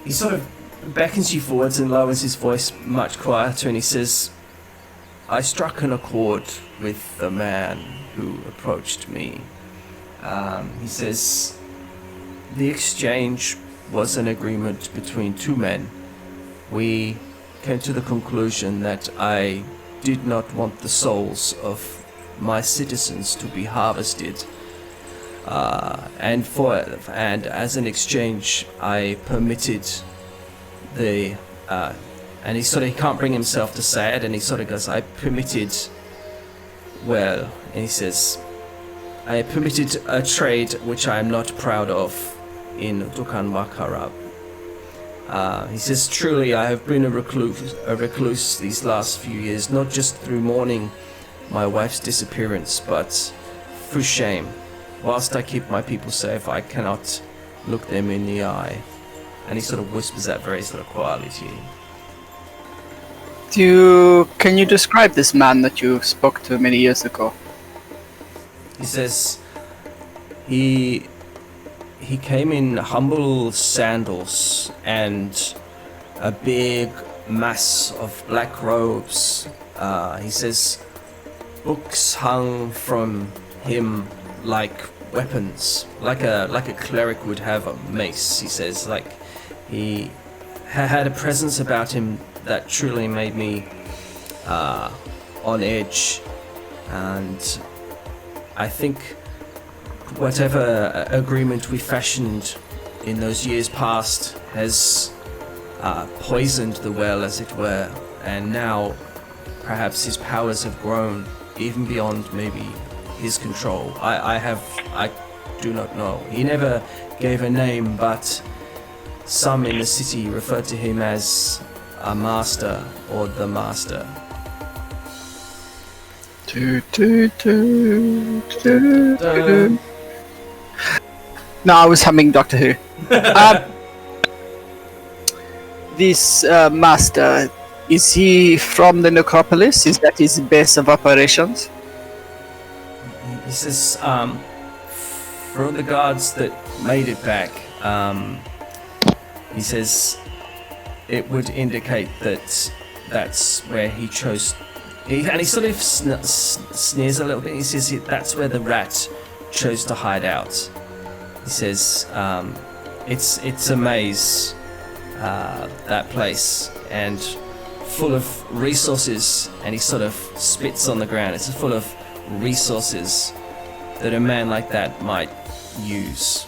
he sort of beckons you forwards and lowers his voice much quieter, and he says, I struck an accord with the man who approached me. He says, the exchange was an agreement between two men. We came to the conclusion that I did not want the souls of my citizens to be harvested. And as an exchange, I permitted and he can't bring himself to say it, and he sort of goes, I permitted a trade which I am not proud of in Dukan Makarab. He says, truly I have been a recluse these last few years, not just through mourning my wife's disappearance, but through shame. Whilst I keep my people safe, I cannot look them in the eye. And he sort of whispers that very sort of quietly to you. Can you describe this man that you spoke to many years ago? He says he came in humble sandals and a big mass of black robes. He says books hung from him like weapons, like a cleric would have a mace. He says like he had a presence about him that truly made me on edge, and I think whatever agreement we fashioned in those years past has poisoned the well, as it were, and now perhaps his powers have grown even beyond maybe his control. I do not know. He never gave a name, but some in the city referred to him as a master or the master. No, I was humming Doctor Who. This master, is he from the necropolis? Is that his base of operations? He says, for the guards that made it back, he says it would indicate that that's where he chose. And he sort of sneers a little bit. He says that's where the rat chose to hide out. He says it's a maze, that place, and full of resources. And he sort of spits on the ground. It's full of resources that a man like that might use.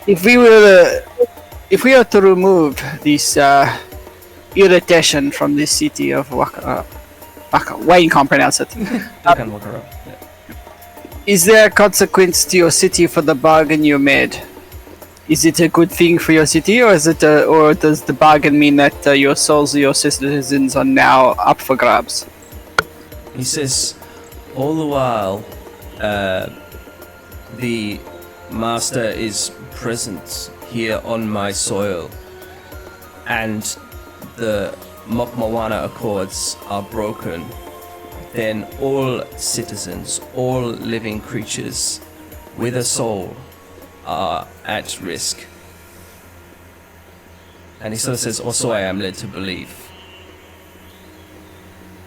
If we were to remove this irritation from this city of Waka, Wayne can't pronounce it. You can walk around. Yeah. Is there a consequence to your city for the bargain you made? Is it a good thing for your city, or or does the bargain mean that your souls of your citizens are now up for grabs? He says, all the while, the master is present here on my soil, and the Mopmowana Accords are broken, then all citizens, all living creatures with a soul are at risk. And he sort of says, also I am led to believe.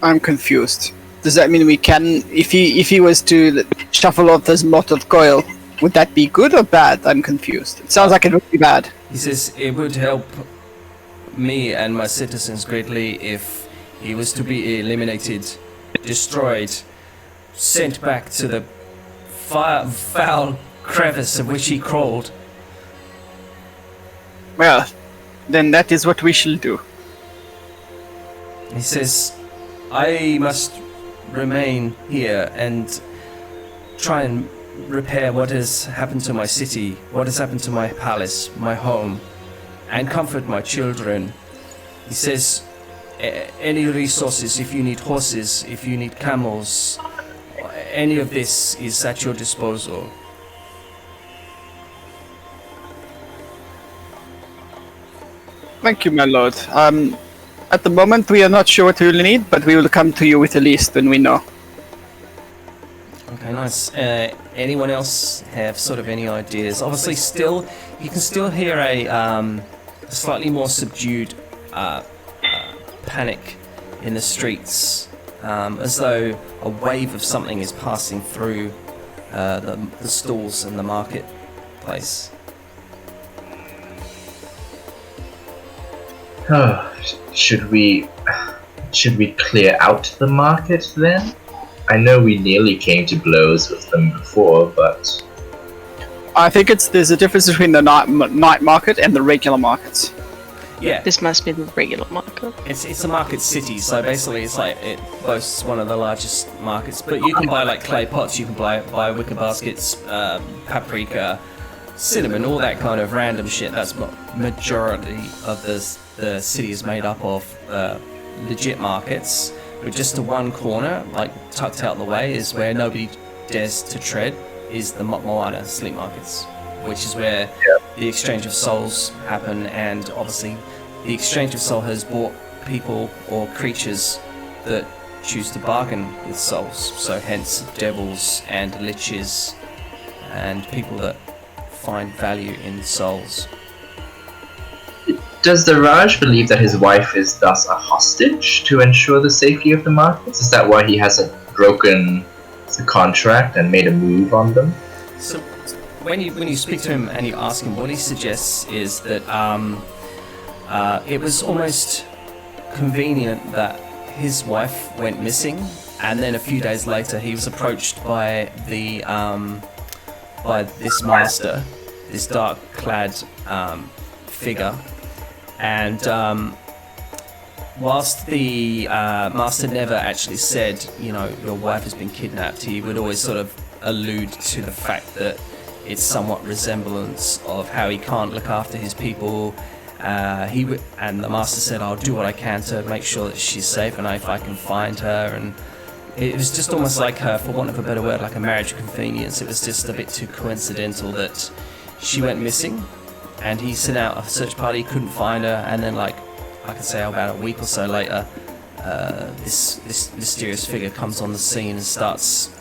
I'm confused. Does that mean we can, if he was to shuffle off this lot of coil, would that be good or bad? I'm confused. It sounds like it would be bad. He says it would help me and my citizens greatly if he was to be eliminated, destroyed, sent back to the foul crevice of which he crawled. Well, then that is what we shall do. He says, I must remain here and try and repair what has happened to my city, what has happened to my palace, my home, and comfort my children. He says, any resources, if you need horses, if you need camels, any of this is at your disposal. Thank you, my lord. At the moment, we are not sure what we will need, but we will come to you with a list when we know. Okay, nice. Anyone else have sort of any ideas? Obviously, still, you can still hear a slightly more subdued panic in the streets, as though a wave of something is passing through the stalls in the marketplace. Should we clear out the market then? I know we nearly came to blows with them before, but I think there's a difference between the night market and the regular markets. Yeah, This must be the regular market. it's a market city, so basically it's like it boasts one of the largest markets. But you can buy like clay pots, you can buy wicker baskets, paprika, cinnamon, all that kind of random shit. That's what majority of the city is made up of. Legit markets, but just to one corner, like tucked out the way, is where nobody dares to tread, is the Mopmowana sleep markets, which is where the exchange of souls happen, and obviously the exchange of soul has brought people or creatures that choose to bargain with souls. So hence devils and liches and people that find value in souls. Does the Raj believe that his wife is thus a hostage to ensure the safety of the markets? Is that why he hasn't broken the contract and made a move on them? So when you speak to him and you ask him, what he suggests is that it was almost convenient that his wife went missing, and then a few days later he was approached by this master, this dark-clad figure, and whilst the master never actually said, you know, your wife has been kidnapped, he would always sort of allude to the fact that it's somewhat resemblance of how he can't look after his people. And the master said, I'll do what I can to make sure that she's safe, and if I can find her. And it was just almost like her, for want of a better word, like a marriage of convenience. It was just a bit too coincidental that she went missing, and he sent out a search party, couldn't find her, and then like I could say about a week or so later, this mysterious figure comes on the scene and starts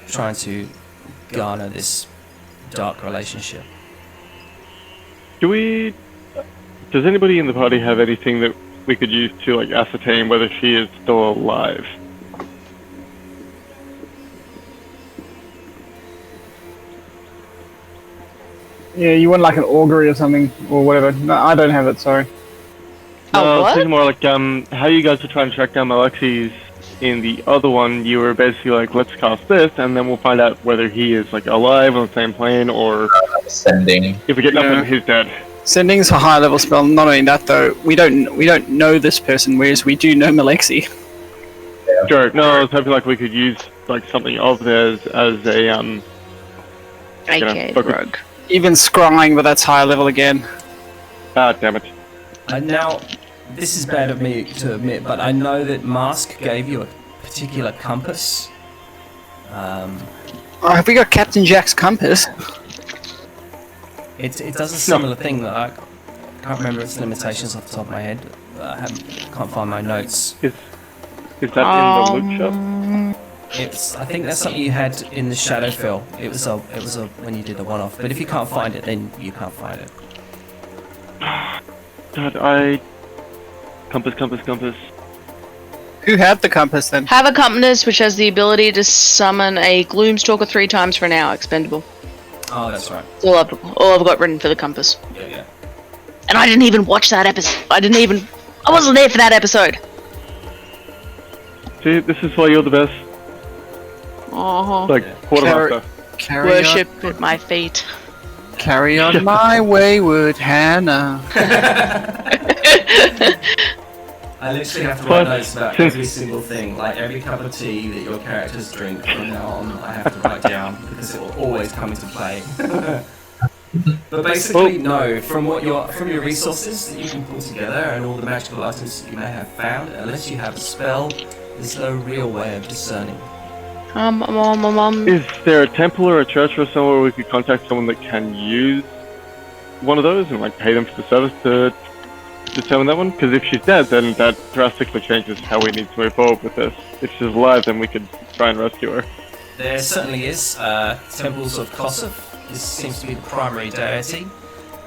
trying to garner this dark relationship. Does anybody in the party have anything that we could use to like ascertain whether she is still alive? Yeah, you want like an augury or something, or whatever. No, I don't have it, sorry. No, what? I was thinking more like how you guys are trying to track down Alexis. In the other one, you were basically like, let's cast this, and then we'll find out whether he is like alive on the same plane, or Sending. if we get nothing, Yeah. he's dead. Sending's a high level spell. Not only that though, we don't know this person, whereas we do know Malexi. Sure. No, I was hoping like we could use like something of theirs as a AKA focus. rogue. Even scrying, but that's high level again. Ah, damn it. Now, this is bad of me to admit, but I know that Mask gave you a particular compass. Have we got Captain Jack's compass? It does a similar thing that I can't remember its limitations off the top of my head. Can't find my notes. Is that in the loot shop? I think that's something you had in the Shadowfell. It was a when you did a one-off. But if you can't find it, then you can't find it. God, compass. Who had the compass then? Have a compass which has the ability to summon a Gloomstalker 3 times for an hour, expendable. Oh, that's right. That's all I've got written for the compass. Yeah. And I didn't even watch that episode. I wasn't there for that episode. See, this is why you're the best. Oh, Like quartermaster. worship at my feet. Carry on my wayward Hannah. I literally have to write notes about every single thing, like every cup of tea that your characters drink from now on. I have to write down because it will always come into play. But basically, no. From your resources that you can pull together and all the magical items that you may have found, unless you have a spell, there's no real way of discerning. Is there a temple or a church or somewhere we could contact someone that can use one of those and like pay them for the service to determine that one? Because if she's dead, then that drastically changes how we need to move forward with this. If she's alive, then we could try and rescue her. There certainly is temples of Kossuth. This seems to be the primary deity.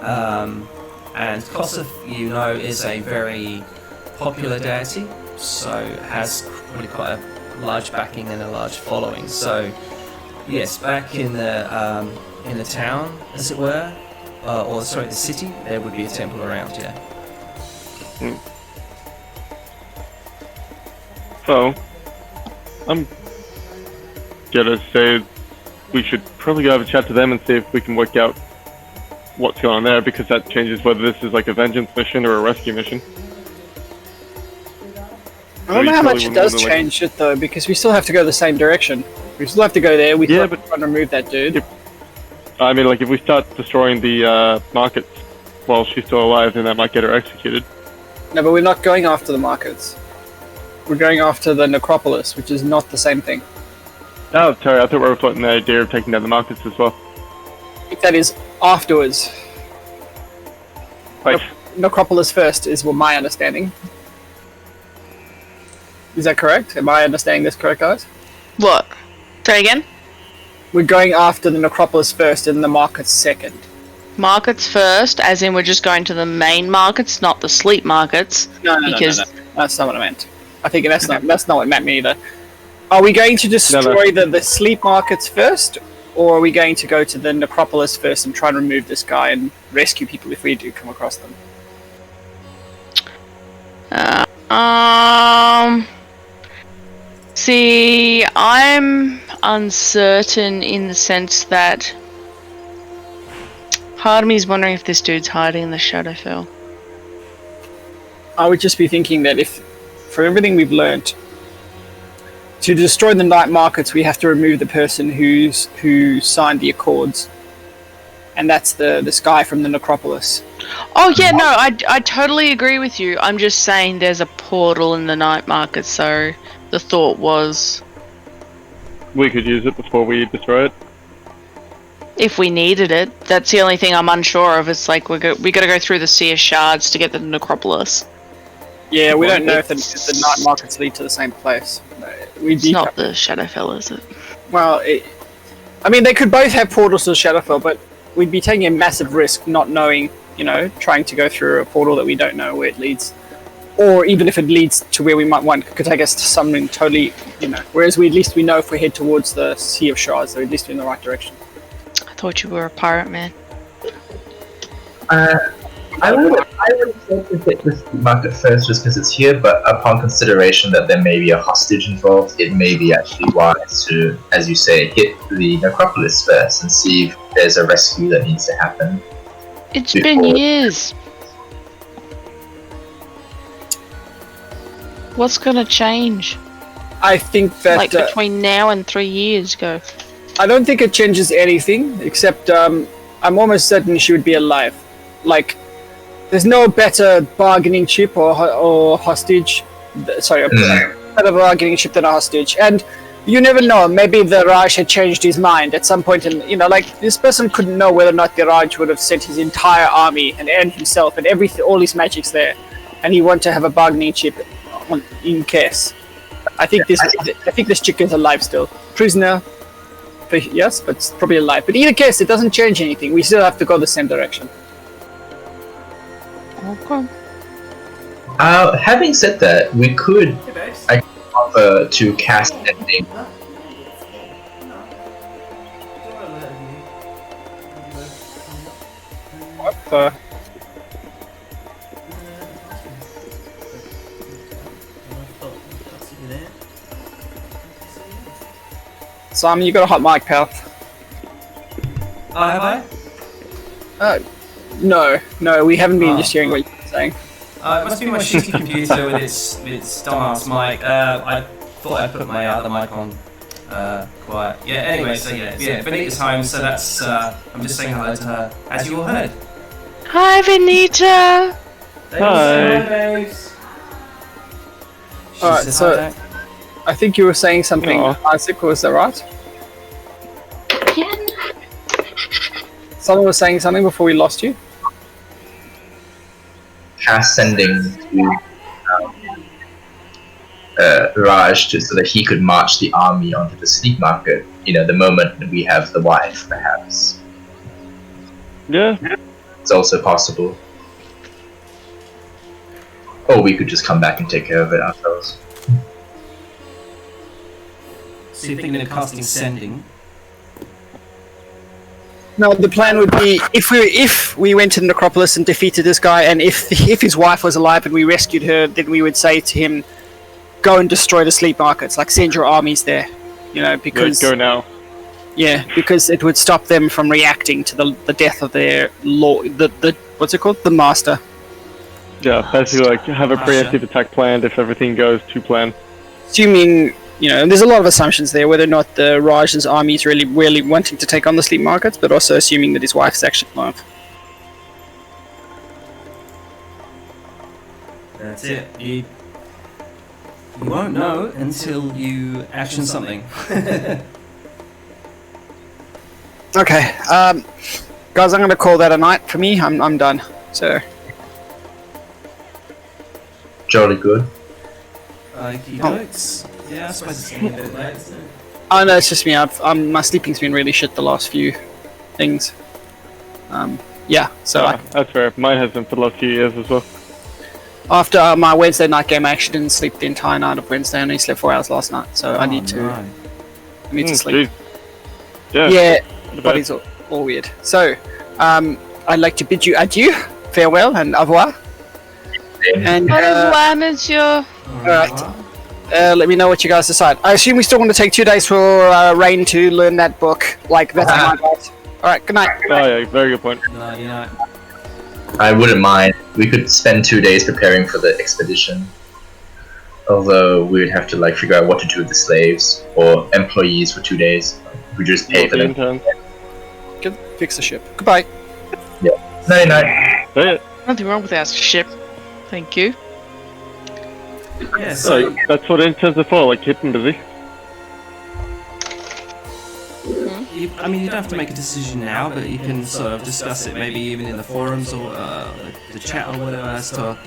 And Kossuth, you know, is a very popular deity, so has really quite a large backing and a large following. So, yes, back in the town, as it were, or sorry, the city, there would be a temple around, yeah. So, I'm gonna say we should probably go have a chat to them and see if we can work out what's going on there, because that changes whether this is like a vengeance mission or a rescue mission. I don't know how much it does change it though, because we still have to go the same direction. We still have to go there. We still have to try and remove that dude. I mean, like if we start destroying the markets while she's still alive, then that might get her executed. No, but we're not going after the markets. We're going after the necropolis, which is not the same thing. Oh, sorry, I thought we were floating the idea of taking down the markets as well. I think that is afterwards. Right. Necropolis first is what my understanding. Is that correct? Am I understanding this correct, guys? What? Say again? We're going after the necropolis first and the markets second. Markets first, as in we're just going to the main markets, not the sleep markets. No. That's not what I meant. I think that's not what it meant me either. Are we going to destroy the sleep markets first, or are we going to go to the necropolis first and try and remove this guy and rescue people if we do come across them? See, I'm uncertain in the sense that part of me is wondering if this dude's hiding in the Shadowfell. I would just be thinking that if, for everything we've learnt, to destroy the night markets, we have to remove the person who signed the Accords, and that's this guy from the necropolis. Oh yeah, no, I totally agree with you. I'm just saying there's a portal in the night market, so the thought was we could use it before we destroy it. if we needed it. That's the only thing I'm unsure of. It's like we got to go through the Sea of Shards to get the necropolis. Yeah, we don't know if the night markets lead to the same place. It's not the Shadowfell, is it? Well, I mean, they could both have portals to the Shadowfell, but we'd be taking a massive risk not knowing, trying to go through a portal that we don't know where it leads. Or even if it leads to where we might want, it could take us to something totally, whereas at least we know if we head towards the Sea of Shards, so at least we're in the right direction. I thought you were a pirate, man. I would say to hit this market first just because it's here, but upon consideration that there may be a hostage involved, it may be actually wise to, as you say, hit the necropolis first and see if there's a rescue that needs to happen. It's been years. What's gonna change? I think that between now and 3 years ago. I don't think it changes anything, except I'm almost certain she would be alive. There's no better bargaining chip or hostage. Sorry, a better bargaining chip than a hostage. And you never know. Maybe the Raj had changed his mind at some point. This person couldn't know whether or not the Raj would have sent his entire army and himself and all his magics there, and he wanted to have a bargaining chip in case. I think this chick is alive still, prisoner. Yes, but it's probably alive. But in either case, it doesn't change anything. We still have to go the same direction. Okay. Having said that, we could offer to cast Ending. What the? Simon, you got a hot mic, pal. Oh, have I? No, we haven't been just hearing what you're saying. It must be my shitty computer with its dumbass mic. I thought I put my other mic on quiet. Yeah, anyway, so Vanita's home, so that's, I'm just saying hello to her, as you all heard. Hi, Vanita! Hi. Alright, so I think you were saying something, Isaac, was that right? Again? Someone was saying something before we lost you? Cast Sending to Raj so that he could march the army onto the sleep market, the moment that we have the wife, perhaps. Yeah. It's also possible. Or we could just come back and take care of it ourselves. So you're thinking of casting Sending? No, the plan would be if we went to the necropolis and defeated this guy, and if his wife was alive and we rescued her, then we would say to him, "Go and destroy the sleep markets. Send your armies there." Because go now. Yeah, because it would stop them from reacting to the death of their lord. The what's it called? The master. Yeah, basically have a preemptive attack planned if everything goes to plan. Assuming. There's a lot of assumptions there, whether or not the Raj's army is really wanting to take on the sleep markets, but also assuming that his wife's actually alive. That's it. You won't know until you action something. Okay, guys, I'm going to call that a night for me. I'm done. So. Jolly good. Okie dokes. Yeah, I suppose it's getting a bit late, isn't it? Oh no, it's just me. My sleeping's been really shit the last few things. Yeah, so That's fair. Mine has been for the last few years as well. after my Wednesday night game, I actually didn't sleep the entire night of Wednesday. I only slept 4 hours last night, so I need to. No. I need to sleep. Geez. Yeah, The the body's all weird. So, I'd like to bid you adieu, farewell, and au revoir. And Au revoir, monsieur. alright, let me know what you guys decide. I assume we still want to take 2 days for Rain to learn that book. Like, that's my advice. Alright, good night. Oh yeah, very good point. No, you know. I wouldn't mind. We could spend 2 days preparing for the expedition. Although we would have to like figure out what to do with the slaves or employees for 2 days. We just pay for them. Interns. Good, fix the ship. Goodbye. Night night. That's it. Nothing wrong with our ship. Thank you. Yeah, So so that's what interns are for, like keep them busy. I mean, you don't have to make a decision now, but you can sort of discuss it maybe even in the forums or the chat or whatever as to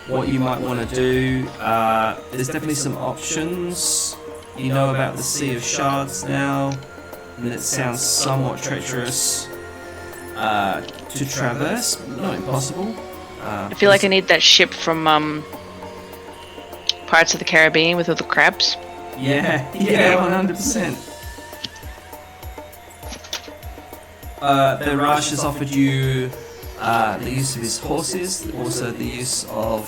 what you might want to do. There's definitely some options. You know about the Sea of Shards now, and it sounds somewhat treacherous to traverse. Not impossible. I feel like I need that ship from Pirates of the Caribbean with all the crabs. Yeah, 100%. The Raj has offered you the use of his horses, also the use of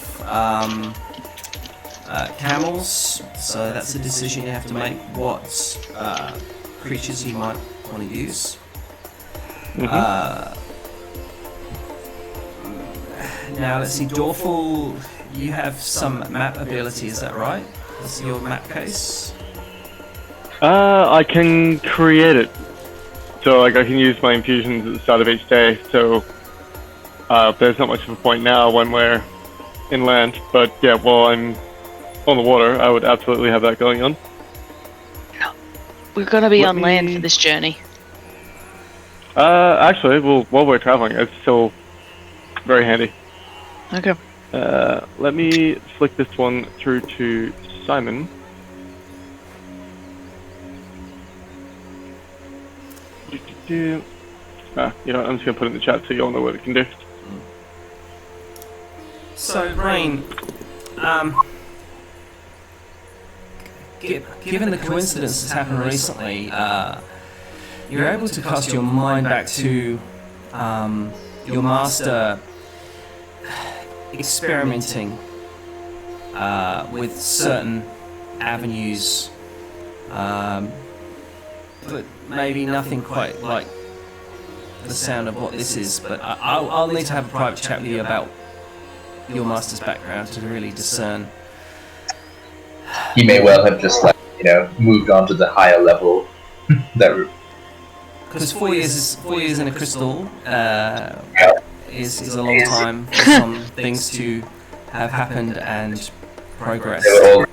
camels. So that's a decision you have to make. What creatures you might want to use. Now let's see, Dorful, you have some map ability, is that right? That's your map case? I can create it. So like I can use my infusions at the start of each day, so there's not much of a point now when we're inland, but yeah, while I'm on the water, I would absolutely have that going on. We're gonna be Let on land me- for this journey. Actually, well, while we're traveling, it's still very handy. Okay. Let me flick this one through to Simon. You know, I'm just gonna put it in the chat so you all know what it can do. So, Rain, given the coincidence that's happened recently, you're able to cast your mind back to your master experimenting with certain avenues, but maybe nothing quite like the sound of what this is. But I'll need to have a private chat with you about your master's background to really discern. He may well have just like moved on to the higher level. Because 4 years in a crystal is a long time for some things to have happened and progress. They were all,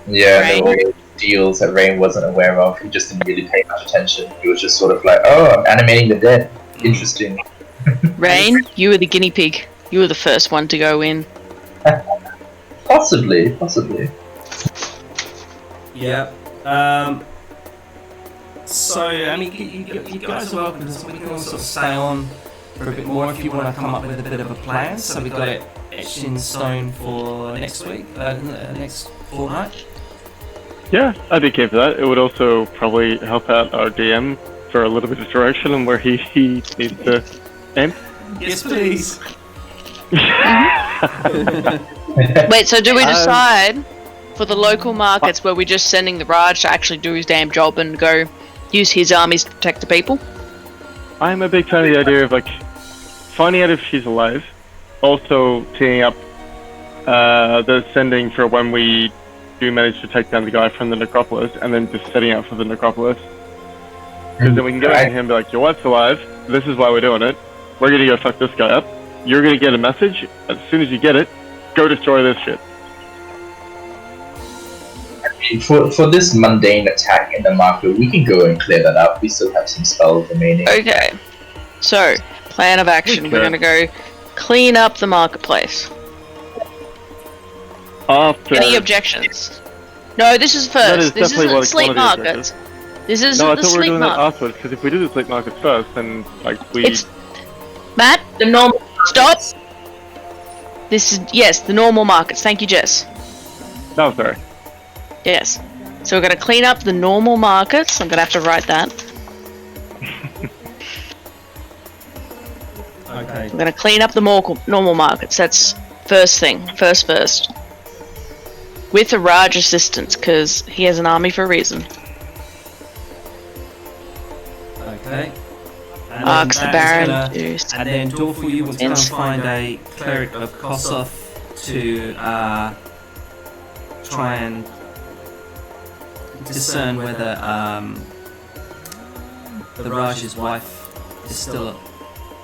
there were all deals that Rain wasn't aware of. He just didn't really pay much attention. He was just sort of like, oh, I'm animating the dead. Interesting. Rain, you were the guinea pig. You were the first one to go in. Possibly. Yeah. So, I mean, you guys are welcome to, we can all sort of stay on for a bit more if you want to come up with a bit of a plan. So we've got it etched in stone for next week, next fortnight. Yeah, I'd be keen for that. It would also probably help out our DM for a little bit of direction on where he needs to aim. Yes, please. Wait, so do we decide for the local markets where we're just sending the Raj to actually do his damn job and go use his armies to protect the people? I'm a big fan of the idea of like finding out if she's alive, also teeing up the sending for when we do manage to take down the guy from the necropolis, and then just setting out for the necropolis. Because then we can go to him and be like, your wife's alive, this is why we're doing it, we're gonna go fuck this guy up, you're gonna get a message, as soon as you get it, go destroy this shit. For this mundane attack in the market, we can go and clear that up. We still have some spells remaining. Okay. So, plan of action. We're gonna go clean up the marketplace. After... Any objections? No, this is That is first. This definitely isn't what sleep one of the markets. objectives. This No, isn't I the thought we were sleep doing that market. afterwards, because if we do the sleep markets first, then, like, we... It's Matt. The normal. Stop. This is yes, the normal markets. Thank you, Jess. No, sorry. Yes. So we're gonna clean up the normal markets. I'm gonna have to write that. Okay. We're gonna clean up the normal markets. That's first thing. First. With a Raj assistance, because he has an army for a reason. Okay. And Ask the that is Baron gonna- to... And then Dorful, you will try and find a cleric of Kossoth to try and discern whether the Raj's wife is still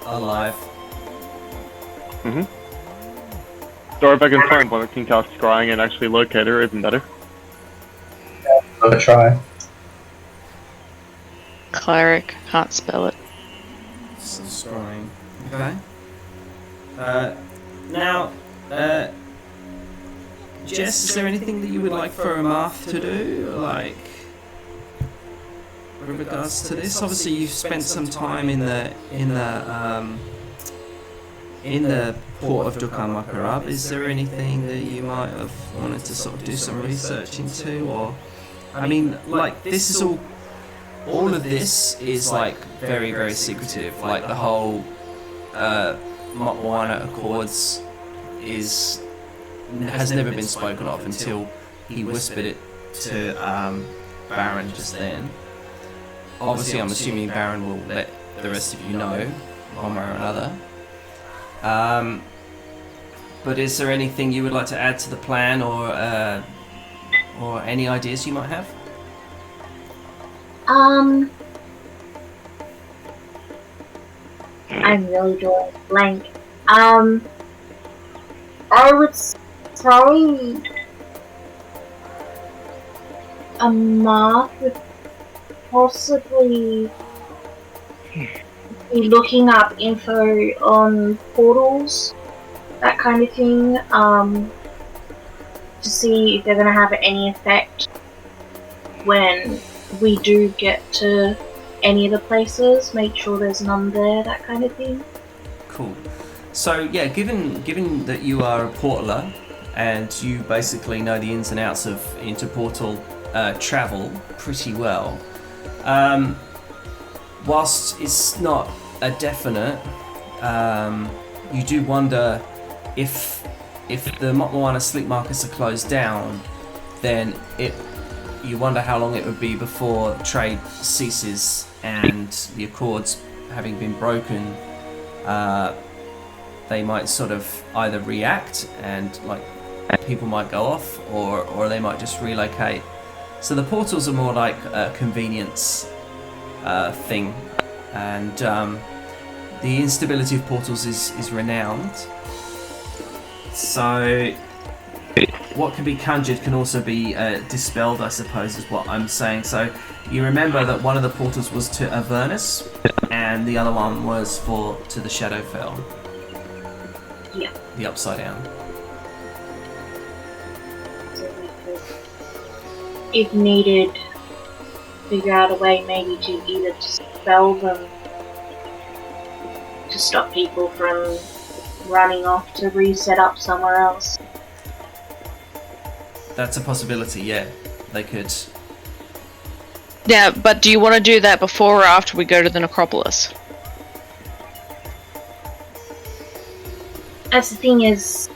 alive. Or if I can find one that can cast Scrying and actually locate her, even better. I'll try. Cleric, can't spell it. Scrying. Okay. Now, Jess, is there anything that you would like for Amath to do, like, with regards to this? Obviously, you've spent some time in the port of Dukan Makarab. Is there anything that you might have wanted to sort of do some research into, or, I mean, like, this is all of this is like very, very secretive. Like the whole Mopmowana Accords has never been spoken of until he whispered it to Baron just then. Obviously, I'm assuming Baron will let the rest of you know, one way or another. But is there anything you would like to add to the plan, or any ideas you might have? I'm really drawing a blank. I would say a Mark would possibly be looking up info on portals, that kind of thing, to see if they're going to have any effect when we do get to any of the places, make sure there's none there, that kind of thing. Cool. So yeah, given that you are a portaler and you basically know the ins and outs of interportal travel pretty well, whilst it's not a definite, you do wonder if the Mopmowana sleep markets are closed down, then you wonder how long it would be before trade ceases, and the Accords having been broken, they might sort of either react and like people might go off, or they might just relocate. So the portals are more like a convenience thing, and the instability of portals is renowned. So what can be conjured can also be dispelled, I suppose, is what I'm saying. So you remember that one of the portals was to Avernus, and the other one was to the Shadowfell. Yeah. The Upside Down. So we could, if needed, figure out a way maybe to either dispel them to stop people from running off to reset up somewhere else. That's a possibility, yeah. They could. Yeah, but do you want to do that before or after we go to the necropolis? As the thing is,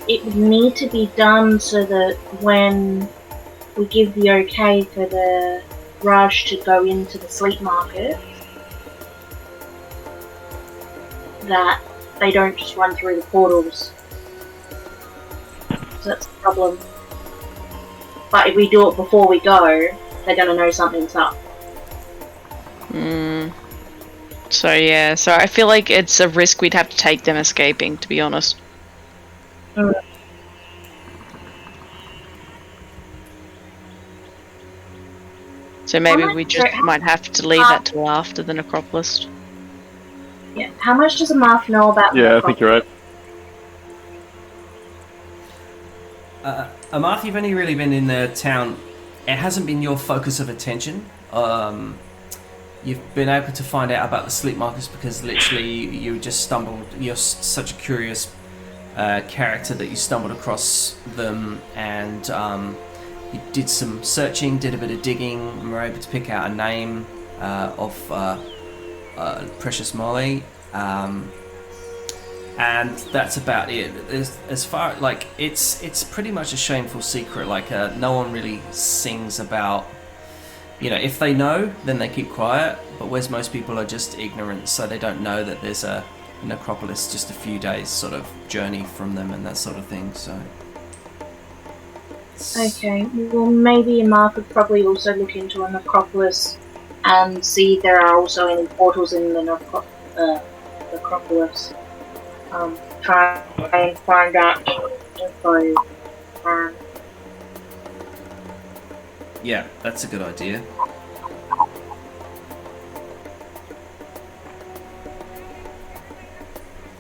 it would need to be done so that when we give the okay for the Raj to go into the sleep market, that they don't just run through the portals. So that's the problem. But if we do it before we go, they're gonna know something's up. So yeah, so I feel like it's a risk we'd have to take them escaping, to be honest. So maybe we just might have to leave that till after the necropolis. Yeah. How much does Amath know about? Yeah, I think you're right. Amarth, you've only really been in the town. It hasn't been your focus of attention. You've been able to find out about the sleep markets because literally you just stumbled. You're such a curious character that you stumbled across them, and you did some searching, did a bit of digging, and were able to pick out a name of Precious Molly. And that's about it. As far like it's pretty much a shameful secret. Like no one really sings about. If they know, then they keep quiet. But whereas most people are just ignorant, so they don't know that there's a necropolis just a few days sort of journey from them and that sort of thing. So. Okay, well maybe Mark could probably also look into a necropolis and see if there are also any portals in the necropolis. Try and find out info. Yeah, that's a good idea.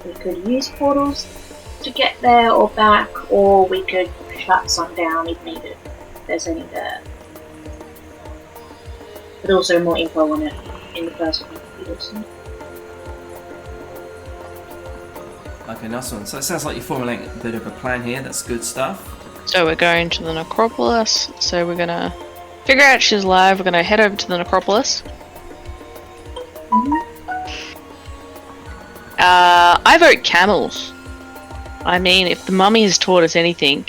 We could use portals to get there or back, or we could shut some down if needed. If there's any there. But also more info on it in the first one. Okay, nice one. So it sounds like you're formulating a bit of a plan here. That's good stuff. So we're going to the necropolis. So we're gonna figure out she's alive. We're gonna head over to the necropolis. I vote camels. I mean, if the mummy has taught us anything,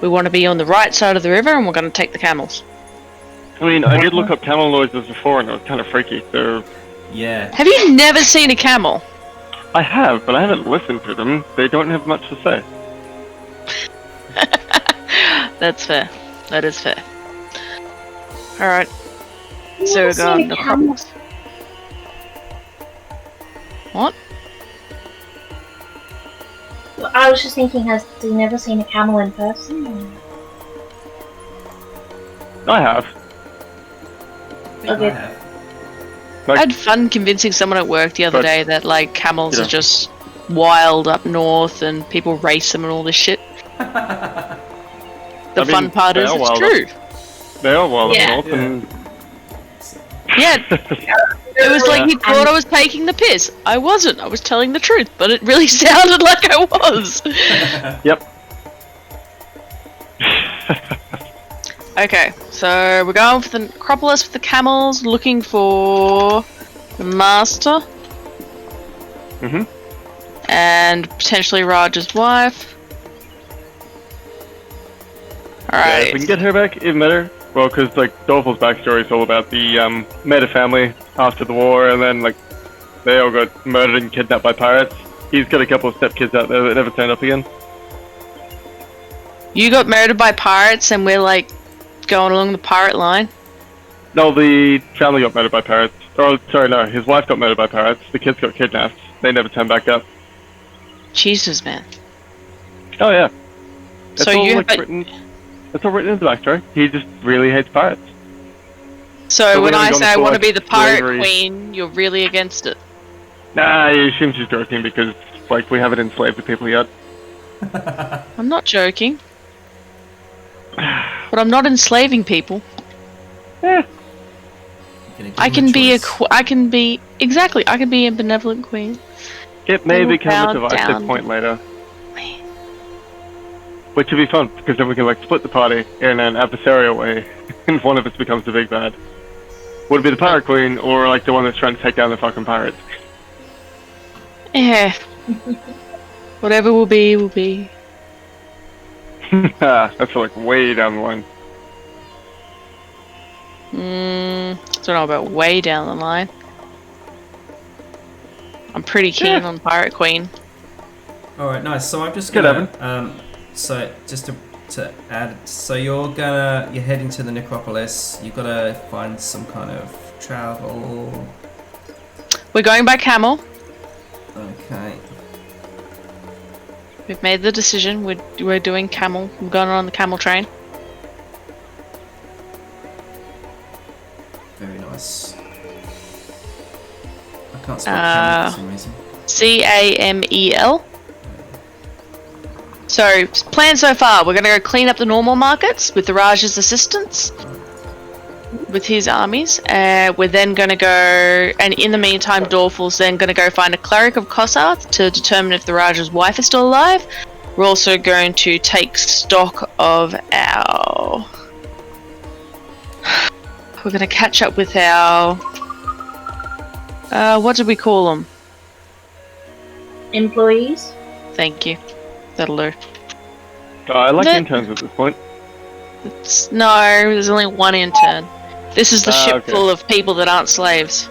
we want to be on the right side of the river, and we're going to take the camels. I mean, I did look up camel noises before, and it was kind of freaky. So Yeah. Have you never seen a camel? I have, but I haven't listened to them. They don't have much to say. That's fair. That is fair. Alright. So we're going to necropolis. What? Well, I was just thinking, has he never seen a camel in person? I have. I think Okay. I have. I had fun convincing someone at work the other day that like camels Yeah. are just wild up north and people race them and all this shit. The I mean, fun part they is are it's wild true. They are wild Yeah. up north, and Yeah, it was like he thought I was taking the piss. I wasn't. I was telling the truth, but it really sounded like I was. Yep. Okay, so we're going for the necropolis with the camels, looking for the master. Mhm. And potentially Raj's wife. Yeah, Alright. if we can get her back, even better. Well, because like Dolphin's backstory is all about the Meta family after the war, and then like they all got murdered and kidnapped by pirates. He's got a couple of stepkids out there that never turned up again. You got murdered by pirates and we're like going along the pirate line. No, the family got murdered by pirates. Oh, sorry, no, his wife got murdered by pirates. The kids got kidnapped. They never turned back up. Jesus, man. Oh yeah. That's So all, you like, have written. That's all written in the backstory. He just really hates pirates. So So when we I haven't say gone I for, want to like, be the pirate slavery. queen, you're really against it. Nah, I assume she's joking because like we haven't enslaved the people yet. I'm not joking. But I'm not enslaving people. Eh. I can be I can be a benevolent queen. It may Little become a bow divisive down. point later. Which would be fun, because then we can like split the party in an adversarial way, and one of us becomes the big bad. Would it be the pirate queen, or like the one that's trying to take down the fucking pirates? Yeah. Whatever will be, will be. That's like way down the line. Don't know about way down the line. I'm pretty keen on Pirate Queen. Alright, nice. So I'm just Good, gonna so just to add, so you're heading to the necropolis. You've got to find some kind of travel. We're going by camel. Okay. We've made the decision. We're doing camel. We're going on the camel train. Very nice. I can't spell camel for some reason. CAMEL. So, plan so far, we're going to go clean up the normal markets with the Raj's assistance, with his armies. We're then going to go, and in the meantime, Dorful's then going to go find a cleric of Kossarth to determine if the Raj's wife is still alive. We're also going to take stock of our... We're going to catch up with our... what did we call them? Employees? Thank you. That'll do. I like No. interns at this point. No, there's only one intern. This is the ship Okay. full of people that aren't slaves.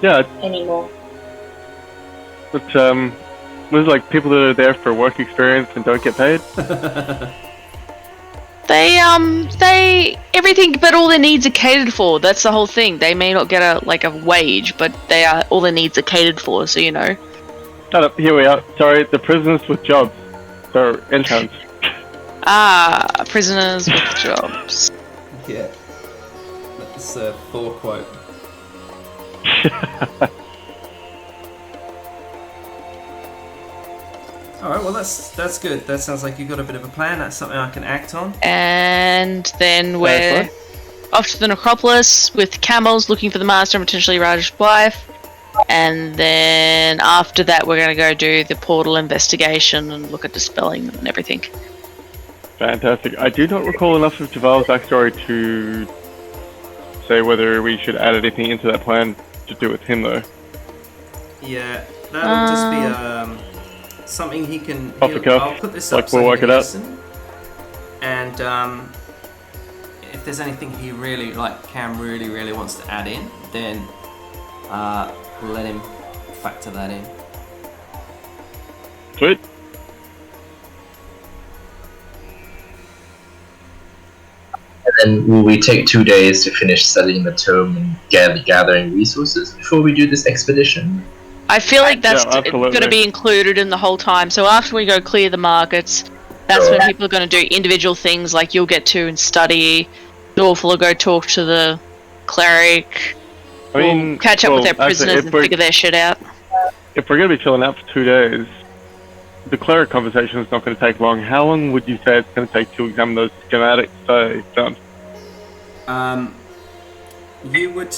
Yeah, Anymore. but there's like people that are there for work experience and don't get paid. They everything but all their needs are catered for. That's the whole thing. They may not get a wage, but they are all their needs are catered for, so you know. Shut up, here we are. Sorry, the prisoners with jobs. So, interns. Prisoners with jobs. Yeah. That's a Thor quote. Alright, well that's good. That sounds like you've got a bit of a plan. That's something I can act on. And then we're That's off to the necropolis with camels looking for the master and potentially Raj's wife. And then after that we're going to go do the portal investigation and look at dispelling them and everything. Fantastic. I do not recall enough of Javal's backstory to say whether we should add anything into that plan to do with him, though. Yeah, that'll just be something he can. Off the cuff. I'll put this Like, up so we'll he work can it out. listen. And if there's anything he really Cam really wants to add in, then we'll let him factor that in. Sweet. And then will we take 2 days to finish studying the tome and gathering resources before we do this expedition? I feel like that's Yeah, absolutely. going to be included in the whole time. So after we go clear the markets, that's when people are going to do individual things like you'll get to and study. Dorf will go talk to the cleric. I mean, We'll catch up with their prisoners and figure their shit out. If we're going to be chilling out for 2 days, the cleric conversation is not going to take long. How long would you say it's going to take to examine those schematics? Done. You would,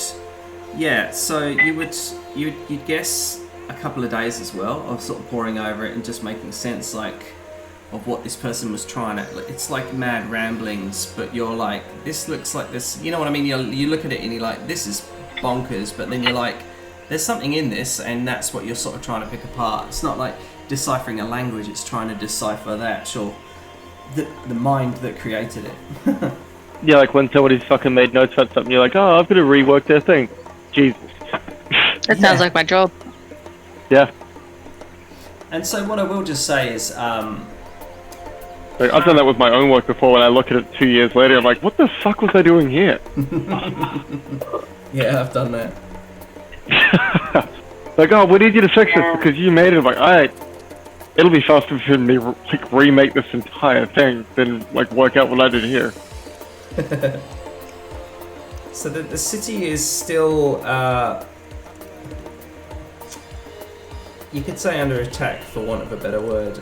yeah. So you'd guess a couple of days as well of sort of poring over it and just making sense of what this person was trying to. It's like mad ramblings, but you're like, this looks like this. You know what I mean? You look at it and you're like, this is bonkers, but then you're like, there's something in this, and that's what you're sort of trying to pick apart. It's not like deciphering a language; it's trying to decipher the actual the mind that created it. Yeah, like when somebody's fucking made notes about something, you're like, oh, I've got to rework their thing. Jesus. That sounds like my job. Yeah. And so what I will just say is, Like, I've done that with my own work before. When I look at it 2 years later, I'm like, what the fuck was I doing here? yeah, I've done that. Like, oh, we need you to fix this because you made it. I'm like, alright, it'll be faster for me to remake this entire thing than work out what I did here. So the city is still, you could say under attack for want of a better word.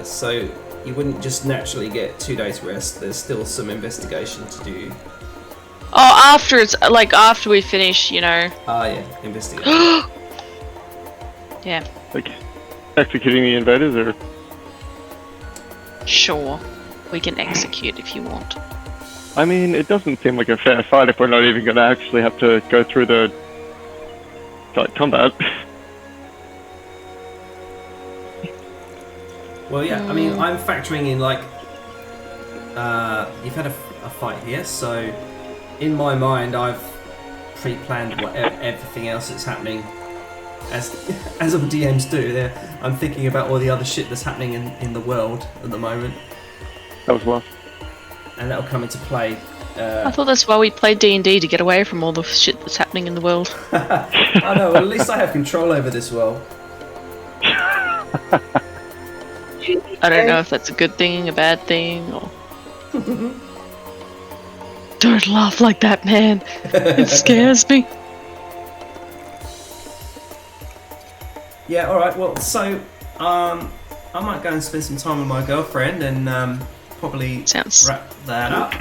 So you wouldn't just naturally get 2 days rest. There's still some investigation to do. Oh, after it's after we finish, you know. Ah, yeah, investigation. Yeah, Like, executing the invaders, or sure. We can execute if you want. I mean, it doesn't seem like a fair fight if we're not even going to actually have to go through the combat. Well, yeah, I mean, I'm factoring in you've had a fight here, so in my mind, I've pre-planned everything else that's happening, as all DMs do. I'm thinking about all the other shit that's happening in the world at the moment, That was last. and that'll come into play. I thought that's why we played D&D, to get away from all the shit that's happening in the world. I know. Well, at least I have control over this world. I don't know if that's a good thing, a bad thing, or... Don't laugh like that, man. It scares me. Yeah. All right. Well, so I might go and spend some time with my girlfriend and probably Sounds. wrap that up.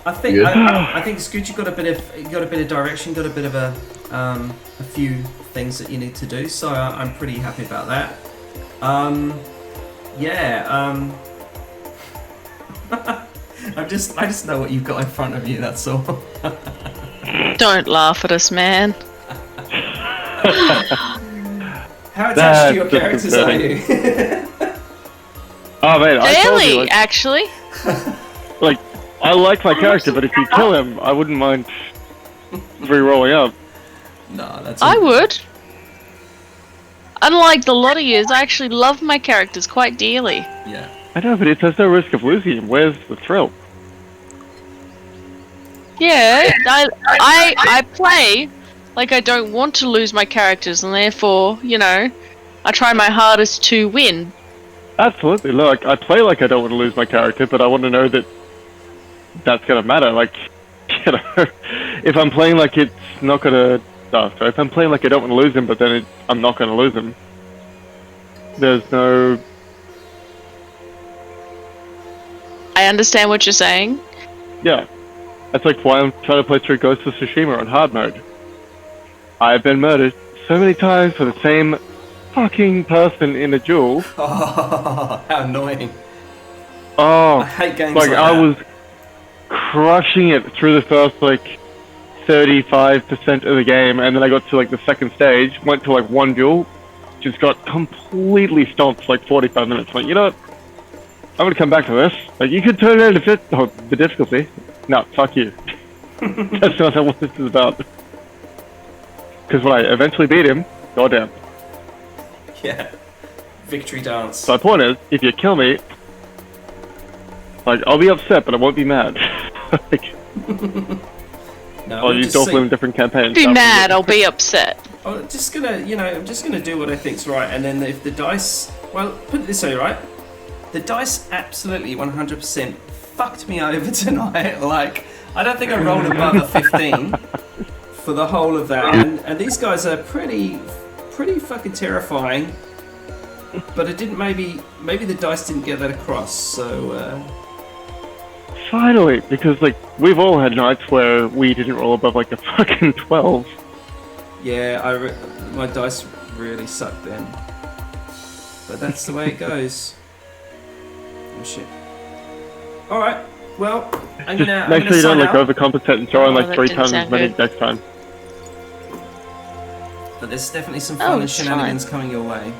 I think Good. I think it's good. You got a bit of direction. Got a bit of a few things that you need to do. So I'm pretty happy about that. Yeah. I just know what you've got in front of you. That's all. Don't laugh at us, man. How attached to your That's just characters are you? Oh man, I told you, Fairly, like, actually. like, I like my character, but if you kill him, I wouldn't mind re-rolling up. No, that's. I would. Unlike the lot of yous, I actually love my characters quite dearly. Yeah. I know, but there's no risk of losing him. Where's the thrill? Yeah, I play like I don't want to lose my characters, and therefore, you know, I try my hardest to win. Absolutely. Look, I play like I don't want to lose my character, but I want to know that that's gonna matter. Like, you know, if I'm playing like it's not gonna. So if I'm playing like I don't want to lose him, but then I'm not gonna lose him. There's no. I understand what you're saying. Yeah. That's like why I'm trying to play through Ghost of Tsushima on hard mode. I've been murdered so many times for the same fucking person in a duel. Oh, how annoying! Oh, I hate games like like I that. was crushing it through the first like 35% of the game, and then I got to like the second stage, went to like one duel, just got completely stomped for like 45 minutes. Like, you know what? I'm gonna come back to this. Like, you could turn it into the difficulty. No, fuck you. That's not what this is about. Because when I eventually beat him, goddamn. Yeah. Victory dance. So my point is, if you kill me, like, I'll be upset, but I won't be mad. Like, No, oh, I'm you just don't saying- play in different campaigns. Be mad, I'll be upset. I'm just gonna, I'm just gonna do what I think's right, and then if the dice, well, put it this way, right? The dice absolutely 100% fucked me over tonight. Like, I don't think I rolled above a 15 for the whole of that, and these guys are pretty fucking terrifying. But it didn't. Maybe the dice didn't get that across. So. Finally, because like we've all had nights where we didn't roll above like a fucking 12. Yeah, my dice really sucked then. But that's the way it goes. Oh shit. Alright, well, I'm Just gonna make sure you don't sign like out. overcompensate and throw in Oh, like that 3 didn't times as sound many good. next time. But there's definitely some Oh, fun and it's shenanigans coming your way.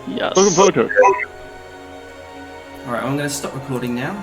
Looking Yes. forward to it. Alright, I'm gonna stop recording now.